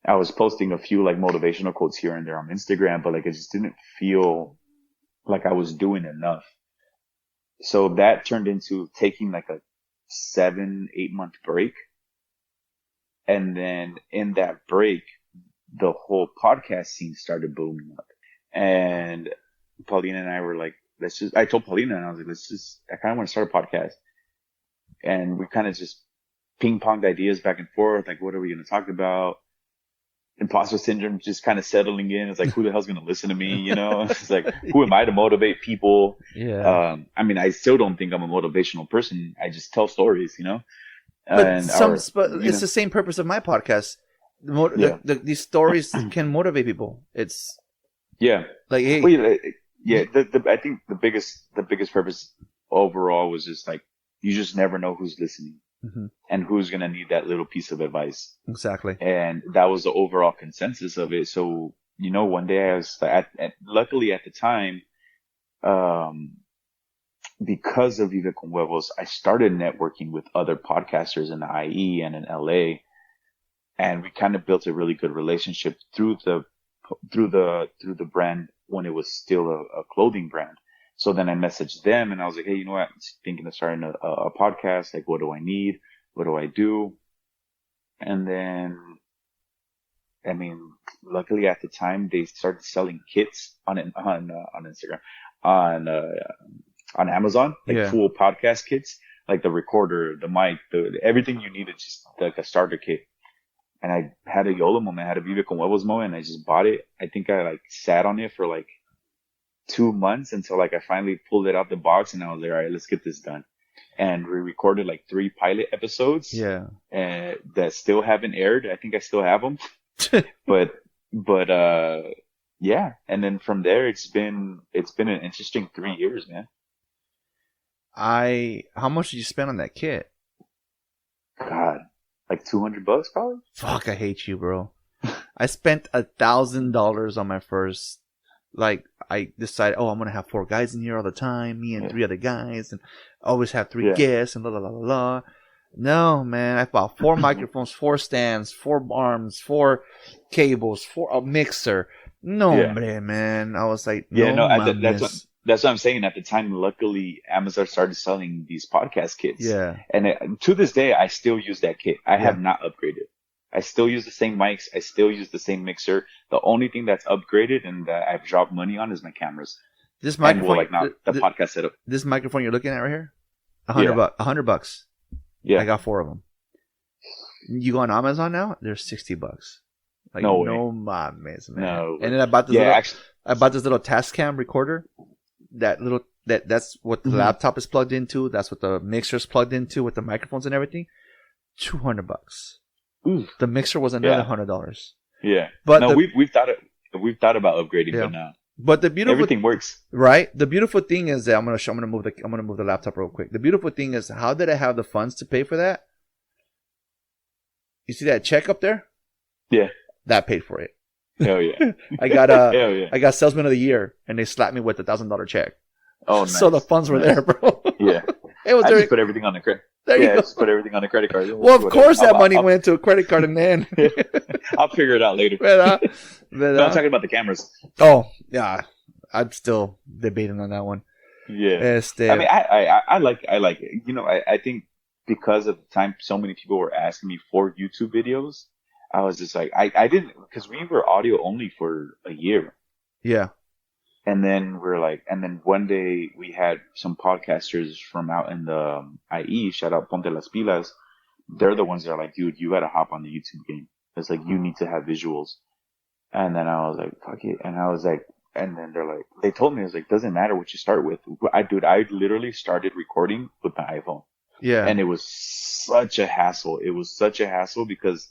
I was posting a few like motivational quotes here and there on Instagram, but like I just didn't feel like I was doing enough. So that turned into taking like a 7-8 month break. And then in that break, the whole podcast scene started booming up. And Paulina and I were like, I told Paulina and I was like, I kind of want to start a podcast. And we kind of just ping ponged ideas back and forth. Like, what are we going to talk about? Imposter syndrome just kind of settling in. It's like, who the hell's going to listen to me? You know, it's like, who am I to motivate people? Yeah. I mean, I still don't think I'm a motivational person. I just tell stories, you know? But it's the same purpose of my podcast. These stories can motivate people. It's like, hey, I think the biggest purpose overall was just like, you just never know who's listening and who's going to need that little piece of advice. Exactly. And that was the overall consensus of it. So, you know, one day I was luckily at the time, because of Vive Con Huevos, I started networking with other podcasters in the IE and in LA, and we kind of built a really good relationship through the brand when it was still a clothing brand. So then I messaged them and I was like, hey, you know what? I'm thinking of starting a podcast. Like, what do I need? What do I do? And then, I mean, luckily at the time they started selling kits on Instagram, on Amazon, like full podcast kits, like the recorder, the mic, everything you needed, just like a starter kit. And I had a YOLO moment, I had a Vive Con Huevos moment, and I just bought it. I think I like sat on it for like 2 months until like I finally pulled it out the box and I was like, all right, let's get this done. And we recorded like 3 pilot episodes. Yeah. That still haven't aired. I think I still have them. but yeah. And then from there, it's been an interesting 3 years, man. How much did you spend on that kit? God, like $200 probably. Fuck, I hate you, bro. I spent $1,000 on my first. Like, I decided, I'm going to have 4 guys in here all the time, me and 3 other guys, and always have 3 guests, and la. No, man, I bought 4 microphones, 4 stands, 4 arms, 4 cables, a mixer. No, man. I was like, that's what I'm saying. At the time, luckily, Amazon started selling these podcast kits. Yeah. And to this day, I still use that kit. I have not upgraded. I still use the same mics. I still use the same mixer. The only thing that's upgraded and that I've dropped money on is my cameras. This microphone, the podcast setup. This microphone you're looking at right here, $100. Yeah, I got 4 of them. You go on Amazon now? They're $60. Like, no mames, man. No. And then I bought this little Tascam recorder. That's what the laptop is plugged into. That's what the mixer's plugged into with the microphones and everything. $200. Ooh. The mixer was another $100. Yeah, but no, we've thought about upgrading, but now. But the beautiful everything works, right? The beautiful thing is that I'm gonna move the laptop real quick. The beautiful thing is, how did I have the funds to pay for that? You see that check up there? Yeah, that paid for it. Hell yeah! I got Salesman of the Year, and they slapped me with a $1,000 check. Oh, nice. So the funds were there, bro. Yeah, it was. I just put everything on the credit. Just put everything on a credit card. Well, of course that money went to a credit card, and then I'll figure it out later. But I'm talking about the cameras. Oh yeah, I'm still debating on that one. Yeah, I mean, I like it. You know, I think because of the time so many people were asking me for YouTube videos, I was just like, I didn't, because we were audio only for a year. Yeah. And then one day we had some podcasters from out in the IE, shout out Ponte las Pilas. They're the ones that are like, dude, you gotta hop on the YouTube game. It's like, you need to have visuals. And then I was like, fuck it. And I was like, and then they told me, it was like, doesn't matter what you start with. I literally started recording with my iPhone. Yeah. And it was such a hassle. It was such a hassle because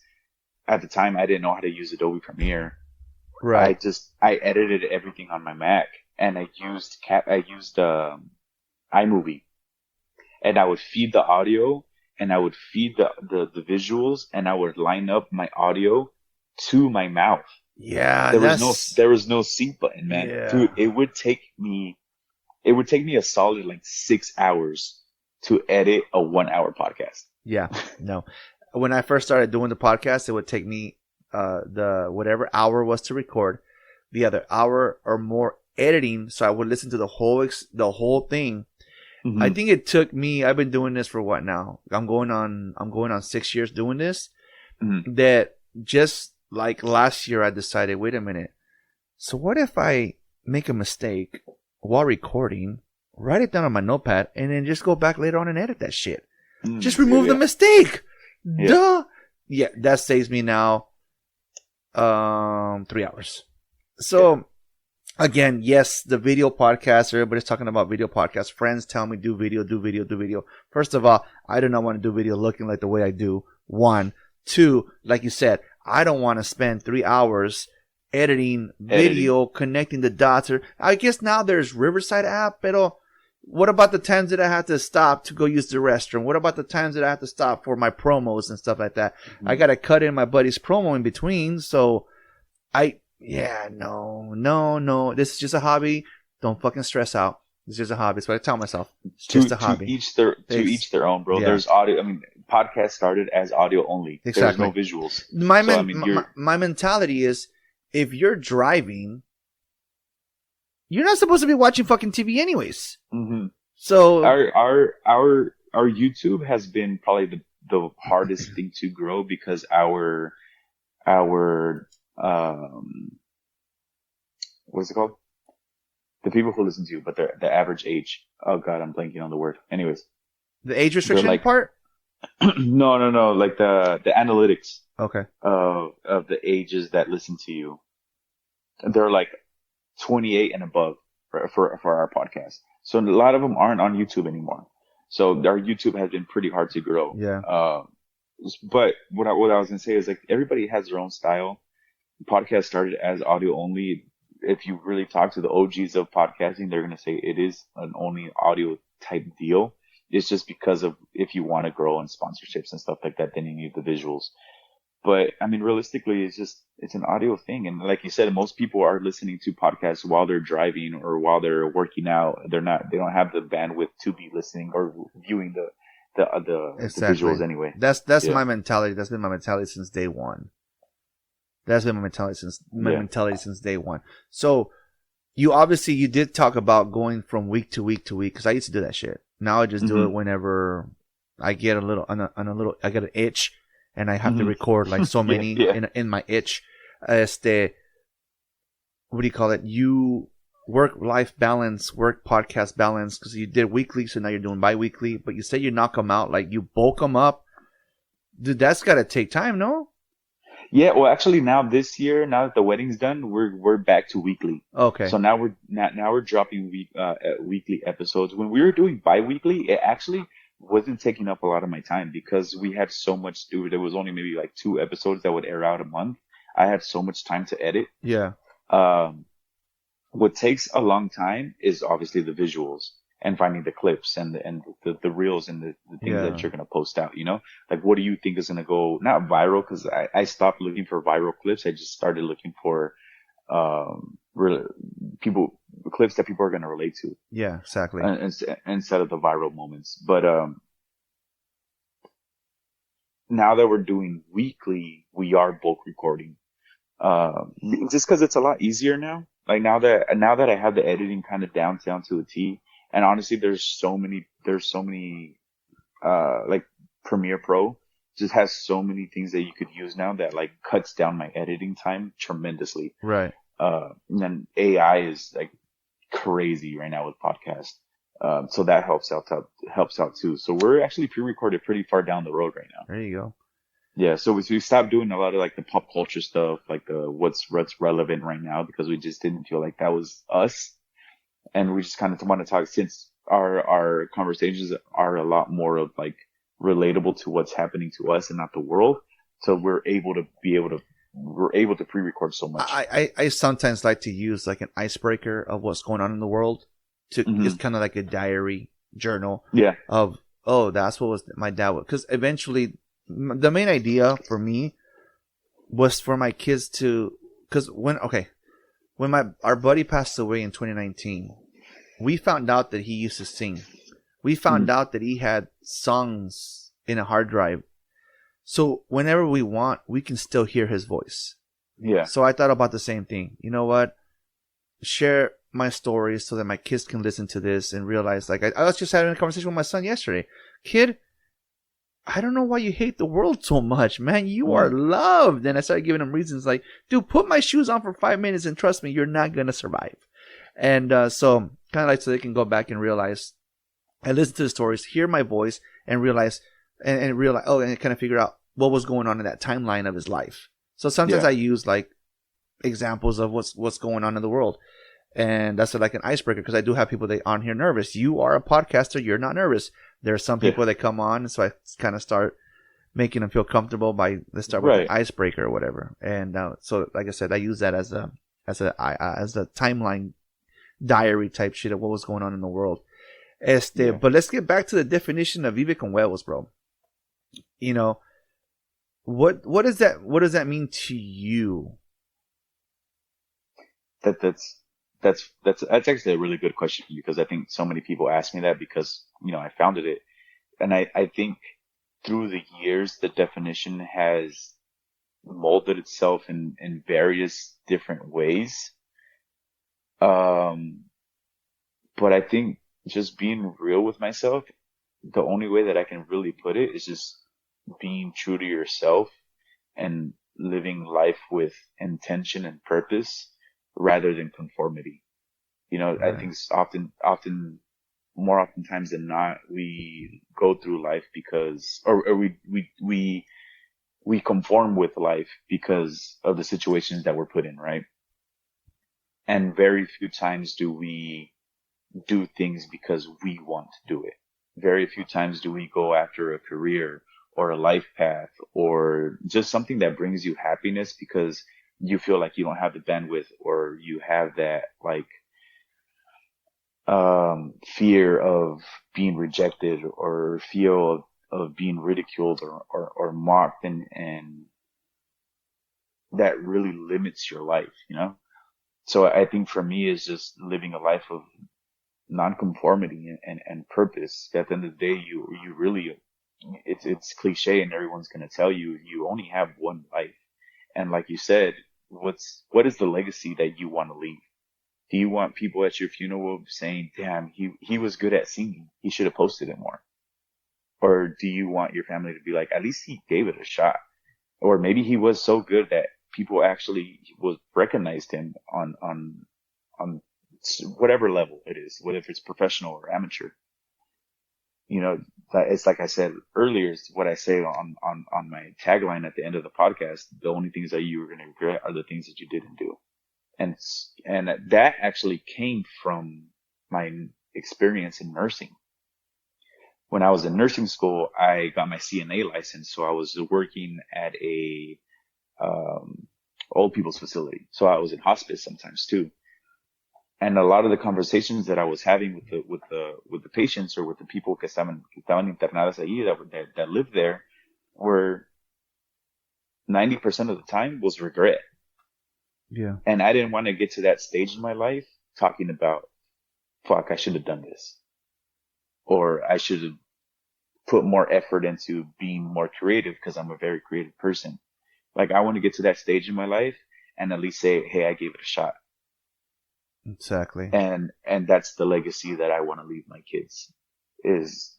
at the time I didn't know how to use Adobe Premiere. Right. I edited everything on my Mac. and I used iMovie, and I would feed the audio, and I would feed the visuals, and I would line up my audio to my mouth. Yeah, there was no sync button, man. Yeah. Dude, it would take me a solid like 6 hours to edit a 1 hour podcast. Yeah, no. When I first started doing the podcast, it would take me the whatever hour was to record, the other hour or more editing. So I would listen to the whole thing. Mm-hmm. I think it took me. I've been doing this for what now? I'm going on 6 years doing this. Mm-hmm. That just like last year, I decided, wait a minute. So what if I make a mistake while recording, write it down on my notepad, and then just go back later on and edit that shit? Just remove the mistake. Yeah. Duh. Yeah, that saves me now 3 hours. So again, yes, the video podcast, everybody's talking about video podcasts. Friends tell me do video. First of all, I do not want to do video looking like the way I do. 1. 2, like you said, I don't want to spend 3 hours editing video, connecting the dots. Or I guess now there's Riverside app, pero what about the times that I have to stop to go use the restroom? What about the times that I have to stop for my promos and stuff like that? Mm-hmm. I got to cut in my buddy's promo in between. So no. This is just a hobby. Don't fucking stress out. It's just a hobby. That's what I tell myself. It's just a hobby. To each their own, bro. Yeah. There's audio. I mean, podcast started as audio only. Exactly. There's no visuals. My mentality is, if you're driving, you're not supposed to be watching fucking TV anyways. Mm-hmm. So our YouTube has been probably the hardest thing to grow, because our what's it called? The people who listen to you, but the average age. Oh God, I'm blanking on the word. Anyways, the age restriction part. No. Like the analytics. Okay. Of the ages that listen to you, they're like 28 and above for our podcast. So a lot of them aren't on YouTube anymore. So our YouTube has been pretty hard to grow. Yeah. But what I was gonna say is, like, everybody has their own style. Podcast started as audio only. If you really talk to the OGs of podcasting, they're gonna say it is an only audio type deal. It's just because of, if you want to grow on sponsorships and stuff like that, then you need the visuals. But I mean, realistically, it's an audio thing. And like you said, most people are listening to podcasts while they're driving or while they're working out. They don't have the bandwidth to be listening or viewing the visuals anyway. That's my mentality. That's been my mentality since day one. That's been my mentality since day one. So you did talk about going from week to week to week, because I used to do that shit. Now I just do it whenever I get I get an itch. And I have to record like so many in my itch. What do you call it? You work-life balance, work podcast balance, because you did weekly, so now you're doing bi-weekly. But you say you knock them out, like you bulk them up. Dude, that's got to take time, no? Yeah, well, actually, now this year, now that the wedding's done, we're back to weekly. Okay. So now we're dropping weekly episodes. When we were doing bi-weekly, it actually wasn't taking up a lot of my time, because we had so much to do. There was only maybe like 2 episodes that would air out a month. I had so much time to edit. Yeah. What takes a long time is obviously the visuals and finding the clips and the reels and the things that you're going to post out, you know? Like, what do you think is going to go, not viral, because I stopped looking for viral clips. I just started looking for clips that people are going to relate to. Yeah, exactly. Instead of the viral moments. But now that we're doing weekly, we are bulk recording. Just because it's a lot easier now. Like now that I have the editing kind of down to a T, and honestly, there's so many like Premiere Pro just has so many things that you could use now that like cuts down my editing time tremendously. Right. And then AI is like crazy right now with podcasts. So that helps out too. So we're actually pre-recorded pretty far down the road right now. There you go. Yeah. So we stopped doing a lot of like the pop culture stuff, like the what's relevant right now, because we just didn't feel like that was us. And we just kind of want to talk, since our conversations are a lot more of like relatable to what's happening to us and not the world. So we're able to we're able to pre-record so much. I sometimes like to use like an icebreaker of what's going on in the world. It's kind of like a diary journal. Yeah. Of, oh, that's what was my dad. Because eventually, the main idea for me was for my kids to, because when our buddy passed away in 2019, we found out that he used to sing. We found out that he had songs in a hard drive. So whenever we want, we can still hear his voice. Yeah. So I thought about the same thing. You know what? Share my stories so that my kids can listen to this and realize, like, I was just having a conversation with my son yesterday. Kid, I don't know why you hate the world so much, man. You are loved. And I started giving him reasons like, dude, put my shoes on for 5 minutes and trust me, you're not going to survive. And so kind of like so they can go back and realize and listen to the stories, hear my voice and realize and realize, and kind of figure out what was going on in that timeline of his life. So sometimes I use like examples of what's going on in the world. And that's like an icebreaker because I do have people that aren't here nervous. You are a podcaster. You're not nervous. There are some people that come on. So I kind of start making them feel comfortable let's start with an icebreaker or whatever. And so, like I said, I use that as a timeline diary type shit of what was going on in the world. But let's get back to the definition of Vive Con Huevos, bro. You know, what does that mean to you? That's actually a really good question because I think so many people ask me that because, I founded it. And I think through the years, the definition has molded itself in various different ways. But I think just being real with myself, the only way that I can really put it is just being true to yourself and living life with intention and purpose rather than conformity. I think more oftentimes than not, we go through life because, or we conform with life because of the situations that we're put in, right? And very few times do we do things because we want to do it. Very few times do we go after a career or a life path or just something that brings you happiness because you feel like you don't have the bandwidth or you have that like fear of being rejected or feel of being ridiculed or mocked and that really limits your life, So I think for me it's just living a life of nonconformity and purpose. At the end of the day, you really, it's cliche and everyone's going to tell you only have one life. And like you said, what is the legacy that you want to leave? Do you want people at your funeral saying, damn, he was good at singing. He should have posted it more. Or do you want your family to be like, at least he gave it a shot. Or maybe he was so good that people actually recognized him on whatever level it is, whether it's professional or amateur. It's like I said earlier, it's what I say on my tagline at the end of the podcast. The only things that you are going to regret are the things that you didn't do. And that actually came from my experience in nursing. When I was in nursing school, I got my CNA license. So I was working at a, old people's facility. So I was in hospice sometimes too. And a lot of the conversations that I was having with the patients or with the people que estaban internadas ahí that lived there were 90% of the time was regret. Yeah. And I didn't want to get to that stage in my life talking about, fuck, I should have done this. Or I should have put more effort into being more creative because I'm a very creative person. Like I want to get to that stage in my life and at least say, hey, I gave it a shot. Exactly. And that's the legacy that I want to leave my kids is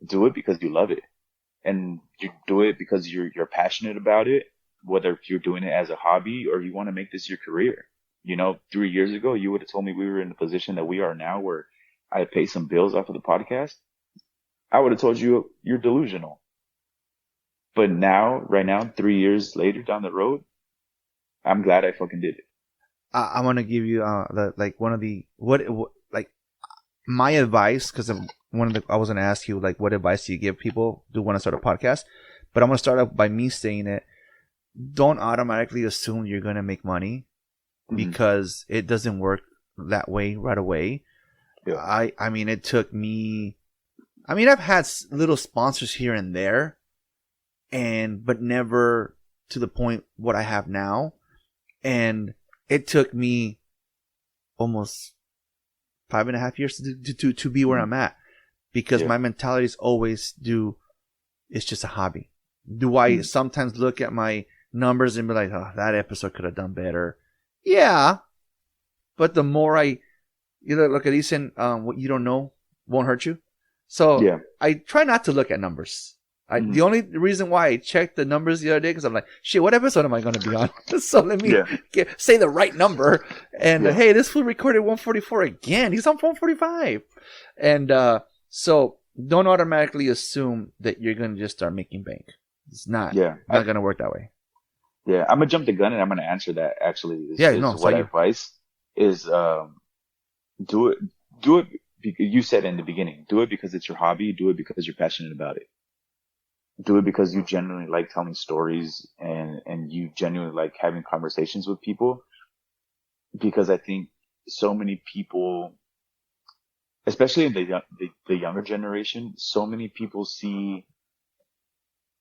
do it because you love it. And you do it because you're passionate about it, whether if you're doing it as a hobby or you want to make this your career. 3 years ago, you would have told me we were in the position that we are now where I pay some bills off of the podcast. I would have told you you're delusional. But right now, 3 years later down the road, I'm glad I fucking did it. I want to give you my advice because I was going to ask you like what advice do you give people who want to start a podcast, but I'm going to start off by me saying it. don't automatically assume you're going to make money because it doesn't work that way right away. Yeah. I mean, it took me, I've had little sponsors here and there but never to the point what I have now. And it took me almost 5.5 years to be where I'm at, because my mentality is always it's just a hobby. Do I sometimes look at my numbers and be like, oh, that episode could have done better? Yeah. But the more look at Ethan, what you don't know won't hurt you. So I try not to look at numbers. The only reason why I checked the numbers the other day, because I'm like, shit, what episode am I going to be on? So let me say the right number. And hey, this fool recorded 144 again. He's on 145. And so don't automatically assume that you're going to just start making bank. It's not going to work that way. Yeah, I'm going to jump the gun and I'm going to answer that actually. Advice is do it. You said in the beginning, do it because it's your hobby. Do it because you're passionate about it. Do it because you genuinely like telling stories and you genuinely like having conversations with people. Because I think so many people, especially in the younger generation, so many people see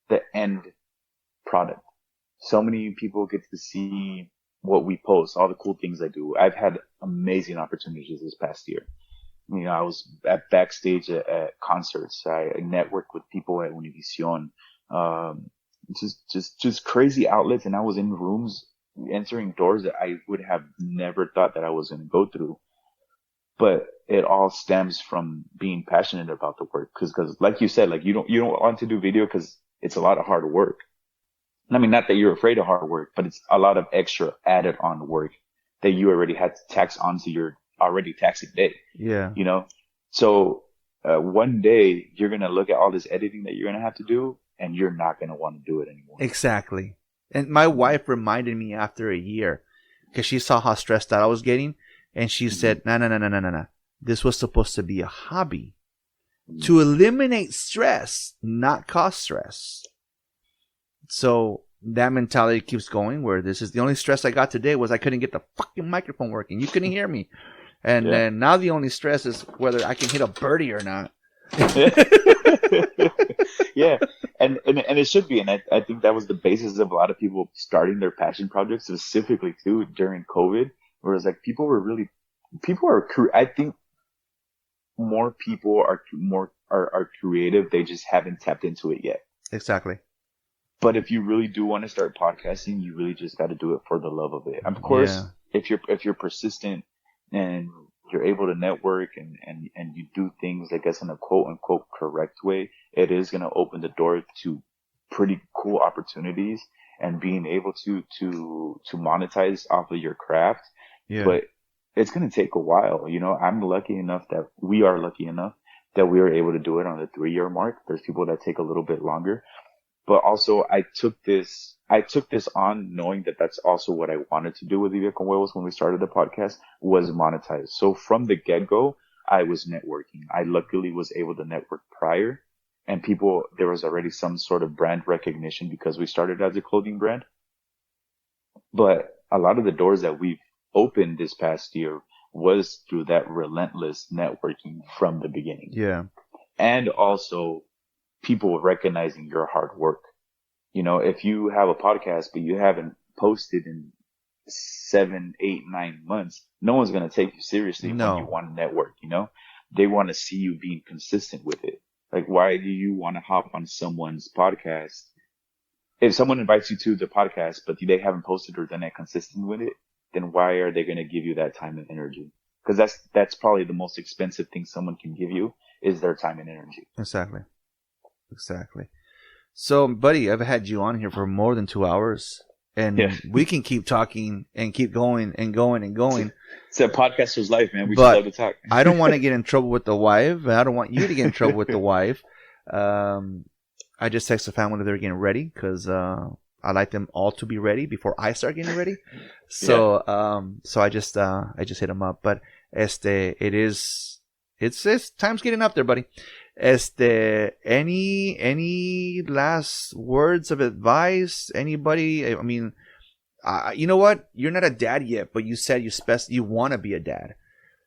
the end product. So many people get to see what we post, all the cool things I do. I've had amazing opportunities this past year. You know, I was backstage at concerts. I networked with people at Univision. Just crazy outlets. And I was in rooms, entering doors that I would have never thought that I was going to go through. But it all stems from being passionate about the work. Cause like you said, like you don't want to do video because it's a lot of hard work. I mean, not that you're afraid of hard work, but it's a lot of extra added on work that you already had to tax onto your already taxing day. Yeah. You know? So, one day you're going to look at all this editing that you're going to have to do and you're not going to want to do it anymore. Exactly. And my wife reminded me after a year, because she saw how stressed out I was getting. And she said, no. This was supposed to be a hobby to eliminate stress, not cause stress. So that mentality keeps going, where this is the only stress I got today was I couldn't get the fucking microphone working. You couldn't hear me. And then now the only stress is whether I can hit a birdie or not. Yeah. And it should be. And I think that was the basis of a lot of people starting their passion projects, specifically too during COVID, where it's like I think more people are creative. They just haven't tapped into it yet. Exactly. But if you really do want to start podcasting, you really just got to do it for the love of it. Of course, if you're persistent and you're able to network and you do things, I guess, in a quote unquote correct way, it is going to open the door to pretty cool opportunities and being able to monetize off of your craft. Yeah. But it's going to take a while. You know, we are lucky enough that we are able to do it on the 3-year mark. There's people that take a little bit longer. But also, I took this on knowing that that's also what I wanted to do with Vive Con Huevos when we started the podcast, was monetize. So from the get-go, I was networking. I luckily was able to network prior, and there was already some sort of brand recognition because we started as a clothing brand. But a lot of the doors that we've opened this past year was through that relentless networking from the beginning. Yeah. And also people recognizing your hard work. You know, if you have a podcast, but you haven't posted in 7, 8, 9 months, no one's going to take you seriously when you want to network, you know? They want to see you being consistent with it. Like, why do you want to hop on someone's podcast? If someone invites you to the podcast, but they haven't posted or done that consistent with it, then why are they going to give you that time and energy? Because that's probably the most expensive thing someone can give you, is their time and energy. Exactly. So, buddy, I've had you on here for more than 2 hours, and we can keep talking and keep going and going and going. It's a podcaster's life, man. We just love to talk. I don't want to get in trouble with the wife. I don't want you to get in trouble with the wife. I just text the family that they're getting ready because I like them all to be ready before I start getting ready. So, so I just hit them up. But it's time's getting up there, buddy. Any last words of advice? Anybody? I mean, you know what? You're not a dad yet, but you said you want to be a dad.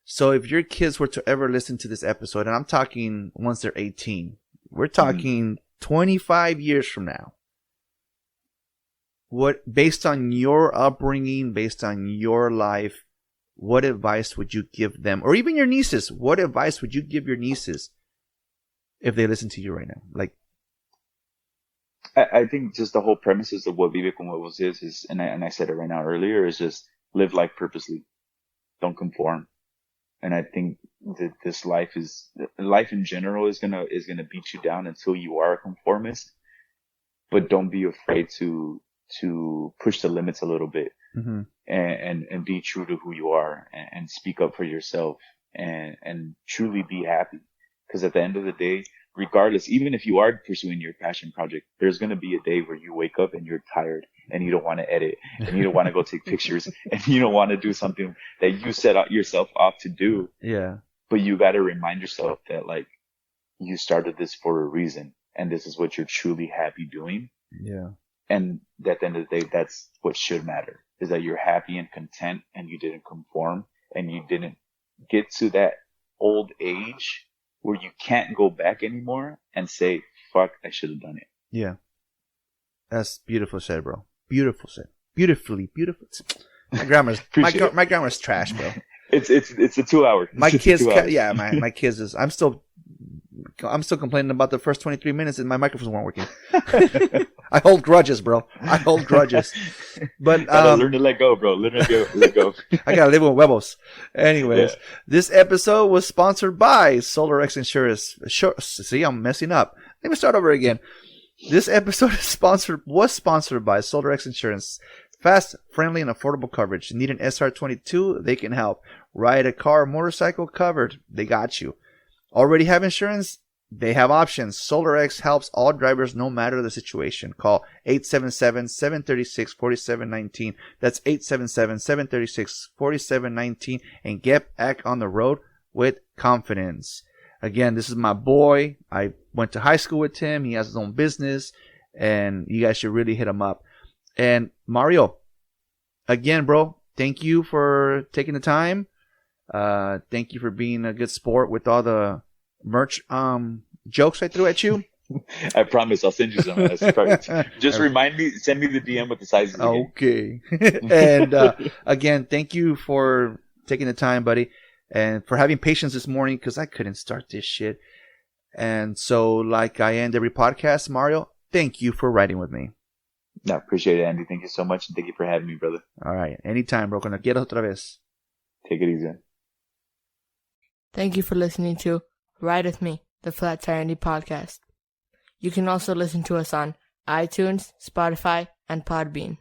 So if your kids were to ever listen to this episode, and I'm talking once they're 18, we're talking 25 years from now. What, based on your upbringing, based on your life, what advice would you give them? Or even your nieces, what advice would you give your nieces if they listen to you right now? Like, I think just the whole premises of what Vive Con Huevos is, and I said it right now earlier, is just live life purposely. Don't conform. And I think that this life in general is gonna beat you down until you are a conformist. But don't be afraid to push the limits a little bit, and be true to who you are, and speak up for yourself, and truly be happy. Because at the end of the day, regardless, even if you are pursuing your passion project, there's going to be a day where you wake up and you're tired and you don't want to edit and you don't want to go take pictures and you don't want to do something that you set out yourself off to do. Yeah. But you got to remind yourself that, like, you started this for a reason and this is what you're truly happy doing. Yeah. And at the end of the day, that's what should matter, is that you're happy and content and you didn't conform and you didn't get to that old age where you can't go back anymore and say, fuck, I should have done it. Yeah. That's beautiful said, bro. Beautiful said. Beautifully beautiful. My grammar's trash, bro. It's a 2 hour. My kids, my kids is, I'm still complaining about the first 23 minutes and my microphones weren't working. I hold grudges, bro. I hold grudges. But learn to let go, bro. Let go. I gotta live with huevos. Anyways, This episode was sponsored by SolarX Insurance. See, I'm messing up. Let me start over again. This episode was sponsored by SolarX Insurance. Fast, friendly, and affordable coverage. Need an SR22? They can help. Ride a car or motorcycle covered? They got you. Already have insurance? They have options. SolarX helps all drivers no matter the situation. Call 877-736-4719. That's 877-736-4719 and get back on the road with confidence. Again, this is my boy. I went to high school with him. He has his own business and you guys should really hit him up. And Mario, again, bro, thank you for taking the time. Thank you for being a good sport with all the merch jokes I threw at you. I promise I'll send you some. Just remind me, send me the DM with the sizes. Okay. And again, thank you for taking the time, buddy, and for having patience this morning because I couldn't start this shit. And so, like I end every podcast, Mario, thank you for riding with me. No, appreciate it, Andy. Thank you so much, and thank you for having me, brother. All right. Anytime, bro. Cuando quieras otra vez. Take it easy. Thank you for listening to Ride With Me, the Flat Tire Indie Podcast. You can also listen to us on iTunes, Spotify, and Podbean.